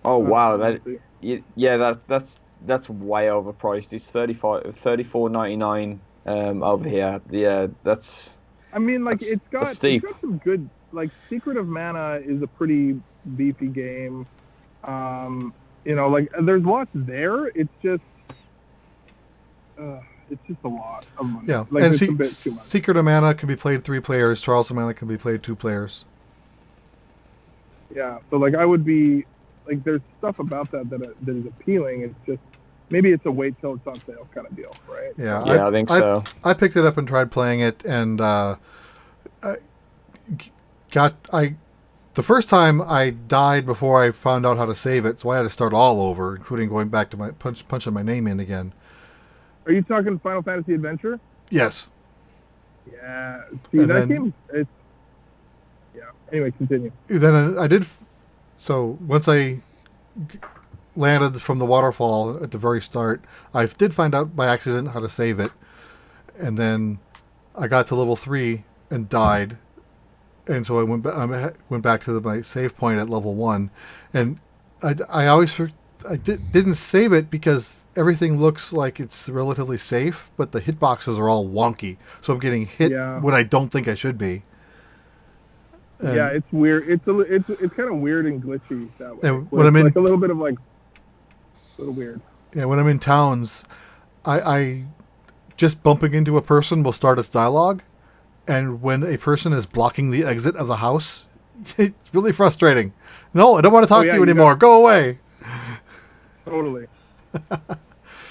Oh wow, that's way overpriced. It's $34.99 over here. Yeah, that's. I mean, like That's it's got steep. some good. Like Secret of Mana is a pretty beefy game. Like there's lots there. It's just a lot of money. Yeah, Like and it's a bit too much. Secret of Mana can be played 3 players. Trials of Mana can be played 2 players. Yeah, so like I would be like, there's stuff about that is appealing. It's just maybe it's a wait till it's on sale kind of deal, right? Yeah, Yeah, I think so. I picked it up and tried playing it, and the first time I died before I found out how to save it, so I had to start all over, including going back to my punching my name in again. Are you talking Final Fantasy Adventure? Yes. Yeah. See, And that then- game. It's yeah. Anyway, continue. Then I did. So once I landed from the waterfall at the very start, I did find out by accident how to save it, and then I got to level 3 and died, and so I went back to my save point at level 1, and I didn't save it because everything looks like it's relatively safe, but the hitboxes are all wonky, so I'm getting hit Yeah. when I don't think I should be. And- Yeah, it's weird. It's kind of weird and glitchy that way. And Where when I'm it's in- like a little bit of like a little weird. Yeah, when I'm in towns, I just bumping into a person will start its dialogue, and when a person is blocking the exit of the house, it's really frustrating. No, I don't want to talk yeah, to you you anymore. Go away. Totally.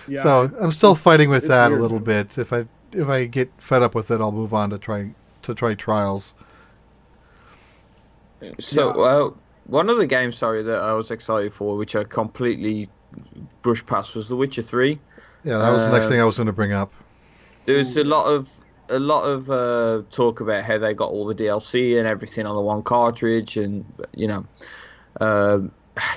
Yeah. So I'm still fighting with it's that weird. a little bit. If I get fed up with it, I'll move on to try trials. So, one of the games, that I was excited for, which I completely brushed past, was The Witcher 3. Yeah, that was the next thing I was going to bring up. There was a lot of talk about how they got all the DLC and everything on the one cartridge, and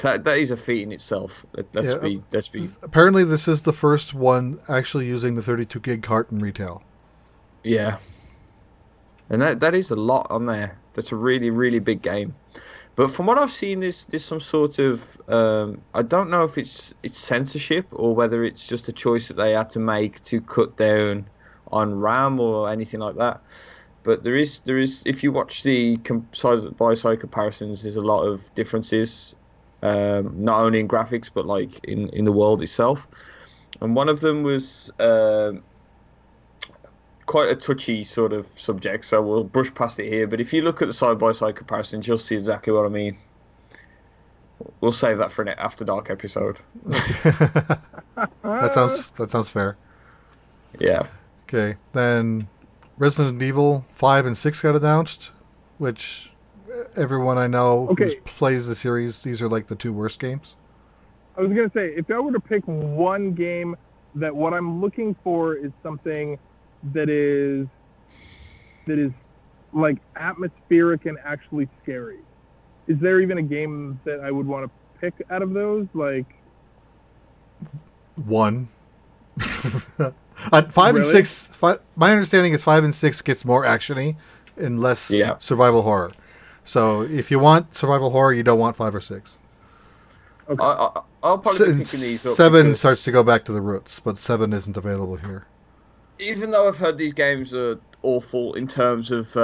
that is a feat in itself. Let's be Apparently, this is the first one actually using the 32 gig cart in retail. yeah, and that is a lot on there. That's a really, really big game. But from what I've seen, there's some sort of I don't know if it's censorship or whether it's just a choice that they had to make to cut down on RAM or anything like that. But there is if you watch the side by side comparisons, there's a lot of differences, not only in graphics but like in the world itself. And one of them was quite a touchy sort of subject, so we'll brush past it here. But if you look at the side-by-side comparisons, you'll see exactly what I mean. We'll save that for an After Dark episode. That sounds fair. Yeah. Okay, then Resident Evil 5 and 6 got announced, which everyone I know who plays the series, these are like the 2 worst games. I was gonna say, if I were to pick one game that what I'm looking for is something that is like atmospheric and actually scary. Is there even a game that I would want to pick out of those? Like one. 5 and 6. My understanding is 5 and 6 gets more actiony and less survival horror. So if you want survival horror, you don't want 5 or 6. Okay. I'll probably be picking these up. 7 starts to go back to the roots, but 7 isn't available here. Even though I've heard these games are awful in terms of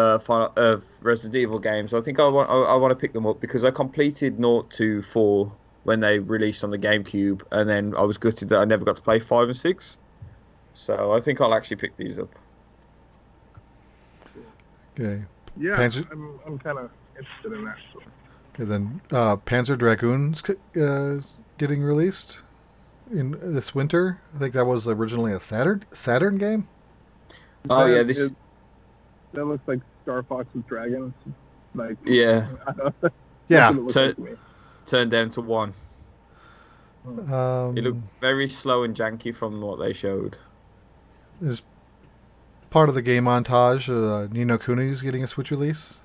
Resident Evil games, I think I want to pick them up because I completed 0 to 4 when they released on the GameCube, and then I was gutted that I never got to play 5 and 6. So I think I'll actually pick these up. Okay. Yeah, Panzer... I'm kind of interested in that. So. Okay, then Panzer Dragoon's getting released in this winter. I think that was originally a Saturn game. Oh yeah, that looks like Star Fox with dragons. Like yeah, turned down to 1. It looked very slow and janky from what they showed. As part of the game montage, Ni no Kuni is getting a Switch release.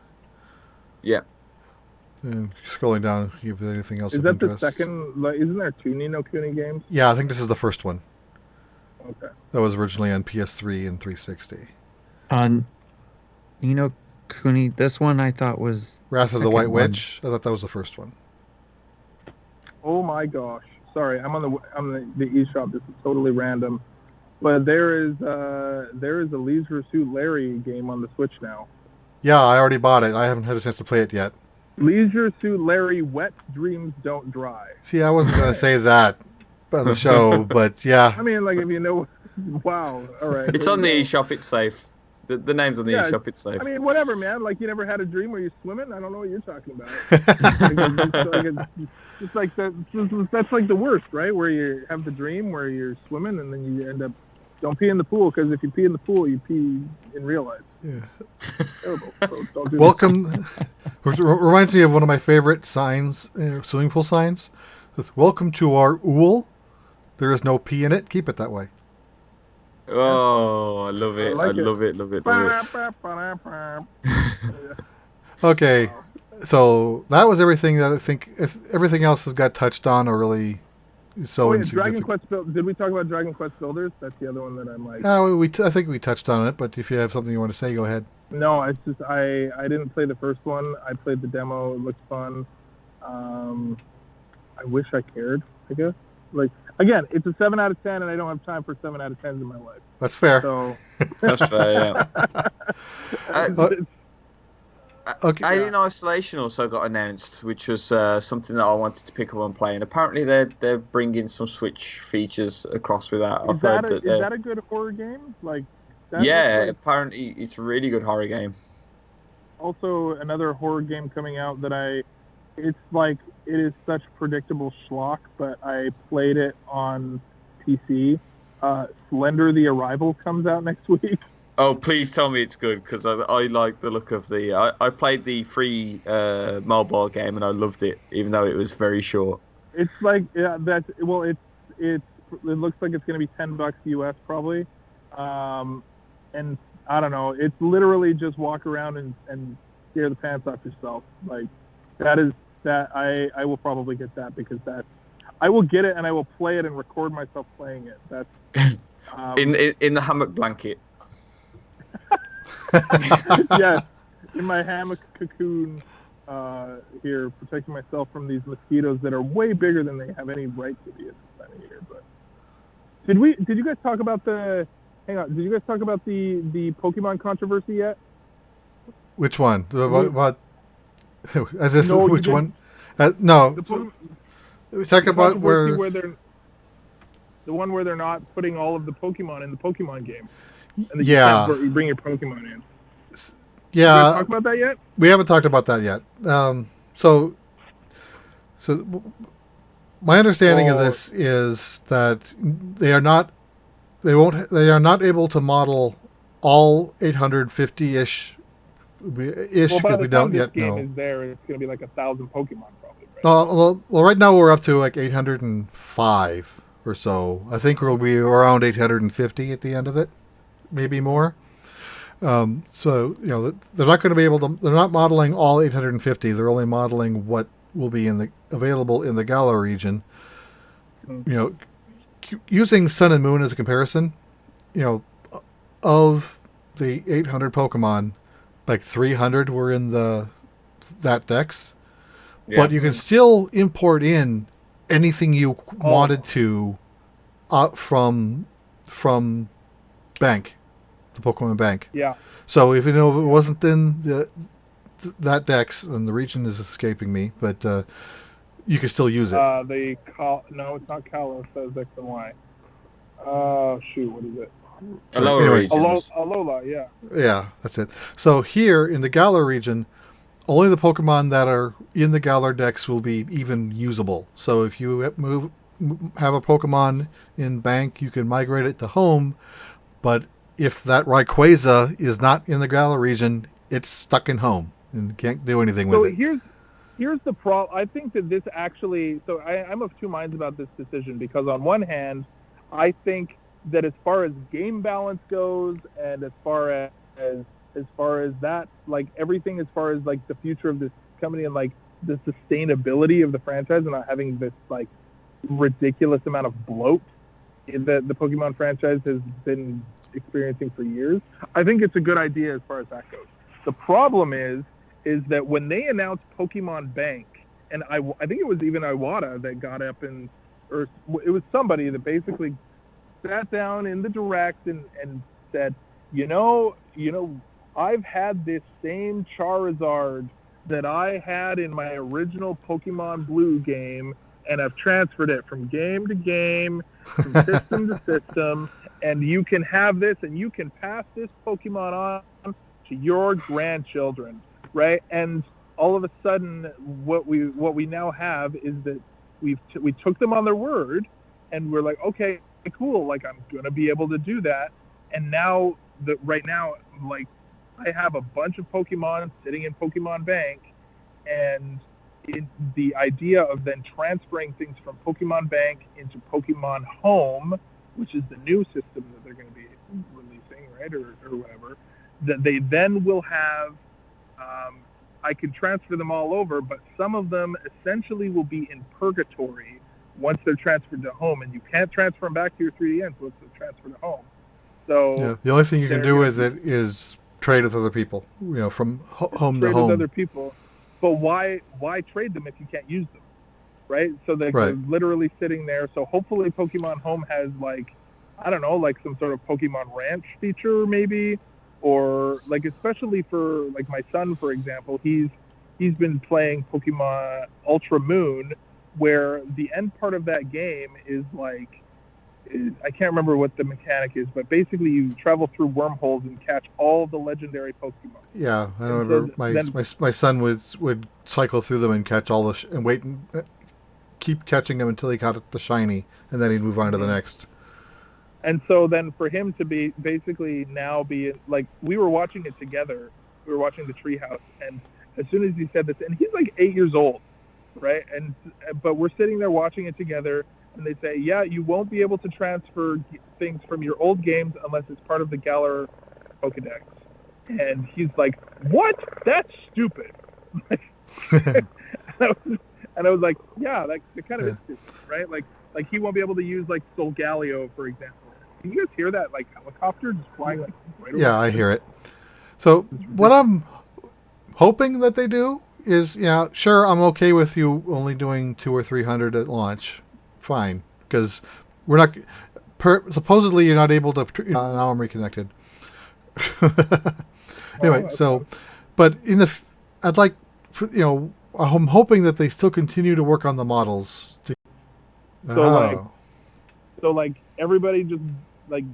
Yeah. And scrolling down, if there's anything else is of that interest. The second? Like, isn't there 2 Ni no Kuni games? Yeah, I think this is the first one. Okay. That was originally on PS3 and 360. Ni no Kuni, this one I thought was Wrath of the White Witch. I thought that was the first one. Oh my gosh! Sorry, I'm on the eShop. This is totally random. But there is a Leisure Suit Larry game on the Switch now. Yeah, I already bought it. I haven't had a chance to play it yet. Leisure Suit Larry, Wet Dreams Don't Dry. See, I wasn't going to say that on the show, but yeah. I mean, like, if you know, wow, all right. It's there on you the go. eShop. It's safe. The name's on the Yeah, eShop. It's safe. I mean, whatever, man. Like, you never had a dream where you're swimming? I don't know what you're talking about. It's like that's like the worst, right? Where you have the dream where you're swimming and then you end up, don't pee in the pool, because if you pee in the pool, you pee in real life. Yeah. Terrible. So don't do Welcome. Reminds me of one of my favorite signs, swimming pool signs. It says, "Welcome to our ool. There is no pee in it. Keep it that way." Oh, I love it. I like it. love it. Love it. Love it. Okay, Wow. so that was everything that I think. Everything else has got touched on or really so Oh, yeah, insignificant. Dragon Quest. Did we talk about Dragon Quest Builders? That's the other one that I'm like. I think we touched on it, but if you have something you want to say, go ahead. No, it's just I didn't play the first one. I played the demo. It looked fun. I wish I cared, I guess. Like, again, it's a 7 out of 10, and I don't have time for 7 out of 10s in my life. That's fair. So That's fair. Yeah. Okay. Alien Isolation also got announced, which was something that I wanted to pick up and play. And apparently they're bringing some Switch features across with that. is that a good horror game? Like, that yeah, looks like apparently it's a really good horror game. also another horror game coming out that it's like, it is such predictable schlock, but I played it on PC. Slender the Arrival comes out next week. Oh, please tell me it's good, because I like the look of the. I played the free mobile game and I loved it, even though it was very short. It's like, yeah, it looks like it's gonna be $10 US probably, and I don't know. It's literally just walk around and scare the pants off yourself. Like, I will probably get that, because I will get it and I will play it and record myself playing it. That's in the hammock blanket. yes, in my hammock cocoon here, protecting myself from these mosquitoes that are way bigger than they have any right to be at this time of year. But did you guys talk about the? Hang on, did you guys talk about the Pokemon controversy yet? Which one? What? As this, No, you which didn't. one? No. The Pokemon, We talk about controversy where. they're the one where they're not putting all of the Pokemon in the Pokemon game. And Yeah. you bring your Pokemon in. You guys Yeah. talk about that yet? We haven't talked about that yet. So my understanding of this is that they are not able to model all 850-ish Well, by because the we time don't this yet game know. is there, it's going to be like 1,000 Pokemon probably, right? Well, right now we're up to like 805 or so. I think we'll be around 850 at the end of it, maybe more. So they're not going to be able to. They're not modeling all 850. They're only modeling what will be available in the Galar region. Using Sun and Moon as a comparison, of the 800 Pokemon, like 300 were in that dex. Yeah. But you can still import in anything you wanted to from Bank, the Pokemon Bank. Yeah. So if it wasn't in that dex, and the region is escaping me, but you can still use it. No, it's not Kalos. That's X and Y. Shoot, what is it? Alola Anyway. regions. Alola, yeah. Yeah, that's it. So here in the Galar region, only the Pokemon that are in the Galar dex will be even usable. So if you have a Pokemon in Bank, you can migrate it to home, but if that Rayquaza is not in the Galar region, it's stuck in home and can't do anything with it. Here's the problem. I think that this actually. So I'm of two minds about this decision, because on one hand, I think that as far as game balance goes, and as far as that, like everything, as far as like the future of this company and like the sustainability of the franchise, and not having this like ridiculous amount of bloat that the Pokemon franchise has been experiencing for years, I think it's a good idea as far as that goes. The problem is that when they announced Pokemon Bank, and I think it was even Iwata that got up or it was somebody that basically sat down in the direct and said, I've had this same Charizard that I had in my original Pokemon Blue game, and I've transferred it from game to game, from system to system, and you can have this, and you can pass this Pokemon on to your grandchildren, right? And all of a sudden, what we now have is that we took them on their word, and we're like, okay, cool, like I'm gonna be able to do that, and now right now, like I have a bunch of Pokemon sitting in Pokemon Bank, and the idea of then transferring things from Pokemon Bank into Pokemon Home, which is the new system that they're going to be releasing, right, or whatever, that they then will have. I can transfer them all over, but some of them essentially will be in purgatory once they're transferred to home, and you can't transfer them back to your 3DS once they're transferred to home. So Yeah, the only thing you can do with it is trade with other people, from home to trade home. with other people. But why trade them if you can't use them, right? So they're literally sitting there. So hopefully Pokemon Home has I don't know, like some sort of Pokemon Ranch feature maybe, or like especially for like my son, for example, he's been playing Pokemon Ultra Moon, where the end part of that game is I can't remember what the mechanic is, but basically you travel through wormholes and catch all the legendary Pokemon. Yeah, I remember my son would cycle through them and catch all and wait and keep catching them until he got the shiny, and then he'd move on to the next. And so then for him to be basically now be like, we were watching it together. We were watching the Treehouse, and as soon as he said this, and he's like 8 years old, right? But we're sitting there watching it together. And they say, yeah, you won't be able to transfer things from your old games unless it's part of the Galar Pokedex. And he's like, what? That's stupid. and I was like, yeah, that kind of is stupid, right? Like he won't be able to use like Solgaleo, for example. Can you guys hear that helicopter just flying right over? Yeah, I hear it. So what I'm hoping that they do is, sure, I'm okay with you only doing 200 or 300 at launch. Fine, because we're not. Supposedly, you're not able to. Now I'm reconnected. Anyway, but I'd like, I'm hoping that they still continue to work on the models. So everybody just like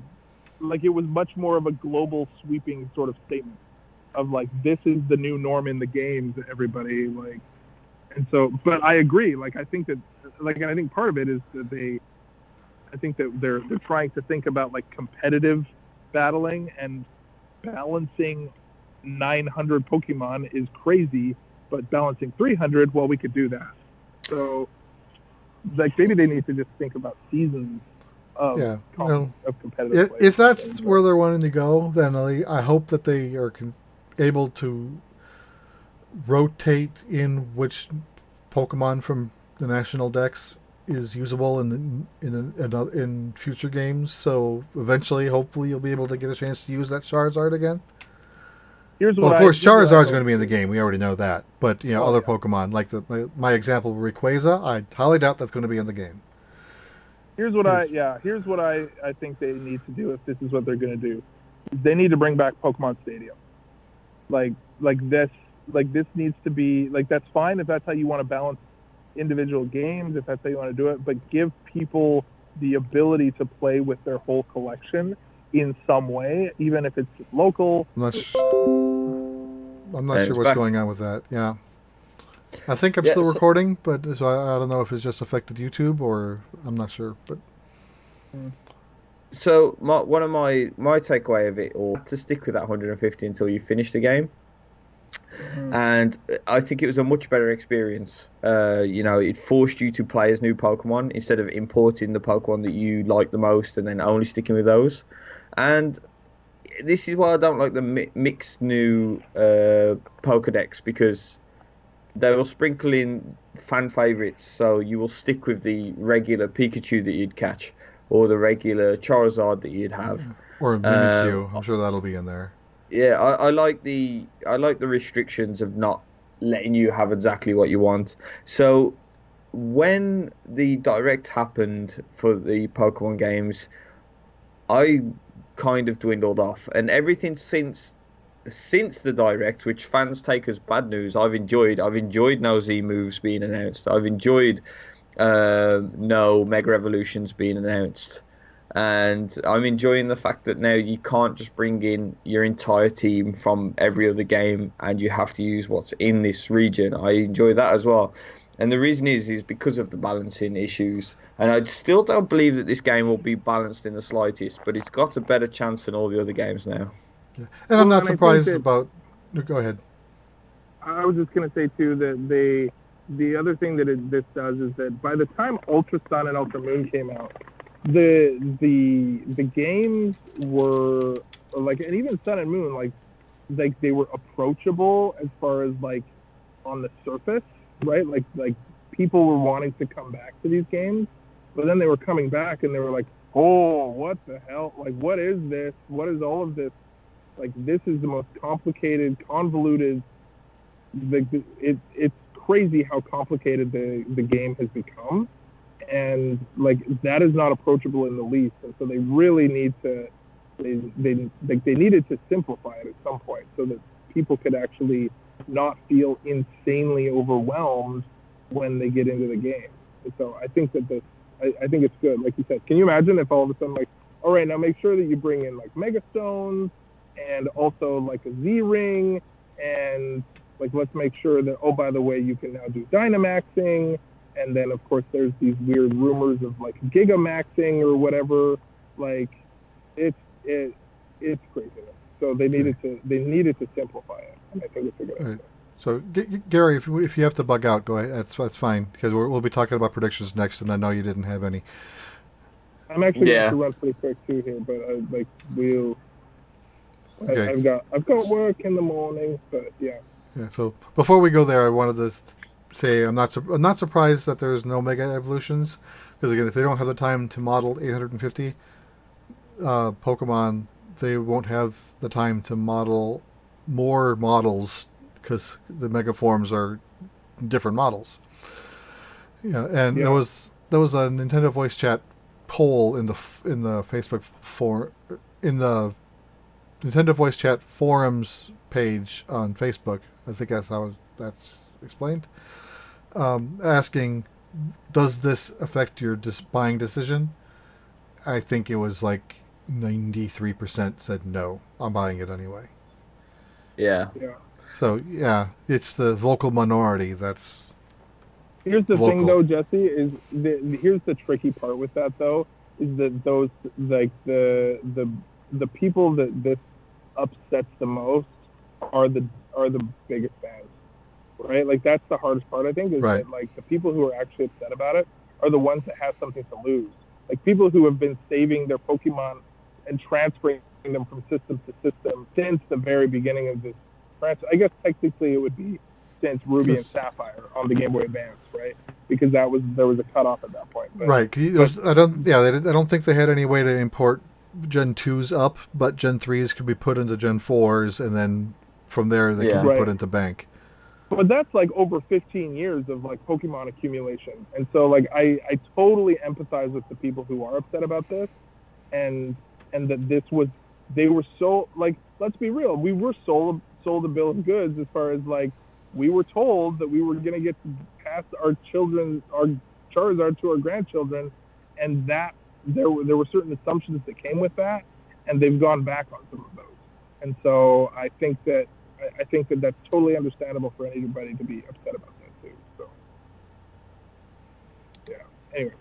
it was much more of a global sweeping sort of statement of this is the new norm in the games. Everybody and so, but I agree. I think that. And I think part of it is that they're trying to think about competitive battling, and balancing 900 Pokemon is crazy, but balancing 300, well, we could do that. So maybe they need to just think about seasons of competitive play. If that's where they're wanting to go, then I hope that they are able to rotate in which Pokemon from the national dex is usable in future games. So eventually, hopefully, you'll be able to get a chance to use that Charizard again. Of course, Charizard's going to be in the game. We already know that. But other Pokemon, like my example of Rayquaza, I highly doubt that's going to be in the game. Here's what I think they need to do if this is what they're going to do. They need to bring back Pokemon Stadium. This needs to be that's fine if that's how you want to balance individual games, if that's how you want to do it, but give people the ability to play with their whole collection in some way, even if it's local. I'm not sure what's going on with that. Yeah, I think I'm still recording, but so I don't know if it's just affected YouTube or I'm not sure. But so one of my takeaway of it, or to stick with that 150 until you finish the game. And I think it was a much better experience. It forced you to play as new Pokemon instead of importing the Pokemon that you like the most and then only sticking with those. And this is why I don't like the mixed new Pokedex, because they will sprinkle in fan favorites. So you will stick with the regular Pikachu that you'd catch, or the regular Charizard that you'd have, or Mimikyu. I'm sure that'll be in there. Yeah, I like the restrictions of not letting you have exactly what you want. So when the direct happened for the Pokemon games, I kind of dwindled off, and everything since the direct, which fans take as bad news, I've enjoyed. I've enjoyed no Z moves being announced. I've enjoyed no Mega Evolutions being announced. And I'm enjoying the fact that now you can't just bring in your entire team from every other game and you have to use what's in this region. I enjoy that as well. And the reason is because of the balancing issues. And I still don't believe that this game will be balanced in the slightest, but it's got a better chance than all the other games now. Yeah. And I'm Well, not and I think surprised that- about. Go ahead. I was just going to say too that the other thing that this does is that by the time Ultra Sun and Ultra Moon came out, the games were like, and even Sun and Moon, like they were approachable as far as like on the surface, right? Like people were wanting to come back to these games, but then they were coming back and they were like, oh, what the hell? Like, what is this? What is all of this? Like, this is the most complicated, convoluted. It's crazy how complicated the game has become, and like that is not approachable in the least. And so they really need to they needed to simplify it at some point so that people could actually not feel insanely overwhelmed when they get into the game. And so I think that I think it's good. Like you said, can you imagine if all of a sudden, like, all right, now make sure that you bring in like Mega Stones and also like a Z Ring, and like let's make sure that, oh, by the way, you can now do Dynamaxing, and then of course there's these weird rumors of like Gigamaxing or whatever. Like it's craziness. So they needed to simplify it, and I think it's a good idea. Right. So, Gary, if you have to bug out, go ahead. That's fine, because we'll be talking about predictions next, and I know you didn't have any. I'm actually Yeah. going to run pretty quick too here, but Okay. I've got work in the morning, but yeah. Yeah. So before we go there, I wanted to say I'm not surprised that there's no Mega Evolutions, because again, if they don't have the time to model 850 Pokemon, they won't have the time to model more models, because the Mega Forms are different models. Yeah, and Yeah. there was a Nintendo Voice Chat poll in the Facebook in the Nintendo Voice Chat forums page on Facebook. I think that's how that's explained. Asking, does this affect your buying decision? I think it was like 93% said no. I'm buying it anyway. Yeah. Yeah. So yeah, it's the vocal minority that's. Here's the thing, Vocal. though, Jesse. Here's the tricky part with that, though, is that those like the people that this upsets the most are the biggest fans, right? Like that's the hardest part, I think, is Right. that like the people who are actually upset about it are the ones that have something to lose. Like people who have been saving their Pokemon and transferring them from system to system since the very beginning of this franchise. I guess technically it would be since Ruby and Sapphire on the Game Boy Advance, right? Because there was a cutoff at that point. But, Right. I don't think they had any way to import Gen 2s up, but Gen 3s could be put into Gen 4s, and then from there they Yeah. can be Right. put into bank. But that's like over 15 years of like Pokemon accumulation, and so like I totally empathize with the people who are upset about this, and that they were so like, let's be real, we were sold a bill of goods as far as like we were told that we were gonna get to pass our Charizard to our grandchildren, and that there were certain assumptions that came with that, and they've gone back on some of those, and so I think that that's totally understandable for anybody to be upset about that too. So, yeah. Anyways,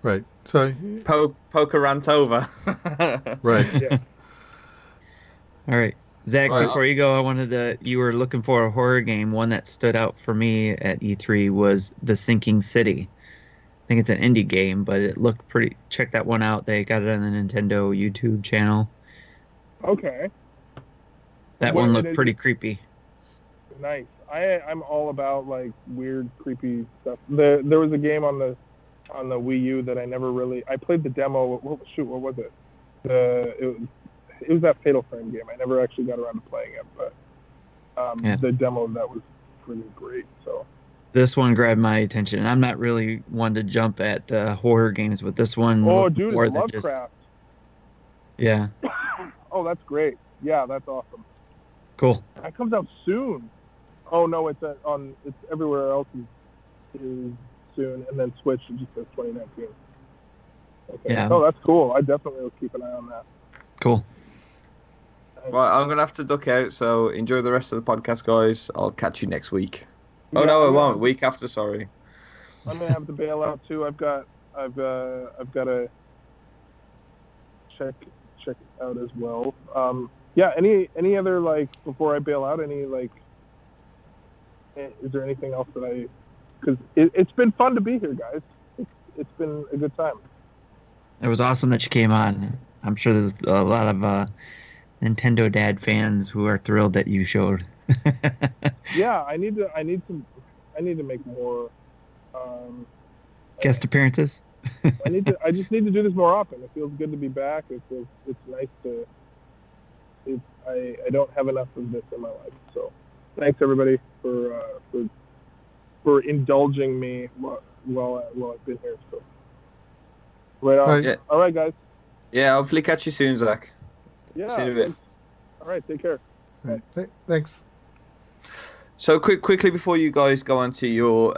Right. So Poker rant over. right. yeah. All right, Zach. All right. Before you go, you were looking for a horror game. One that stood out for me at E3 was The Sinking City. I think it's an indie game, but it looked pretty. Check that one out. They got it on the Nintendo YouTube channel. Okay. That What one it looked is- pretty creepy. Nice. I'm all about like weird, creepy stuff. There was a game on the Wii U that I never really. I played the demo. What was it? It was that Fatal Frame game. I never actually got around to playing it, but Yeah. the demo of that was pretty great. So This one grabbed my attention. I'm not really one to jump at the horror games, but this one oh, looked dude, more it's than just Lovecraft. Yeah. Oh, that's great. Yeah, that's awesome. Cool. That comes out soon. Oh no, it's it's everywhere else is soon, and then Switch it just says 2019. Okay. Yeah. Oh, that's cool. I definitely will keep an eye on that. Cool. Right, I'm gonna have to duck out. So enjoy the rest of the podcast, guys. I'll catch you next week. Oh Yeah, no, I I'm won't. gonna- Week after, sorry. I'm gonna have to bail out too. I've got to check out as well. Yeah. Any other like before I bail out? Any like? Is there anything else that I? Because it's been fun to be here, guys. It's been a good time. It was awesome that you came on. I'm sure there's a lot of Nintendo Dad fans who are thrilled that you showed. Yeah, I need to make more. Guest appearances. I just need to do this more often. It feels good to be back. It's nice to. I don't have enough of this in my life. So, thanks everybody for indulging me while I've been here. So, right on. Right. Yeah. All right, guys. Yeah, hopefully catch you soon, Zach. Yeah. See you in a bit. Thanks. All right. Take care. Right. Thanks. So quickly before you guys go on to your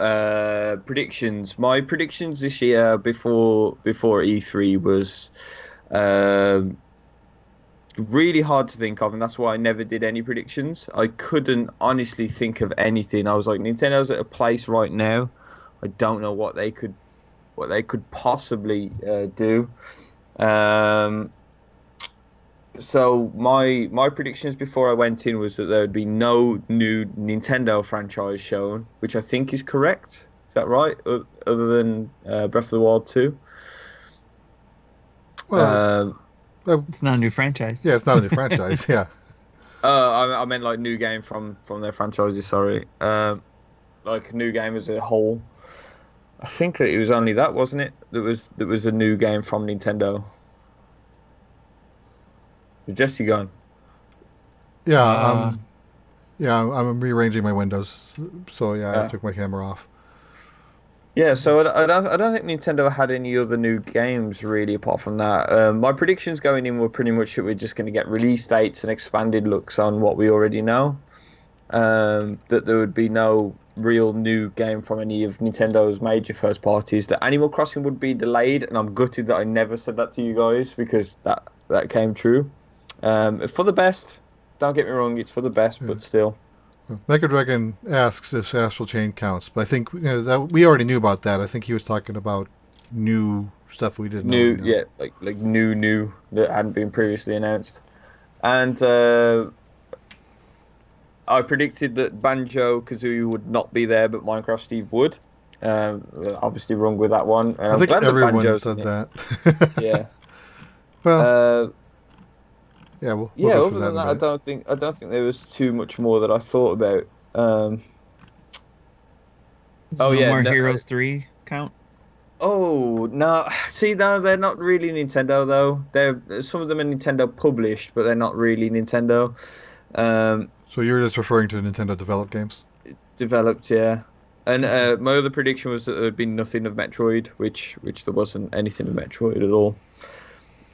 predictions, my predictions this year before E3 was really hard to think of, and that's why I never did any predictions. I couldn't honestly think of anything. I was like, Nintendo's at a place right now. I don't know what they could possibly do. So my predictions before I went in was that there would be no new Nintendo franchise shown, which I think is correct. Is that right? Other than Breath of the Wild 2? Well, It's not a new franchise. yeah, it's not a new franchise. Yeah. I meant like new game from their franchises. Sorry, like new game as a whole. I think that it was only that, wasn't it? That was a new game from Nintendo. Is Jesse gone? Yeah. I'm rearranging my windows. So yeah, I Ah. took my camera off. Yeah, so I don't think Nintendo had any other new games really apart from that. My predictions going in were pretty much that we're just going to get release dates and expanded looks on what we already know. That there would be no real new game from any of Nintendo's major first parties. That Animal Crossing would be delayed, and I'm gutted that I never said that to you guys because that came true. For the best. Don't get me wrong, it's for the best, but still. Mega Dragon asks if Astral Chain counts, but I think that we already knew about that. I think he was talking about new stuff we didn't New, know. yeah, like new that hadn't been previously announced. And I predicted that Banjo-Kazooie would not be there, but Minecraft Steve would. Obviously wrong with that one. And I think glad that everyone Banjo's said in it. that. Yeah. Well, yeah, we'll Yeah, go other through than that that, in a bit. I don't think there was too much more that I thought about. Does Oh, No yeah, More no- Heroes 3 count? Oh no! See, no, they're not really Nintendo though. Some of them are Nintendo published, but they're not really Nintendo So you're just referring to Nintendo developed games? developed. Yeah, and my other prediction was that there'd be nothing of Metroid, which there wasn't anything of Metroid at all.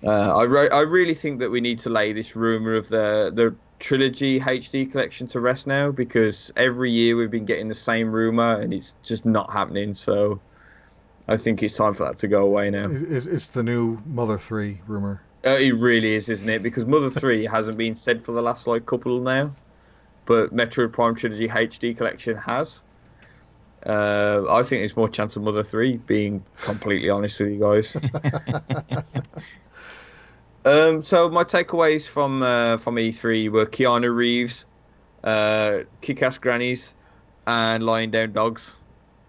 I really think that we need to lay this rumor of the trilogy HD collection to rest now, because every year we've been getting the same rumor and it's just not happening. So I think it's time for that to go away now. It's the new Mother 3 rumor. It really is, isn't it? Because Mother 3 hasn't been said for the last couple now, but Metroid Prime Trilogy HD collection has. I think there's more chance of Mother 3, being completely honest with you guys. So my takeaways from E3 were Keanu Reeves, kick-ass grannies, and lying down dogs.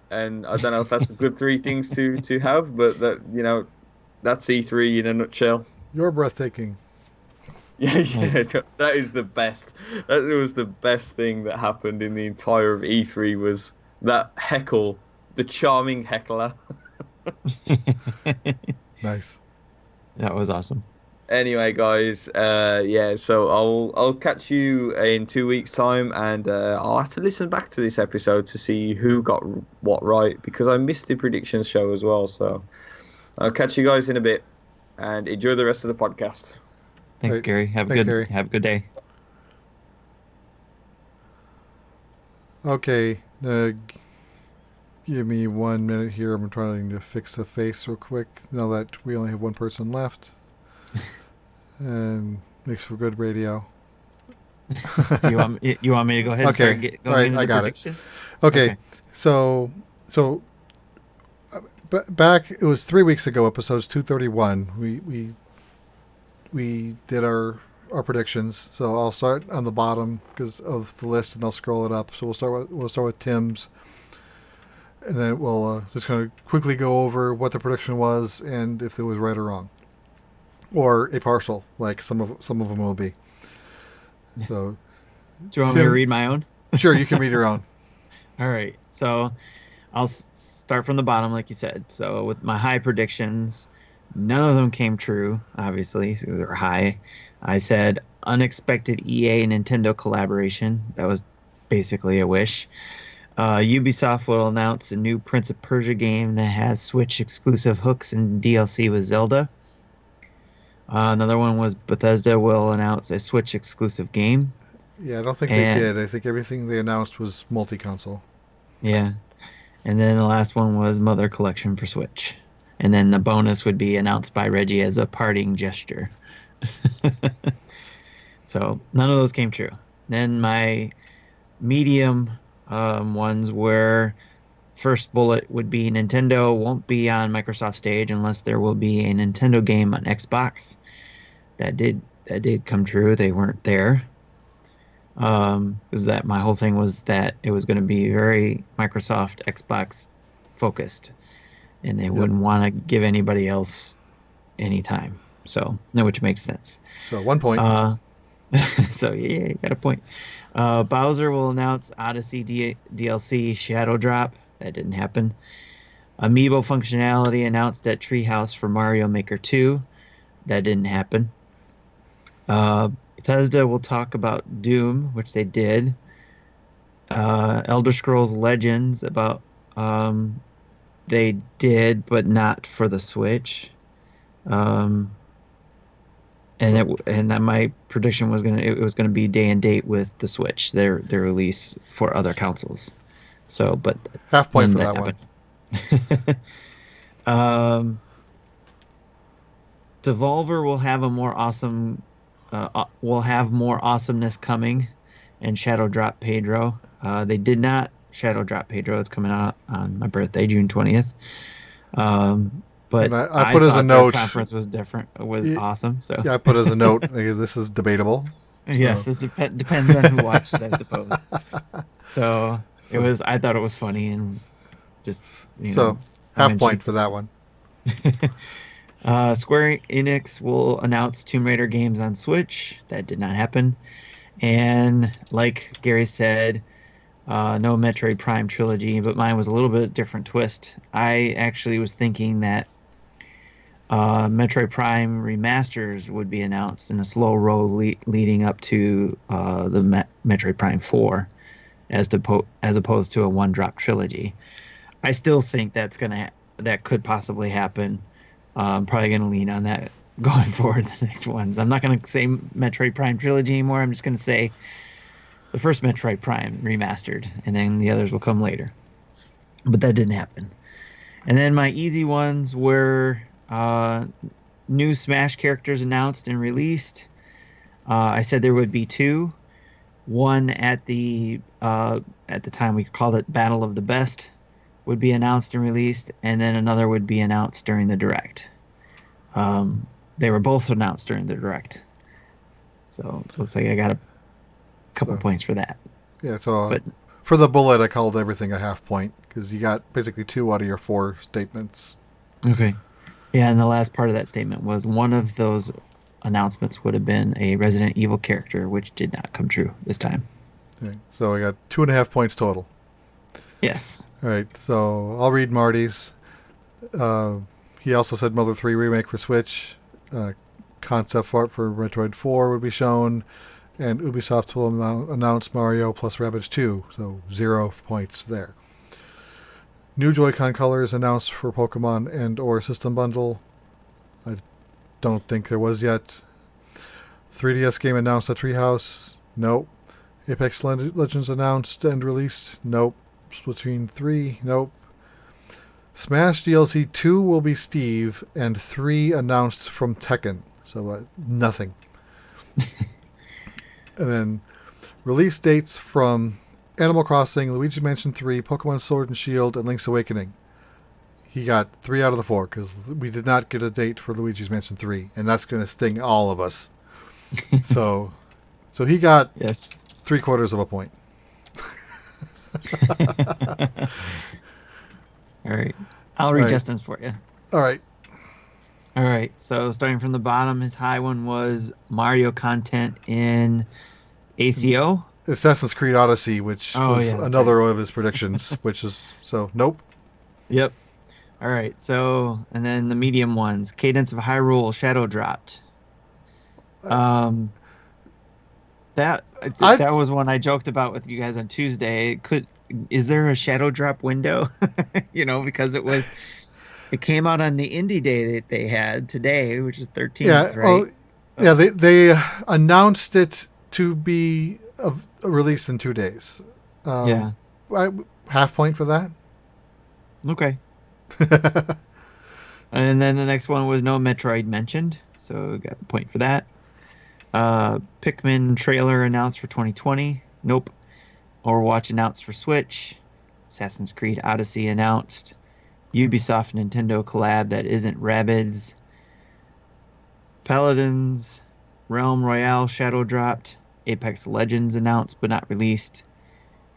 And I don't know if that's good three things to have, but that's E3 in a nutshell. You're breathtaking. Yeah, Nice. that is the best. That was the best thing that happened in the entire of E3 was that heckle, the charming heckler. Nice. That was awesome. Anyway, guys, so I'll catch you in 2 weeks' time, and I'll have to listen back to this episode to see who got what right, because I missed the predictions show as well. So I'll catch you guys in a bit, and enjoy the rest of the podcast. Thanks, Right. Gary. Thanks, Gary. Have a good day. Okay. Give me 1 minute here. I'm trying to fix the face real quick now that we only have one person left. And makes for good radio. You want me to go ahead and Okay. start All going right, into I got it. predictions? Okay. So back, it was 3 weeks ago, episodes 231. We did our predictions. So I'll start on the bottom because of the list, and I'll scroll it up. So we'll start with Tim's, and then we'll just kind of quickly go over what the prediction was and if it was right or wrong, or a partial, like some of them will be. So Do you want me to Tim- read my own? sure, you can read your own. All right. So I'll start from the bottom, like you said. So with my high predictions, none of them came true, obviously. So they were high. I said unexpected EA Nintendo collaboration. That was basically a wish. Ubisoft will announce a new Prince of Persia game that has Switch exclusive hooks and DLC with Zelda. Another one was Bethesda will announce a Switch exclusive game. Yeah, I don't think And- they did. I think everything they announced was multi-console. Yeah. And then the last one was Mother Collection for Switch. And then the bonus would be announced by Reggie as a parting gesture. So none of those came true. Then my medium ones were first bullet would be Nintendo won't be on Microsoft stage unless there will be a Nintendo game on Xbox. That did come true. They weren't there. Because that my whole thing was that it was going to be very Microsoft Xbox focused, and they wouldn't want to give anybody else any time. So, no, which makes sense. So 1 point. So yeah, you got a point. Bowser will announce Odyssey DLC Shadow Drop. That didn't happen. Amiibo functionality announced at Treehouse for Mario Maker 2. That didn't happen. Bethesda will talk about Doom, which they did. Elder Scrolls Legends about they did, but not for the Switch. And my prediction was it was gonna be day and date with the Switch, their release for other consoles. So, but Half point for none that of one. happened. Devolver will have a more awesome. Will have more awesomeness coming, and Shadow Drop Pedro. They did not Shadow Drop Pedro. It's coming out on my birthday, June 20th. But And I put as a thought note. their conference was different. Was awesome. So Yeah, I put as a note. This is debatable. yes, it depends on who watched it, I suppose. So it was. I thought it was funny and just So half point for that one. Square Enix will announce Tomb Raider games on Switch. That did not happen. And like Gary said, no Metroid Prime trilogy, but mine was a little bit different twist. I actually was thinking that Metroid Prime remasters would be announced in a slow roll leading up to the Metroid Prime 4 as opposed to a one-drop trilogy. I still think that could possibly happen. I'm probably going to lean on that going forward the next ones. I'm not going to say Metroid Prime trilogy anymore. I'm just going to say the first Metroid Prime remastered, and then the others will come later. But that didn't happen. And then my easy ones were new Smash characters announced and released. I said there would be two. One at the time we called it Battle of the Best would be announced and released, and then another would be announced during the Direct. They were both announced during the Direct. So it looks like I got a couple points for that. Yeah, so But- for the bullet, I called everything a half point because you got basically 2 out of your 4 statements. Okay. Yeah, and the last part of that statement was one of those announcements would have been a Resident Evil character, which did not come true this time. Okay, so I got 2.5 points total. Yes. All right, so I'll read Marty's. He also said Mother 3 remake for Switch. Concept art for Metroid 4 would be shown. And Ubisoft will announce Mario plus Rabbids 2, so 0 points there. New Joy-Con colors announced for Pokemon and or System Bundle. I don't think there was yet. 3DS game announced at Treehouse. Nope. Apex Legends announced and released. Nope. Splatoon 3. Nope. Smash DLC 2 will be Steve, and 3 announced from Tekken. So nothing. And then release dates from Animal Crossing, Luigi Mansion 3, Pokemon Sword and Shield, and Link's Awakening. He got 3 out of the 4 because we did not get a date for Luigi's Mansion 3, and that's going to sting all of us. so he got Yes. 3/4 of a point. All right. I'll read Right. Justin's for you. All right. All right. So starting from the bottom, his high one was Mario content in ACO. Assassin's Creed Odyssey, which was that's another of his predictions, which is so nope. Yep. All right. So, and then the medium ones, Cadence of Hyrule Shadow dropped. That was one I joked about with you guys on Tuesday. Is there a shadow drop window? Because it came out on the indie day that they had today, which is 13th, Yeah. right? Yeah. They announced it to be released in 2 days. Yeah. Half point for that. Okay. And then the next one was no Metroid mentioned, so we got the point for that. Pikmin trailer announced for 2020. Nope. Overwatch announced for Switch. Assassin's Creed Odyssey announced. Ubisoft Nintendo collab that isn't Rabbids. Paladins Realm Royale Shadow dropped. Apex Legends announced but not released.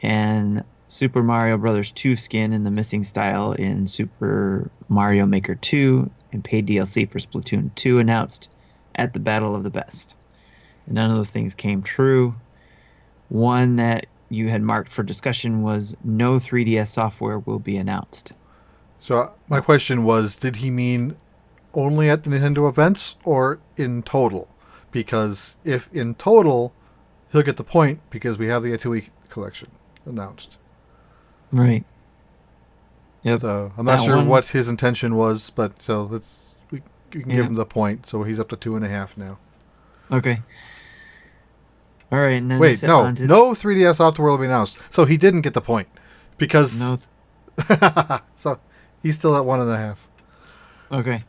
And Super Mario Bros. 2 skin in the missing style in Super Mario Maker 2 and paid DLC for Splatoon 2 announced at the Battle of the Best. And none of those things came true. One that you had marked for discussion was no 3DS software will be announced. So my question was, did he mean only at the Nintendo events or in total? Because if in total, he'll get the point because we have the Atui collection announced. Right. Yep. So I'm not sure what his intention was, but so we can give him the point. So he's up to 2.5 now. Okay. All right. And then Wait, no 3DS software will be announced. So he didn't get the point because so he's still at 1.5. Okay.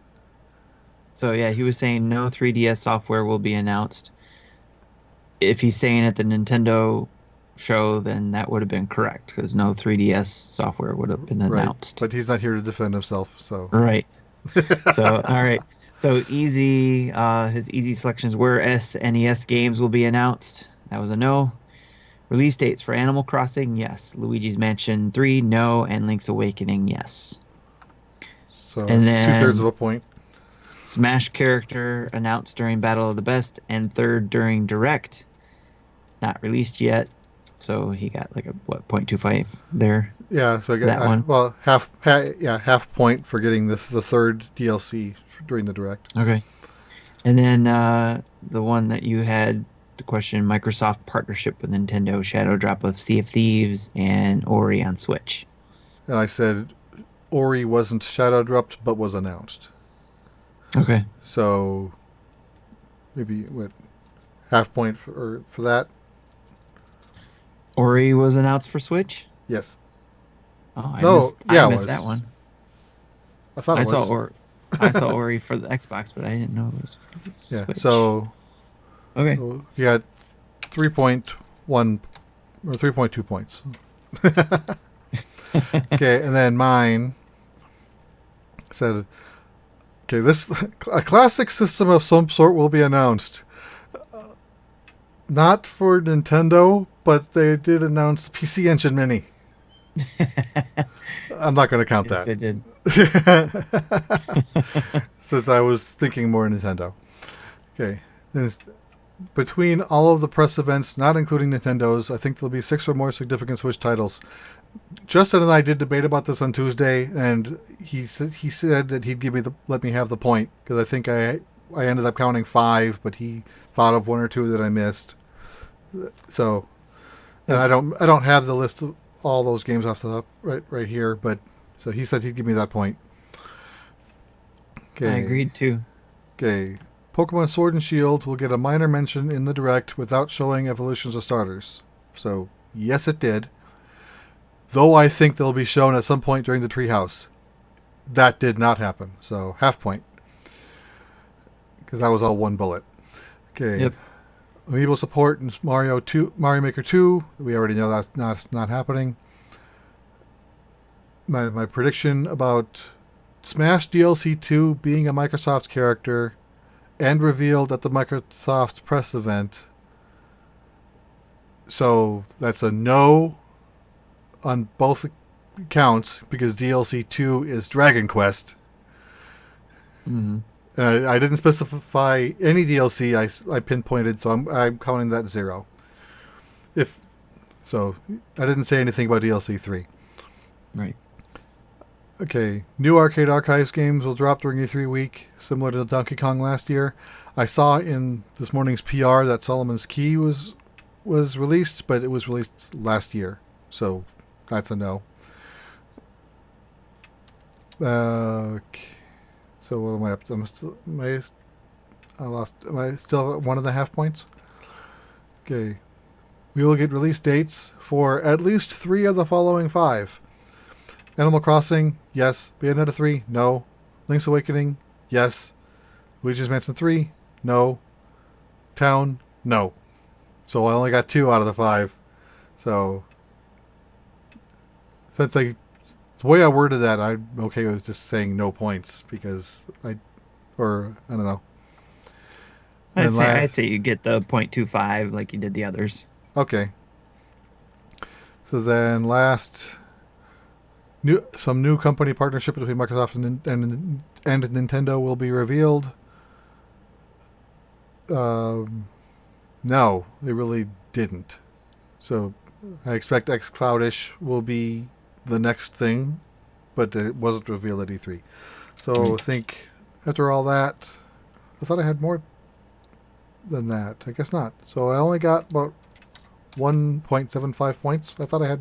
So yeah, he was saying no 3DS software will be announced. If he's saying at the Nintendo show, then that would have been correct because no 3DS software would have been announced. Right. But he's not here to defend himself, so. Right. So all right. So easy. His easy selections were SNES games will be announced. That was a no. Release dates for Animal Crossing, yes. Luigi's Mansion 3, no. And Link's Awakening, yes. So and then 2/3 of a point. Smash character announced during Battle of the Best and third during Direct. Not released yet. So he got like a 0.25 there. Yeah, so I got that one. Well, half point for getting the third DLC during the Direct. Okay. And then the one that you had the question, Microsoft partnership with Nintendo, shadow drop of Sea of Thieves and Ori on Switch. And I said Ori wasn't shadow dropped but was announced. Okay. So maybe half point for that? Ori was announced for Switch? Yes. Oh, I missed that one. I thought it was. I saw Ori for the Xbox, but I didn't know it was for the Switch. Yeah, so okay. So he had 3.1 or 3.2 points. Okay, and then mine said, okay, a classic system of some sort will be announced. Not for Nintendo, but they did announce the PC Engine Mini. I'm not going to count that. They did. Since I was thinking more Nintendo. Okay. Then between all of the press events, not including Nintendo's, I think there'll be 6 or more significant Switch titles. Justin and I did debate about this on Tuesday, and he said that he'd let me have the point because I think I ended up counting 5, but he thought of 1 or 2 that I missed. So, and I don't have the list of all those games off the top right here, but so he said he'd give me that point. Okay. I agreed too. Okay. Pokemon Sword and Shield will get a minor mention in the Direct without showing evolutions of starters. So, yes, it did. Though I think they'll be shown at some point during the Treehouse. That did not happen. So, half point. Because that was all one bullet. Okay. Yep. Amiibo support in Mario Maker 2. We already know that's not happening. My prediction about Smash DLC 2 being a Microsoft character and revealed at the Microsoft press event. So that's a no on both accounts because DLC 2 is Dragon Quest. Mm-hmm. I didn't specify any DLC I pinpointed, so I'm counting that 0. I didn't say anything about DLC 3. Right. Okay, new Arcade Archives games will drop during E3 week, similar to Donkey Kong last year. I saw in this morning's PR that Solomon's Key was released, but it was released last year, so that's a no. Okay. So what am I up to? Am I still at 1.5 points? Okay. We will get release dates for at least 3 of the following 5. Animal Crossing, yes. Bayonetta 3, no. Link's Awakening, yes. Luigi's Mansion 3, no. Town, no. So I only got 2 out of the 5. So since the way I worded that, I'm okay with just saying no points because I don't know. I'd say you get the 0.25 like you did the others. Okay. So then last, some new company partnership between Microsoft and Nintendo will be revealed. No, they really didn't. So I expect xCloud-ish will be the next thing, but it wasn't revealed at E3. So I think after all that, I thought I had more than that. I guess not. So I only got about 1.75 points. I thought I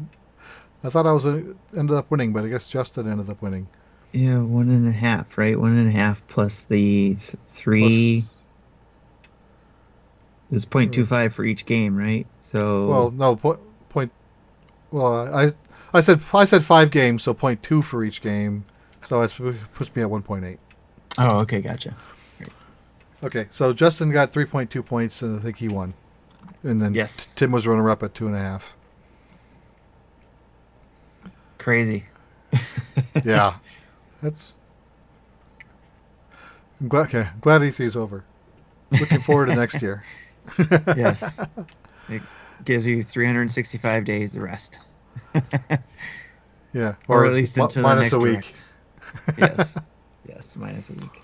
ended up winning, but I guess Justin ended up winning. Yeah, 1.5, right? 1.5 plus the 3 is 0.25 for each game, right? So well, no point. Well, I said 5 games, so 0.2 for each game. So it puts me at 1.8. Oh, okay, gotcha. Okay, so Justin got 3.2 points, and I think he won. And then Yes. Tim was runner up at 2.5. Crazy. Yeah, that's. I'm glad E3 is over. Looking forward to next year. Yes. It gives you 365 days to rest. Yeah, Or at least until the minus next a week. Yes. Yes, minus a week.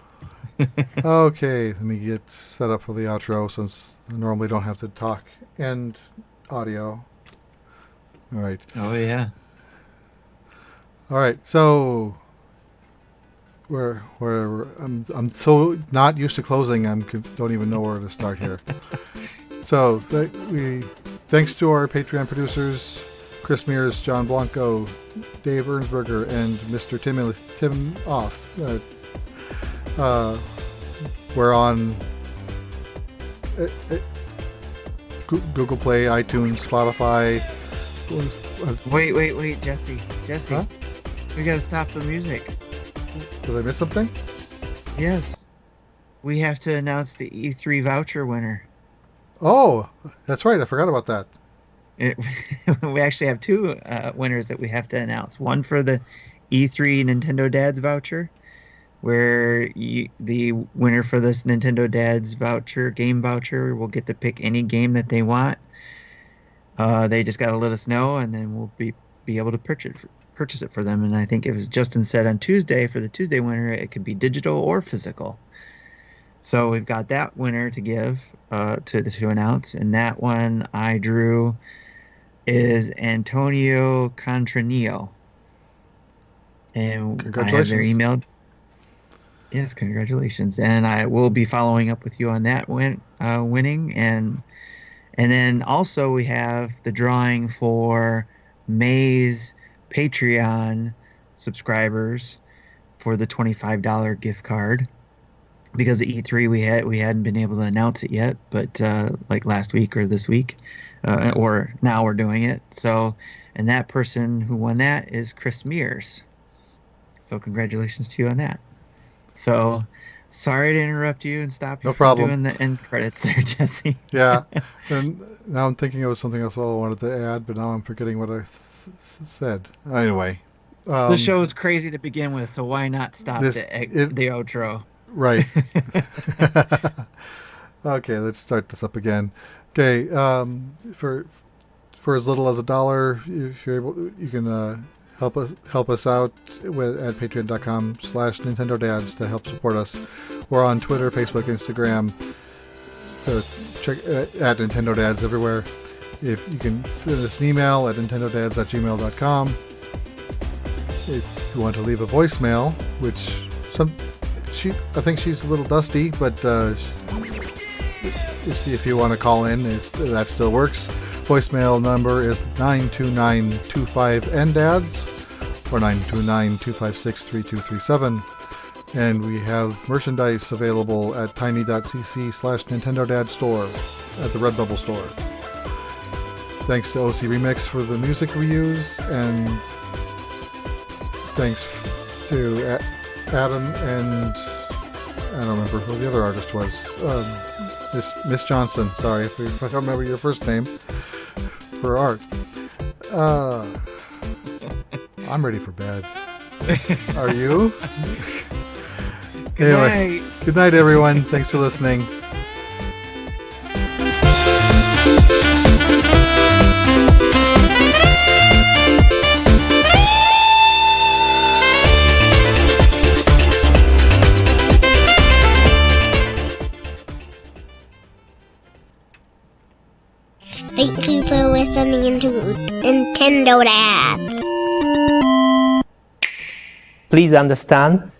Okay, let me get set up for the outro since I normally don't have to talk and audio. All right. Oh yeah. All right. So I'm so not used to closing. Don't even know where to start here. So thanks to our Patreon producers, Chris Mears, John Blanco, Dave Ernsberger, and Mr. Tim Oth. We're on Google Play, iTunes, Spotify. Wait, Jesse. Huh? We gotta stop the music. Did I miss something? Yes. We have to announce the E3 voucher winner. Oh, that's right. I forgot about that. We actually have 2 winners that we have to announce. One for the E3 Nintendo Dads voucher, where the winner for this Nintendo Dads game voucher will get to pick any game that they want. They just got to let us know, and then we'll be able to purchase it for them. And I think it was Justin said on Tuesday, for the Tuesday winner, it could be digital or physical. So we've got that winner to give to announce, and that one I drew is Antonio Contranillo. And I have their email. Yes, congratulations. And I will be following up with you on that winning. And then also we have the drawing for May's Patreon subscribers for the $25 gift card. because at E3 we hadn't been able to announce it yet, but like last week or this week, or now we're doing it. So, and that person who won that is Chris Mears. So congratulations to you on that. So sorry to interrupt you and stop you No from problem. doing the end credits there, Jesse. Yeah. And now I'm thinking it was something else I wanted to add, but now I'm forgetting what I said. Anyway. The show was crazy to begin with, so why not stop the outro? Right. Okay, let's start this up again. Okay, for as little as $1, if you're able, you can help us out at patreon.com/Nintendo Dads to help support us. We're on Twitter, Facebook, Instagram. So check at Nintendo Dads everywhere. If you can send us an email at nintendodads@gmail.com. If you want to leave a voicemail, which I think she's a little dusty, but if you want to call in, that still works. Voicemail number is 92925-NDADS or 929-256-3237. And we have merchandise available at tiny.cc/Nintendo Dad Store at the Redbubble store. Thanks to OC Remix for the music we use, and thanks to Adam and I don't remember who the other artist was. Miss Johnson. Sorry if I don't remember your first name for art. I'm ready for bed. Are you? Good Anyway, night. Good night, everyone. Thanks for listening. Thank you for listening to Nintendo Dads. Please understand